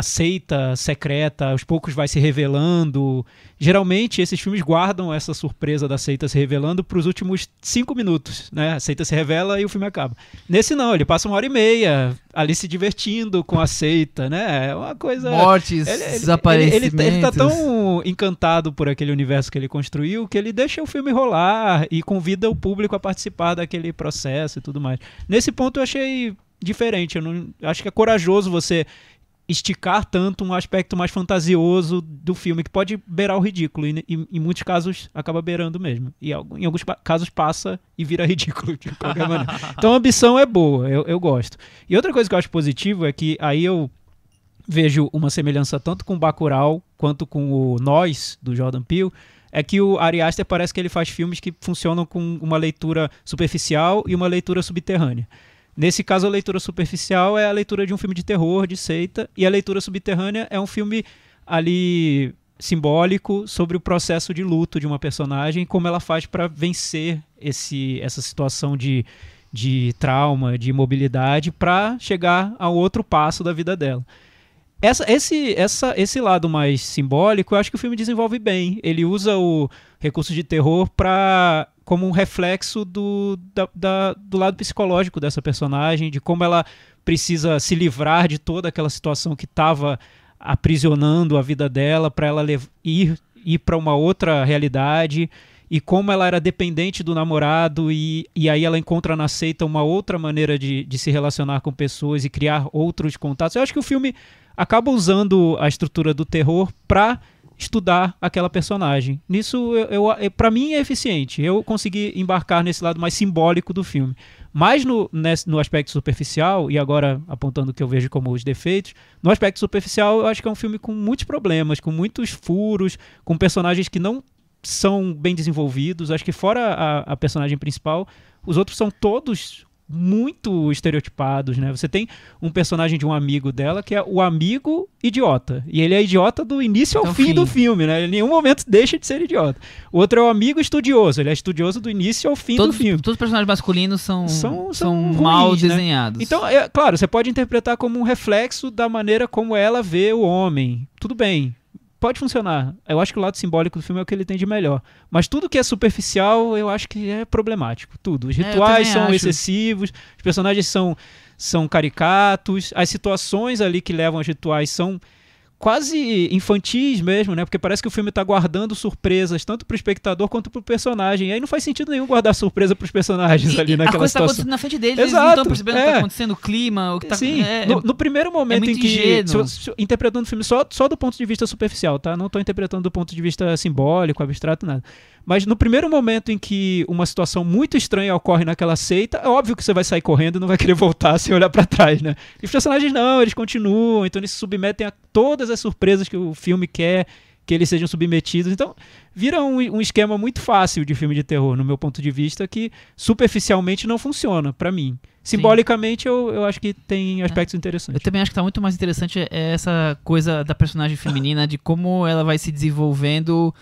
seita secreta aos poucos vai se revelando. Geralmente esses filmes guardam essa surpresa da seita se revelando para os últimos 5 minutos, né? A seita se revela e o filme acaba. Nesse não, ele passa 1h30 ali se divertindo com a seita, né? É uma coisa... Mortes, desaparecimentos... Ele tá tão encantado por aquele universo que ele construiu que ele deixa o filme rolar e convida o público a participar daquele processo e tudo mais. Nesse ponto eu achei diferente. Acho que é corajoso você esticar tanto um aspecto mais fantasioso do filme, que pode beirar o ridículo, e em muitos casos acaba beirando mesmo, e em alguns casos passa e vira ridículo de qualquer maneira. Então a ambição é boa, eu gosto. E outra coisa que eu acho positivo é que aí eu vejo uma semelhança tanto com Bacurau quanto com o Nós, do Jordan Peele, é que o Ari Aster parece que ele faz filmes que funcionam com uma leitura superficial e uma leitura subterrânea. Nesse caso, a leitura superficial é a leitura de um filme de terror, de seita, e a leitura subterrânea é um filme ali simbólico sobre o processo de luto de uma personagem, como ela faz para vencer essa situação de trauma, de imobilidade, para chegar ao outro passo da vida dela. Esse lado mais simbólico, eu acho que o filme desenvolve bem. Ele usa o recurso de terror como um reflexo do lado psicológico dessa personagem, de como ela precisa se livrar de toda aquela situação que estava aprisionando a vida dela, para ela ir para uma outra realidade, e como ela era dependente do namorado, e aí ela encontra na seita uma outra maneira de se relacionar com pessoas e criar outros contatos. Eu acho que o filme acaba usando a estrutura do terror para estudar aquela personagem. Nisso, para mim, é eficiente. Eu consegui embarcar nesse lado mais simbólico do filme. Mas no aspecto superficial, e agora apontando o que eu vejo como os defeitos, no aspecto superficial eu acho que é um filme com muitos problemas, com muitos furos, com personagens que não são bem desenvolvidos. Acho que fora a personagem principal, os outros são todos muito estereotipados, né? Você tem um personagem de um amigo dela que é o amigo idiota, e ele é idiota do início ao fim do filme, né? Ele em nenhum momento deixa de ser idiota. O outro é o amigo estudioso, ele é estudioso do início ao fim do filme. Todos os personagens masculinos são ruins, mal né? desenhados. Então, claro, você pode interpretar como um reflexo da maneira como ela vê o homem. Tudo bem. Pode funcionar. Eu acho que o lado simbólico do filme é o que ele tem de melhor. Mas tudo que é superficial, eu acho que é problemático. Tudo. Os rituais são excessivos, os personagens são caricatos, as situações ali que levam aos rituais são quase infantis mesmo, né? Porque parece que o filme tá guardando surpresas tanto pro espectador quanto pro personagem. E aí não faz sentido nenhum guardar surpresa pros personagens ali naquela a coisa situação. tá acontecendo na frente deles, eles Exato, não estão percebendo o que tá acontecendo, o clima, o que tá... Sim, no primeiro momento em que... ingênuo. Interpretando o filme só do ponto de vista superficial, tá? Não tô interpretando do ponto de vista simbólico, abstrato, nada. Mas no primeiro momento em que uma situação muito estranha ocorre naquela seita, é óbvio que você vai sair correndo e não vai querer voltar sem olhar pra trás, né? E os personagens não, eles continuam, então eles se submetem a todas as surpresas que o filme quer que eles sejam submetidos. Então, vira um esquema muito fácil de filme de terror, no meu ponto de vista, que superficialmente não funciona, pra mim. Simbolicamente, eu acho que tem aspectos interessantes. Eu também acho que tá muito mais interessante essa coisa da personagem feminina, de como ela vai se desenvolvendo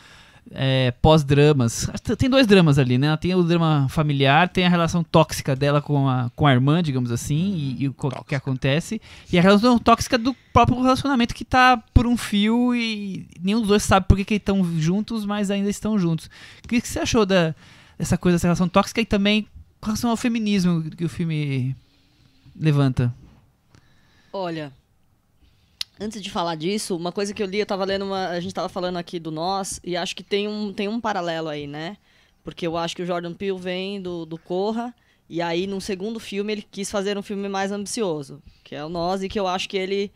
pós-dramas. Tem 2 dramas ali, né? Tem o drama familiar, tem a relação tóxica dela com a irmã, digamos assim, e o que acontece, e a relação tóxica do próprio relacionamento que tá por um fio e nenhum dos dois sabe por que estão juntos, mas ainda estão juntos. O que você achou dessa coisa, dessa relação tóxica e também com relação ao feminismo que o filme levanta? Olha, antes de falar disso, uma coisa que eu li, eu tava lendo a gente tava falando aqui do Nós, e acho que tem um paralelo aí, né? Porque eu acho que o Jordan Peele vem do Corra, e aí num segundo filme ele quis fazer um filme mais ambicioso, que é o Nós, e que eu acho que ele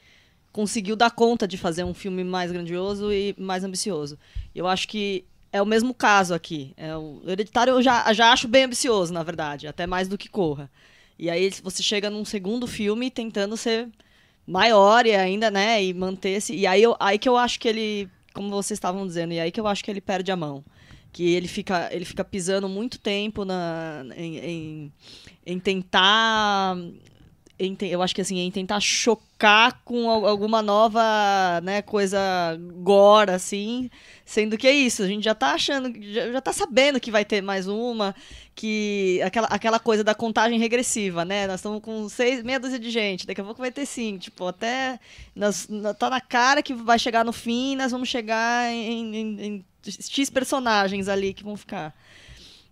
conseguiu dar conta de fazer um filme mais grandioso e mais ambicioso. Eu acho que é o mesmo caso aqui. O Hereditário eu já acho bem ambicioso, na verdade, até mais do que Corra. E aí você chega num segundo filme tentando ser maior e ainda, né, e manter-se. E aí que eu acho que ele, como vocês estavam dizendo, e aí que eu acho que ele perde a mão. Que ele fica pisando muito tempo em tentar... eu acho que assim, em tentar chocar com alguma nova, né, coisa gore, assim, sendo que é isso, a gente já tá achando, já tá sabendo que vai ter mais uma, que aquela coisa da contagem regressiva, né, nós estamos com meia dúzia de gente, daqui a pouco vai ter 5, tipo, até, tá na cara que vai chegar no fim, nós vamos chegar em X personagens ali que vão ficar.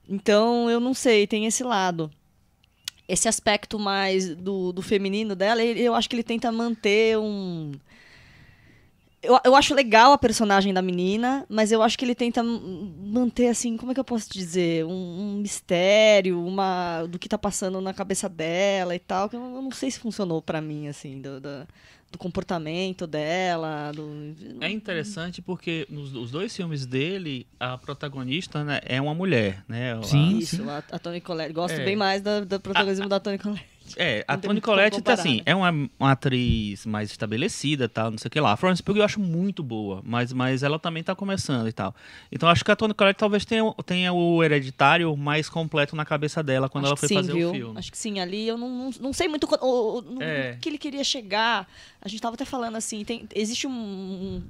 Então, eu não sei, tem esse lado. Esse aspecto mais do feminino dela, eu acho que ele tenta manter Eu acho legal a personagem da menina, mas eu acho que ele tenta manter, assim, como é que eu posso dizer? Um mistério, do que tá passando na cabeça dela e tal, que eu não sei se funcionou pra mim, assim, do comportamento dela. É interessante porque nos 2 filmes dele, a protagonista, né, é uma mulher, né? Sim, Isso, a Toni Collette. Gosto bem mais do protagonismo da Toni Collette. A Toni Collette, assim, é uma atriz mais estabelecida, tal, não sei o que lá. A Florence Pugh eu acho muito boa, mas ela também tá começando e tal. Então acho que a Toni Collette talvez tenha o Hereditário mais completo na cabeça dela quando ela foi fazer o filme. Acho que sim, ali eu não sei muito no que ele queria chegar. A gente tava até falando assim, existe um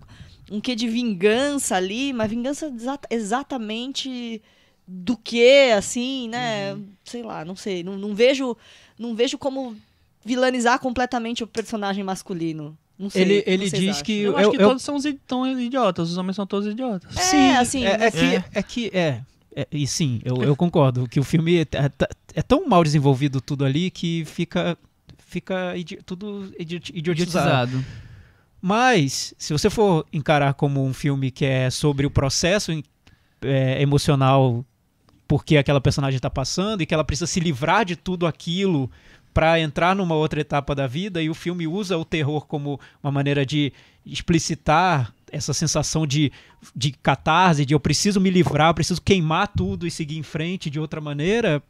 quê de vingança ali, mas vingança exatamente do que, assim, né? Sei lá, não sei. Não vejo como vilanizar completamente o personagem masculino. Não sei. Ele diz acham? que... Eu acho que todos são idiotas, os homens são todos idiotas. Sim, assim... E sim, eu concordo que o filme é tão mal desenvolvido tudo ali que fica tudo idiotizado. Mas, se você for encarar como um filme que é sobre o processo emocional porque aquela personagem está passando e que ela precisa se livrar de tudo aquilo para entrar numa outra etapa da vida, e o filme usa o terror como uma maneira de explicitar essa sensação de catarse, de eu preciso me livrar, eu preciso queimar tudo e seguir em frente de outra maneira,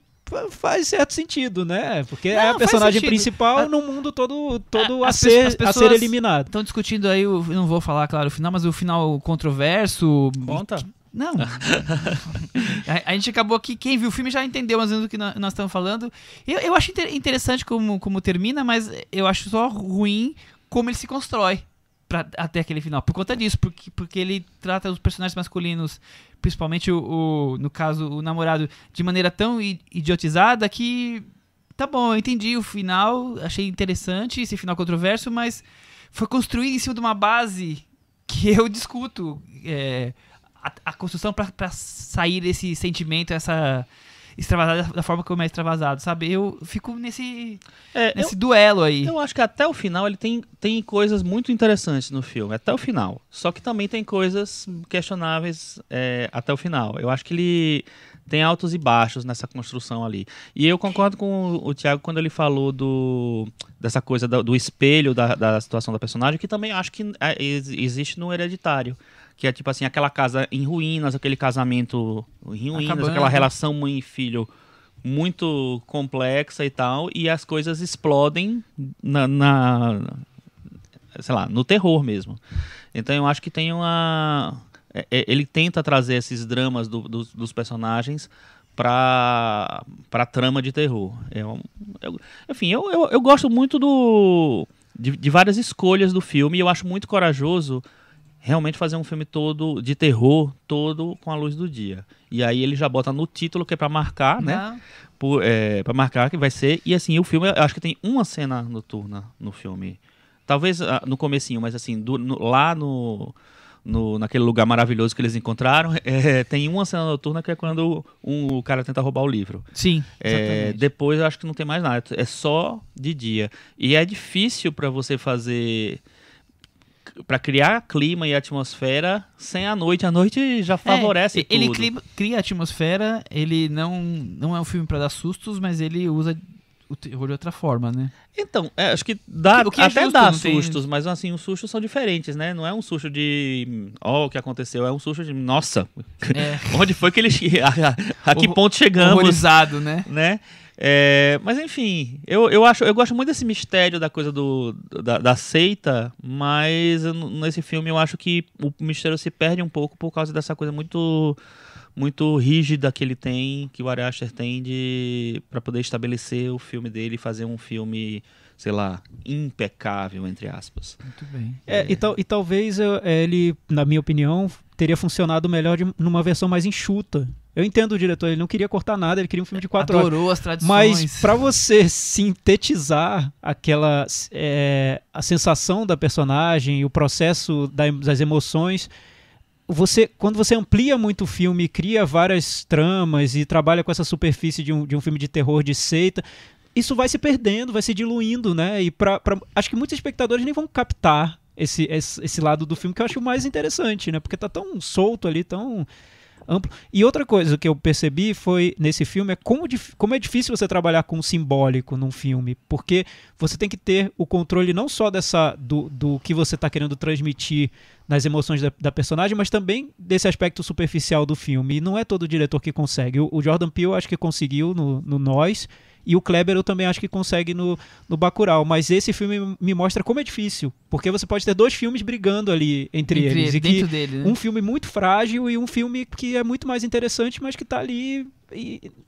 faz certo sentido, né? Porque é a personagem principal num mundo todo a ser eliminado. Estão discutindo aí, eu não vou falar, claro, o final, mas o final controverso... Conta. Não. A gente acabou aqui, quem viu o filme já entendeu mais ou menos do que nós estamos falando. Eu acho interessante como termina, mas eu acho só ruim como ele se constrói até aquele final. Por conta disso, porque ele trata os personagens masculinos, principalmente no caso, o namorado, de maneira tão idiotizada que... Tá bom, eu entendi o final, achei interessante esse final controverso, mas foi construído em cima de uma base que eu discuto. A construção para sair desse sentimento, extravasar da forma como é extravasado, sabe? Eu fico nesse duelo aí. Eu acho que até o final ele tem coisas muito interessantes no filme, até o final. Só que também tem coisas questionáveis até o final. Eu acho que ele tem altos e baixos nessa construção ali. E eu concordo com o Thiago quando ele falou dessa coisa do espelho da situação da personagem, que também acho que existe no Hereditário. Que é tipo assim, aquela casa em ruínas, aquele casamento em ruínas, Acabando. aquela relação mãe e filho muito complexa e tal, e as coisas explodem sei lá, no terror mesmo. Então eu acho que tem ele tenta trazer esses dramas dos personagens pra trama de terror. Enfim, eu gosto muito de várias escolhas do filme, e eu acho muito corajoso realmente fazer um filme todo de terror, todo com a luz do dia. E aí ele já bota no título, que é pra marcar, né? Pra marcar que vai ser. E assim, o filme, eu acho que tem uma cena noturna no filme. Talvez no comecinho, mas assim, lá naquele lugar maravilhoso que eles encontraram, tem uma cena noturna que é quando o cara tenta roubar o livro. Sim, exatamente. Depois eu acho que não tem mais nada, é só de dia. E é difícil pra você fazer... Pra criar clima e atmosfera sem a noite. A noite já favorece tudo. Ele cria atmosfera, ele não é um filme pra dar sustos, mas ele usa o terror de outra forma, né? Então, acho que dá, O que é até justo, dá não tem- sustos, mas assim, os sustos são diferentes, né? Não é um susto de, o que aconteceu, é um susto de, nossa, onde foi que ele... a que ponto chegamos? Horrorizado, né? Né? Mas enfim, eu gosto muito desse mistério da coisa da seita, mas nesse filme eu acho que o mistério se perde um pouco por causa dessa coisa muito rígida que ele tem, que o Ari Aster tem para poder estabelecer o filme dele e fazer um filme, sei lá, impecável, entre aspas. Muito bem. E talvez ele, na minha opinião, teria funcionado melhor numa versão mais enxuta. Eu entendo o diretor, ele não queria cortar nada, ele queria um filme de 4 horas. Adorou as tradições. Mas para você sintetizar a sensação da personagem, o processo das emoções, quando você amplia muito o filme, cria várias tramas e trabalha com essa superfície de um filme de terror, de seita, isso vai se perdendo, vai se diluindo, né? E acho que muitos espectadores nem vão captar esse lado do filme, que eu acho o mais interessante, né? Porque tá tão solto ali, tão amplo. E outra coisa que eu percebi foi nesse filme é como é difícil você trabalhar com o simbólico num filme, porque você tem que ter o controle não só do que você está querendo transmitir nas emoções da personagem, mas também desse aspecto superficial do filme. E não é todo diretor que consegue. O Jordan Peele acho que conseguiu no Nós, e o Kleber eu também acho que consegue no Bacurau. Mas esse filme me mostra como é difícil, porque você pode ter 2 filmes brigando ali entre eles. Dentro dele, né? Um filme muito frágil e um filme que é muito mais interessante, mas que tá ali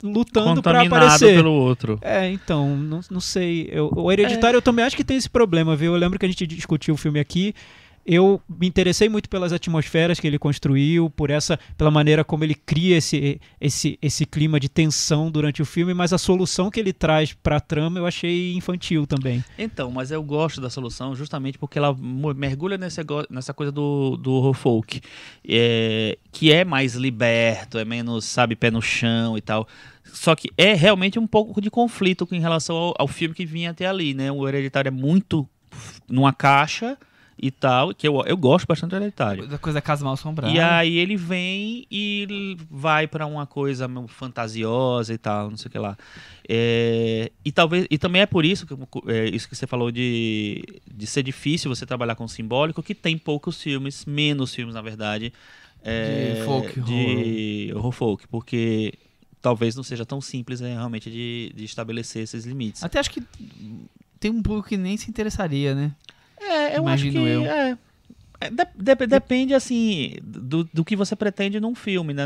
lutando para contaminado aparecer. pelo outro. Então, não sei. O Hereditário eu também acho que tem esse problema, viu? Eu lembro que a gente discutiu o filme aqui. Eu me interessei muito pelas atmosferas que ele construiu, pela maneira como ele cria esse clima de tensão durante o filme, mas a solução que ele traz para a trama eu achei infantil também. Então, mas eu gosto da solução justamente porque ela mergulha nessa coisa do horror folk, que é mais liberto, é menos, sabe, pé no chão e tal. Só que é realmente um pouco de conflito em relação ao filme que vinha até ali, né? O Hereditário é muito numa caixa e tal, que eu gosto bastante do Hereditário. Da coisa da Casa Mal Assombrada. E aí ele vem e vai pra uma coisa fantasiosa e tal, não sei o que lá. E também é por isso isso que você falou de ser difícil você trabalhar com simbólico, que tem menos filmes na verdade, de horror folk, porque talvez não seja tão simples realmente de estabelecer esses limites. Até acho que tem um público que nem se interessaria, né? Eu Imagino acho que depende assim do que você pretende num filme, né?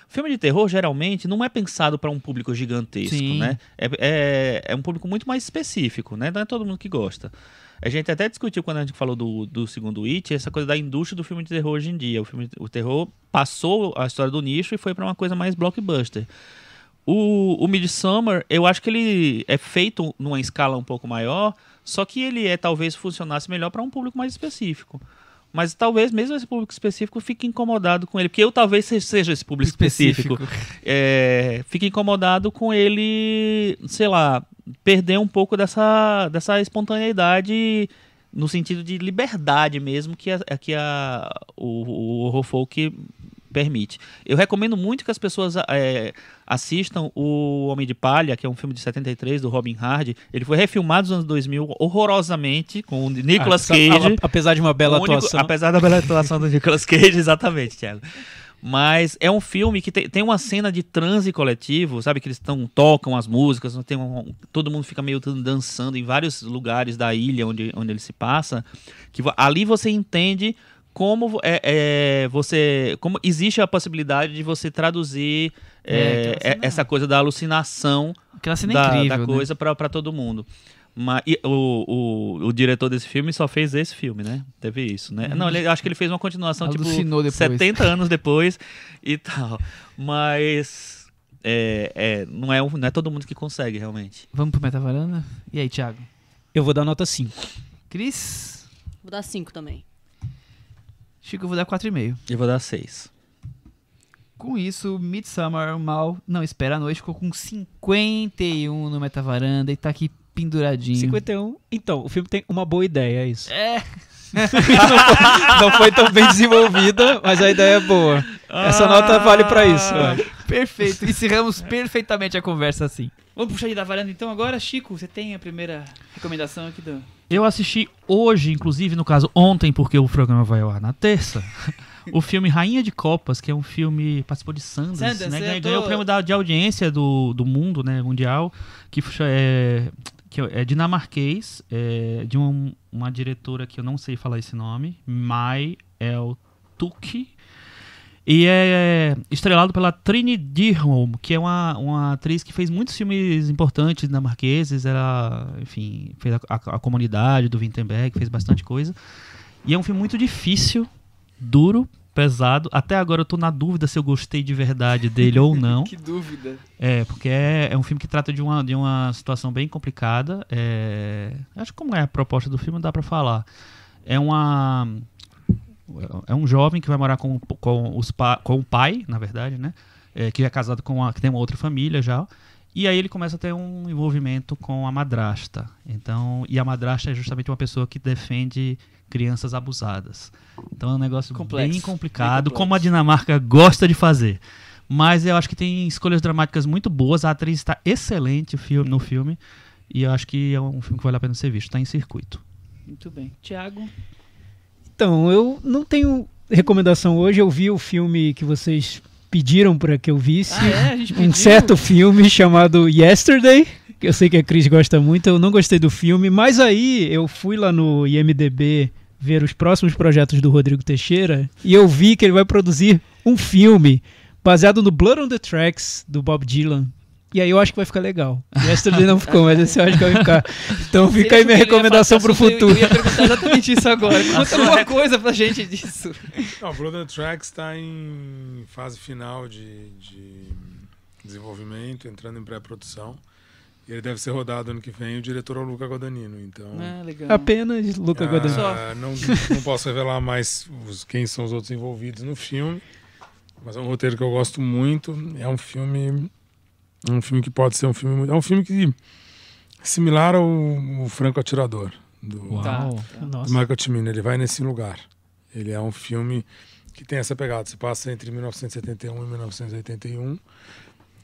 Filme de terror geralmente não é pensado para um público gigantesco, Sim. né? É um público muito mais específico, né? Não é todo mundo que gosta. A gente até discutiu quando a gente falou do segundo It, essa coisa da indústria do filme de terror hoje em dia. O terror passou a história do nicho e foi para uma coisa mais blockbuster. O Midsommar, eu acho que ele é feito numa escala um pouco maior, só que ele talvez funcionasse melhor para um público mais específico. Mas talvez mesmo esse público específico fique incomodado com ele, porque eu talvez seja esse público específico. Fique incomodado com ele, sei lá, perder um pouco dessa espontaneidade no sentido de liberdade mesmo que o horror folk permite. Eu recomendo muito que as pessoas assistam O Homem de Palha, que é um filme de 73 do Robin Hardy. Ele foi refilmado nos anos 2000 horrorosamente com o Nicolas Cage. Apesar de uma bela atuação. Apesar da bela atuação do Nicolas Cage, exatamente, Thiago. Mas é um filme que tem uma cena de transe coletivo, sabe? Que eles tocam as músicas, todo mundo fica meio dançando em vários lugares da ilha onde ele se passa. Que ali você entende como como existe a possibilidade de você traduzir essa coisa da alucinação da coisa, né? para todo mundo. Mas o diretor desse filme só fez esse filme, né? Teve isso, né? Não, acho que ele fez uma continuação Alucinou tipo 70 anos depois e tal. Mas não é todo mundo que consegue, realmente. Vamos pro Metavaranda? E aí, Thiago? Eu vou dar nota 5. Cris? Vou dar 5 também. Chico, eu vou dar 4,5. Eu vou dar 6. Com isso, Midsommar Mal Não Espera a Noite ficou com 51 no Metavaranda e tá aqui penduradinho. 51. Então, o filme tem uma boa ideia, é isso. Não foi tão bem desenvolvida, mas a ideia é boa. Essa nota vale pra isso, eu acho. Perfeito. Encerramos perfeitamente a conversa assim. Vamos puxar de da varanda então agora. Chico, você tem a primeira recomendação aqui do... Eu assisti hoje, inclusive, no caso ontem, porque o programa vai ao ar na terça, o filme Rainha de Copas, que é um filme, participou de Sundance, né? Ganhou o prêmio de audiência do mundo, né, mundial, que é dinamarquês, de uma diretora que eu não sei falar esse nome, Mai El-Tuki, e é estrelado pela Trine Dyrholm, que é uma atriz que fez muitos filmes importantes dinamarqueses. Ela, enfim, fez a Comunidade do Wittenberg, fez bastante coisa. E é um filme muito difícil, duro, pesado. Até agora eu tô na dúvida se eu gostei de verdade dele ou não. Que dúvida. Porque é um filme que trata de uma situação bem complicada. Acho que como é a proposta do filme, dá pra falar. É um jovem que vai morar com o pai, na verdade, né? Que é casado que tem uma outra família já. E aí ele começa a ter um envolvimento com a madrasta. E a madrasta é justamente uma pessoa que defende crianças abusadas. Então é um negócio bem complicado, como a Dinamarca gosta de fazer. Mas eu acho que tem escolhas dramáticas muito boas. A atriz está excelente no filme. E eu acho que é um filme que vale a pena ser visto. Está em circuito. Muito bem. Thiago? Então, eu não tenho recomendação hoje. Eu vi o filme que vocês pediram para que eu visse. A gente pediu. Um certo filme chamado Yesterday, que eu sei que a Cris gosta muito. Eu não gostei do filme, mas aí eu fui lá no IMDb ver os próximos projetos do Rodrigo Teixeira e eu vi que ele vai produzir um filme baseado no Blood on the Tracks, do Bob Dylan. E aí eu acho que vai ficar legal. Yesterday não ficou, mas esse eu acho que vai ficar. Então fica aí minha recomendação pro futuro. Eu ia perguntar exatamente isso agora. Conta alguma coisa pra gente disso. Não, o Blood on the Tracks está em fase final de desenvolvimento, entrando em pré-produção. E ele deve ser rodado ano que vem. O diretor é o Luca Guadagnino. Então, legal. Apenas Luca Guadagnino. Não posso revelar mais quem são os outros envolvidos no filme. Mas é um roteiro que eu gosto muito. É um filme que pode ser um filme muito... É um filme que é similar ao Franco Atirador, do Michael Cimino. Ele vai nesse lugar. Ele é um filme que tem essa pegada. Se passa entre 1971 e 1981.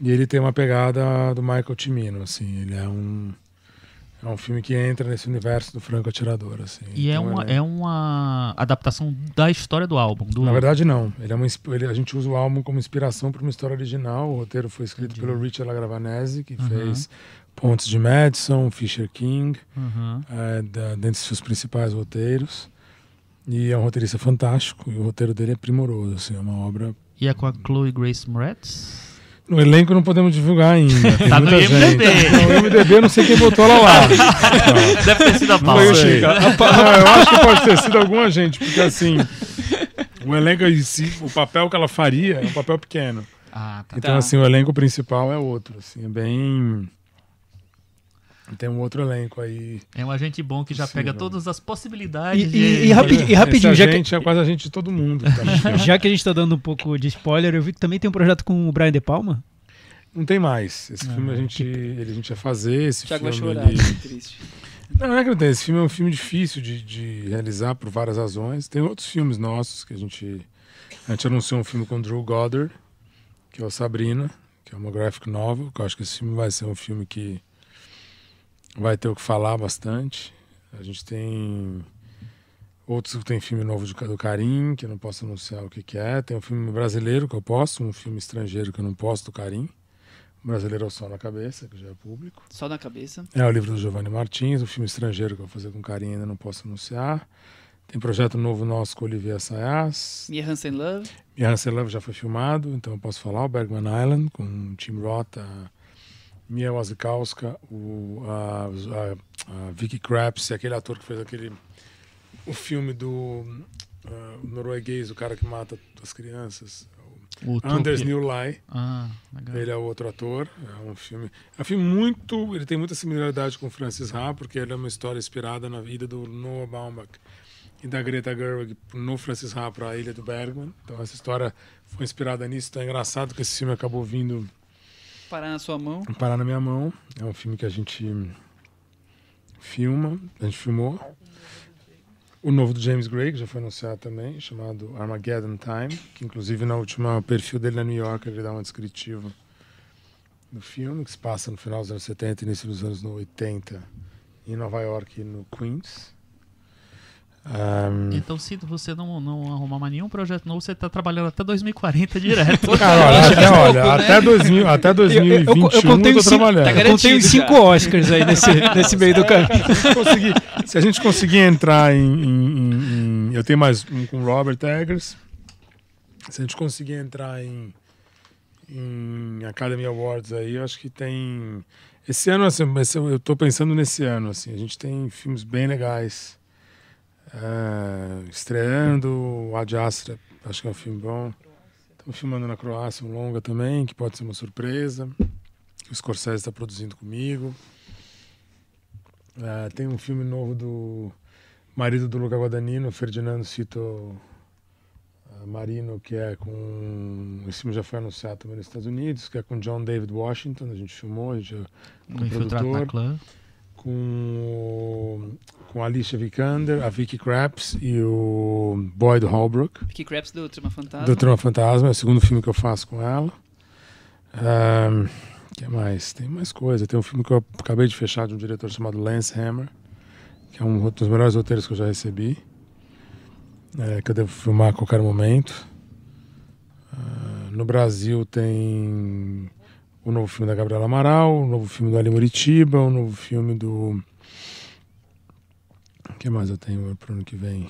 E ele tem uma pegada do Michael Cimino, assim. Ele é um filme que entra nesse universo do Franco Atirador, assim. E então é uma adaptação da história do álbum? Na verdade, não. A gente usa o álbum como inspiração para uma história original. O roteiro foi escrito pelo Richard LaGravanese, que fez Pontes de Madison, Fisher King, dentre seus principais roteiros. E é um roteirista fantástico. E o roteiro dele é primoroso, assim. É uma obra... E é com a Chloe Grace Moretz? No elenco não podemos divulgar ainda. Tem tá no IMDb. No IMDb eu não sei quem botou ela lá. Deve ter sido a Paula. Eu acho que pode ter sido alguma gente, porque assim, o elenco em si, o papel que ela faria é um papel pequeno. Então assim, o elenco principal é outro. Assim, Tem um outro elenco aí. É um agente bom que já Possível. pega todas as possibilidades. E rapidinho, Esse já agente é quase a gente de todo mundo. Tá no filme. já que a gente tá dando um pouco de spoiler, eu vi que também tem um projeto com o Brian De Palma. Não tem mais. Esse filme a gente ia fazer. Esse Thiago vai filme chorar, ele- que triste. Não é que não tem. Esse filme é um filme difícil de realizar por várias razões. Tem outros filmes nossos que a gente anunciou um filme com Drew Goddard, que é o Sabrina, que é uma graphic novel, que eu acho que esse filme vai ser um filme que vai ter o que falar bastante. A gente tem outros, tem filme novo do Karim, que eu não posso anunciar o que é. Tem um filme brasileiro que eu posso, um filme estrangeiro que eu não posso, do Karim. O brasileiro é o Sol na Cabeça, que já é público. Só na cabeça. É o livro do Giovanni Martins, o filme estrangeiro que eu vou fazer com o Karim ainda não posso anunciar. Tem projeto novo nosso com o Olivier Assayas. Mia Hansen Love. Mia Hansen Love já foi filmado, então eu posso falar. O Bergman Island, com o Tim Roth, a Mia Wasikowska, a Vicky Krieps, aquele ator que fez o filme do norueguês, o cara que mata as crianças. O Anders Tupi. Newley. Legal. Ele é outro ator. É um filme muito. Ele tem muita similaridade com Francis Ha, porque ele é uma história inspirada na vida do Noah Baumbach e da Greta Gerwig no Francis Ha para a Ilha do Bergman. Então essa história foi inspirada nisso. Então é engraçado que esse filme acabou vindo Parar na sua mão. parar na minha mão. É um filme que a gente filmou. O novo do James Gray, que já foi anunciado também, chamado Armageddon Time, que inclusive na última perfil dele na New York ele dá uma descritiva do filme, que se passa no final dos anos 70 e início dos anos 80 em Nova York e no Queens. Então, se você não arrumar mais nenhum projeto novo, você tá trabalhando até 2040 direto. Cara, olha, até 2021 eu tô trabalhando. Tá Eu contei uns 5 Oscars aí nesse meio do caminho. Se a gente conseguir entrar eu tenho mais um com Robert Eggers. Se a gente conseguir entrar em Academy Awards aí, eu acho que tem... Esse ano, assim, eu tô pensando nesse ano, assim, a gente tem filmes bem legais estreando. O Ad Astra, acho que é um filme bom. Estamos filmando na Croácia um longa também, que pode ser uma surpresa. O Scorsese está produzindo comigo. Tem um filme novo do marido do Luca Guadagnino, Ferdinando Cito Marino, que é com... Esse filme já foi anunciado também nos Estados Unidos, que é com John David Washington. A gente filmou, a gente é No Infiltrado na Clã. com a Alicia Vikander, a Vicky Krieps e o Boyd Holbrook. Vicky Krieps do Trama Fantasma. Do Trama Fantasma, é o segundo filme que eu faço com ela. Que mais? Tem mais coisa. Tem um filme que eu acabei de fechar de um diretor chamado Lance Hammer, que é um dos melhores roteiros que eu já recebi, que eu devo filmar a qualquer momento. No Brasil tem o novo filme da Gabriela Amaral, o novo filme do Ali Moritiba, o novo filme do... O que mais eu tenho pro ano que vem?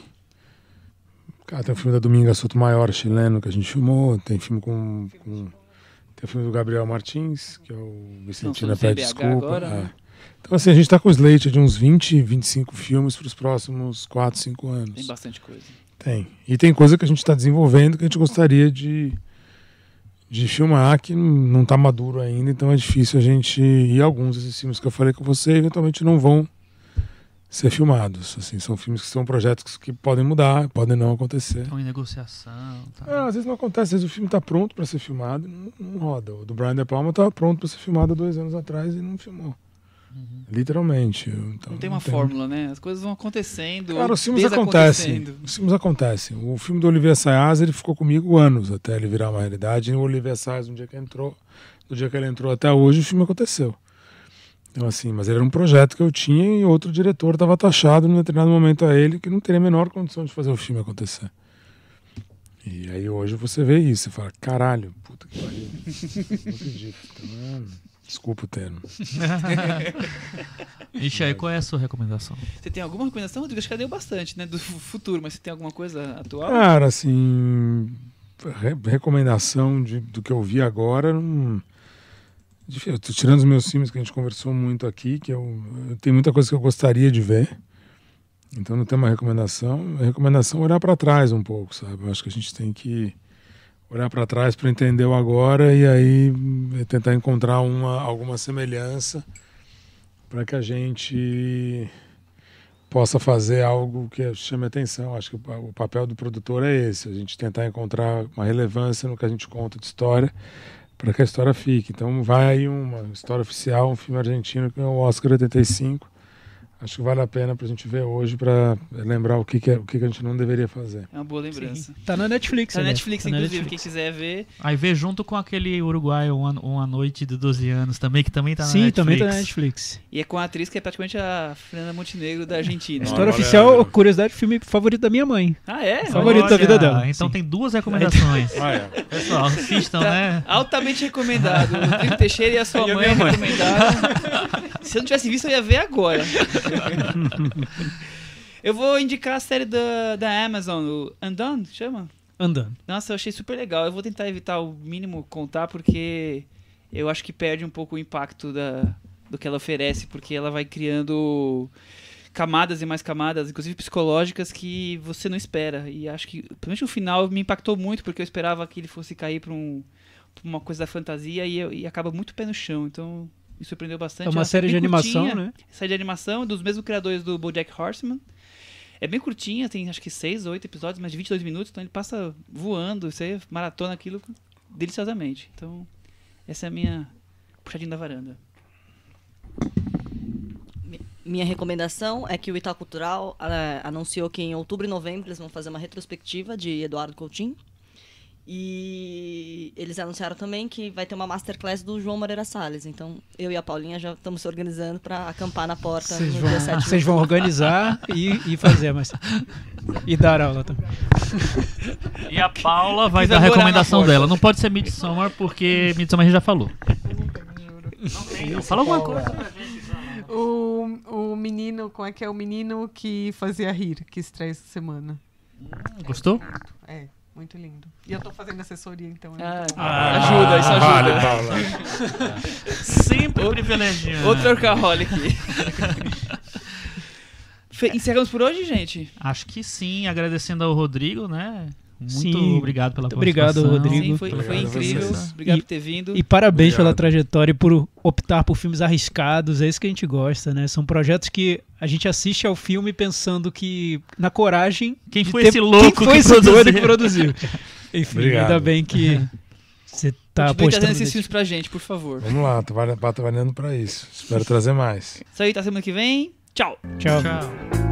Cara, tem o filme da Dominga Sotomayor, chileno, que a gente filmou. Tem filme tem o filme do Gabriel Martins, que é o Vicentina Pede Desculpa. Agora, né? Então, assim, a gente tá com o slate de uns 20, 25 filmes para os próximos 4, 5 anos. Tem bastante coisa. Tem. E tem coisa que a gente está desenvolvendo que a gente gostaria de filmar, que não está maduro ainda, então é difícil a gente... E alguns desses filmes que eu falei com você, eventualmente não vão ser filmados. Assim, são filmes que são projetos que podem mudar, podem não acontecer. Estão em negociação. Tá. Às vezes não acontece, às vezes o filme está pronto para ser filmado e não roda. O do Brian De Palma estava pronto para ser filmado há 2 anos atrás e não filmou. Literalmente. Então, Não tem uma fórmula, né? As coisas vão acontecendo. Cara, os filmes acontecem. Os filmes acontecem. O filme do Olivier Assayas, ele ficou comigo anos até ele virar uma realidade. E o Olivier Assayas, do dia que ele entrou até hoje, o filme aconteceu. Então, assim, mas ele era um projeto que eu tinha e outro diretor estava taxado num determinado momento a ele que não teria a menor condição de fazer o filme acontecer. E aí hoje você vê isso, você fala, caralho, puta que pariu. Não acredito. Então, desculpa o termo. Ixi, aí qual é a sua recomendação? Você tem alguma recomendação, Rodrigo? Acho que já deu bastante, né? Do futuro, mas você tem alguma coisa atual? Cara, assim, recomendação do que eu vi agora, eu tô tirando os meus filmes que a gente conversou muito aqui, que eu tenho muita coisa que eu gostaria de ver, então não tem uma recomendação. A recomendação é olhar para trás um pouco, sabe? Eu acho que a gente tem que olhar para trás para entender o agora e aí tentar encontrar alguma semelhança para que a gente possa fazer algo que chame atenção. Acho que o papel do produtor é esse, a gente tentar encontrar uma relevância no que a gente conta de história, para que a história fique. Então vai aí uma história oficial, um filme argentino que é o Oscar 85. Acho que vale a pena pra gente ver hoje, pra lembrar o que a gente não deveria fazer. É uma boa lembrança. Tá na Netflix, Tá na né? Netflix, Tá na inclusive, Netflix. quem quiser ver. Aí vê junto com aquele uruguaio, Uma Noite de 12 Anos, também, que também tá na Sim, Netflix. também tá na Netflix. E é com a atriz que é praticamente a Fernanda Montenegro da Argentina. História olha, oficial, olha. curiosidade, filme favorito da minha mãe. Ah, é? Favorito da vida dela. Então Sim. tem 2 recomendações. É. Pessoal, assistam, né? Altamente recomendado. O Rodrigo Teixeira e a sua mãe recomendaram. Se eu não tivesse visto, eu ia ver agora. Eu vou indicar a série da Amazon, o Undone, chama? Andando. Nossa, eu achei super legal. Eu vou tentar evitar o mínimo contar, porque eu acho que perde um pouco o impacto do que ela oferece, porque ela vai criando camadas e mais camadas, inclusive psicológicas, que você não espera. E acho que, principalmente o final, me impactou muito, porque eu esperava que ele fosse cair pra uma coisa da fantasia e acaba muito pé no chão. Então, me surpreendeu bastante. É uma Ela série bem de animação, curtinha. né? Série de animação, dos mesmos criadores do BoJack Horseman. É bem curtinha, tem acho que 6 ou 8 episódios, mas de 22 minutos, então ele passa voando, você maratona aquilo deliciosamente. Então, essa é a minha puxadinha da varanda. Minha recomendação é que o Itaú Cultural anunciou que em outubro e novembro eles vão fazer uma retrospectiva de Eduardo Coutinho. E eles anunciaram também que vai ter uma masterclass do João Moreira Salles. Então, eu e a Paulinha já estamos se organizando para acampar na porta no dia 7 de Vocês vão organizar e fazer, mas. E dar aula também. E a Paula vai Quiser dar a morar recomendação na porta. dela. Não pode ser Midsommar, porque Midsommar a gente já falou. Fala alguma coisa. O menino, como é que é? O menino que fazia rir, que estreia essa semana. Gostou? É, muito lindo. E eu tô fazendo assessoria, então. Ajuda, isso ajuda. Vale, Paula. Sempre privilegiando. Outro workaholic. Encerramos por hoje, gente? Acho que sim, agradecendo ao Rodrigo, né? Muito Sim, obrigado pela muito obrigado, participação. Rodrigo. Sim, foi Obrigado a incrível. vocês. Obrigado por ter vindo. E parabéns Obrigado. pela trajetória e por optar por filmes arriscados, é isso que a gente gosta, né? São projetos que a gente assiste ao filme pensando que, na coragem... Quem de foi ter- esse louco Quem foi que esse doido que produziu? produziu? Enfim, Obrigado. ainda bem que você tá Continue trazendo apostando esses nesse... filmes pra gente, por favor. Vamos lá, tô trabalhando para isso. Espero trazer mais. Isso aí, tá semana que vem. Tchau. Tchau. Tchau.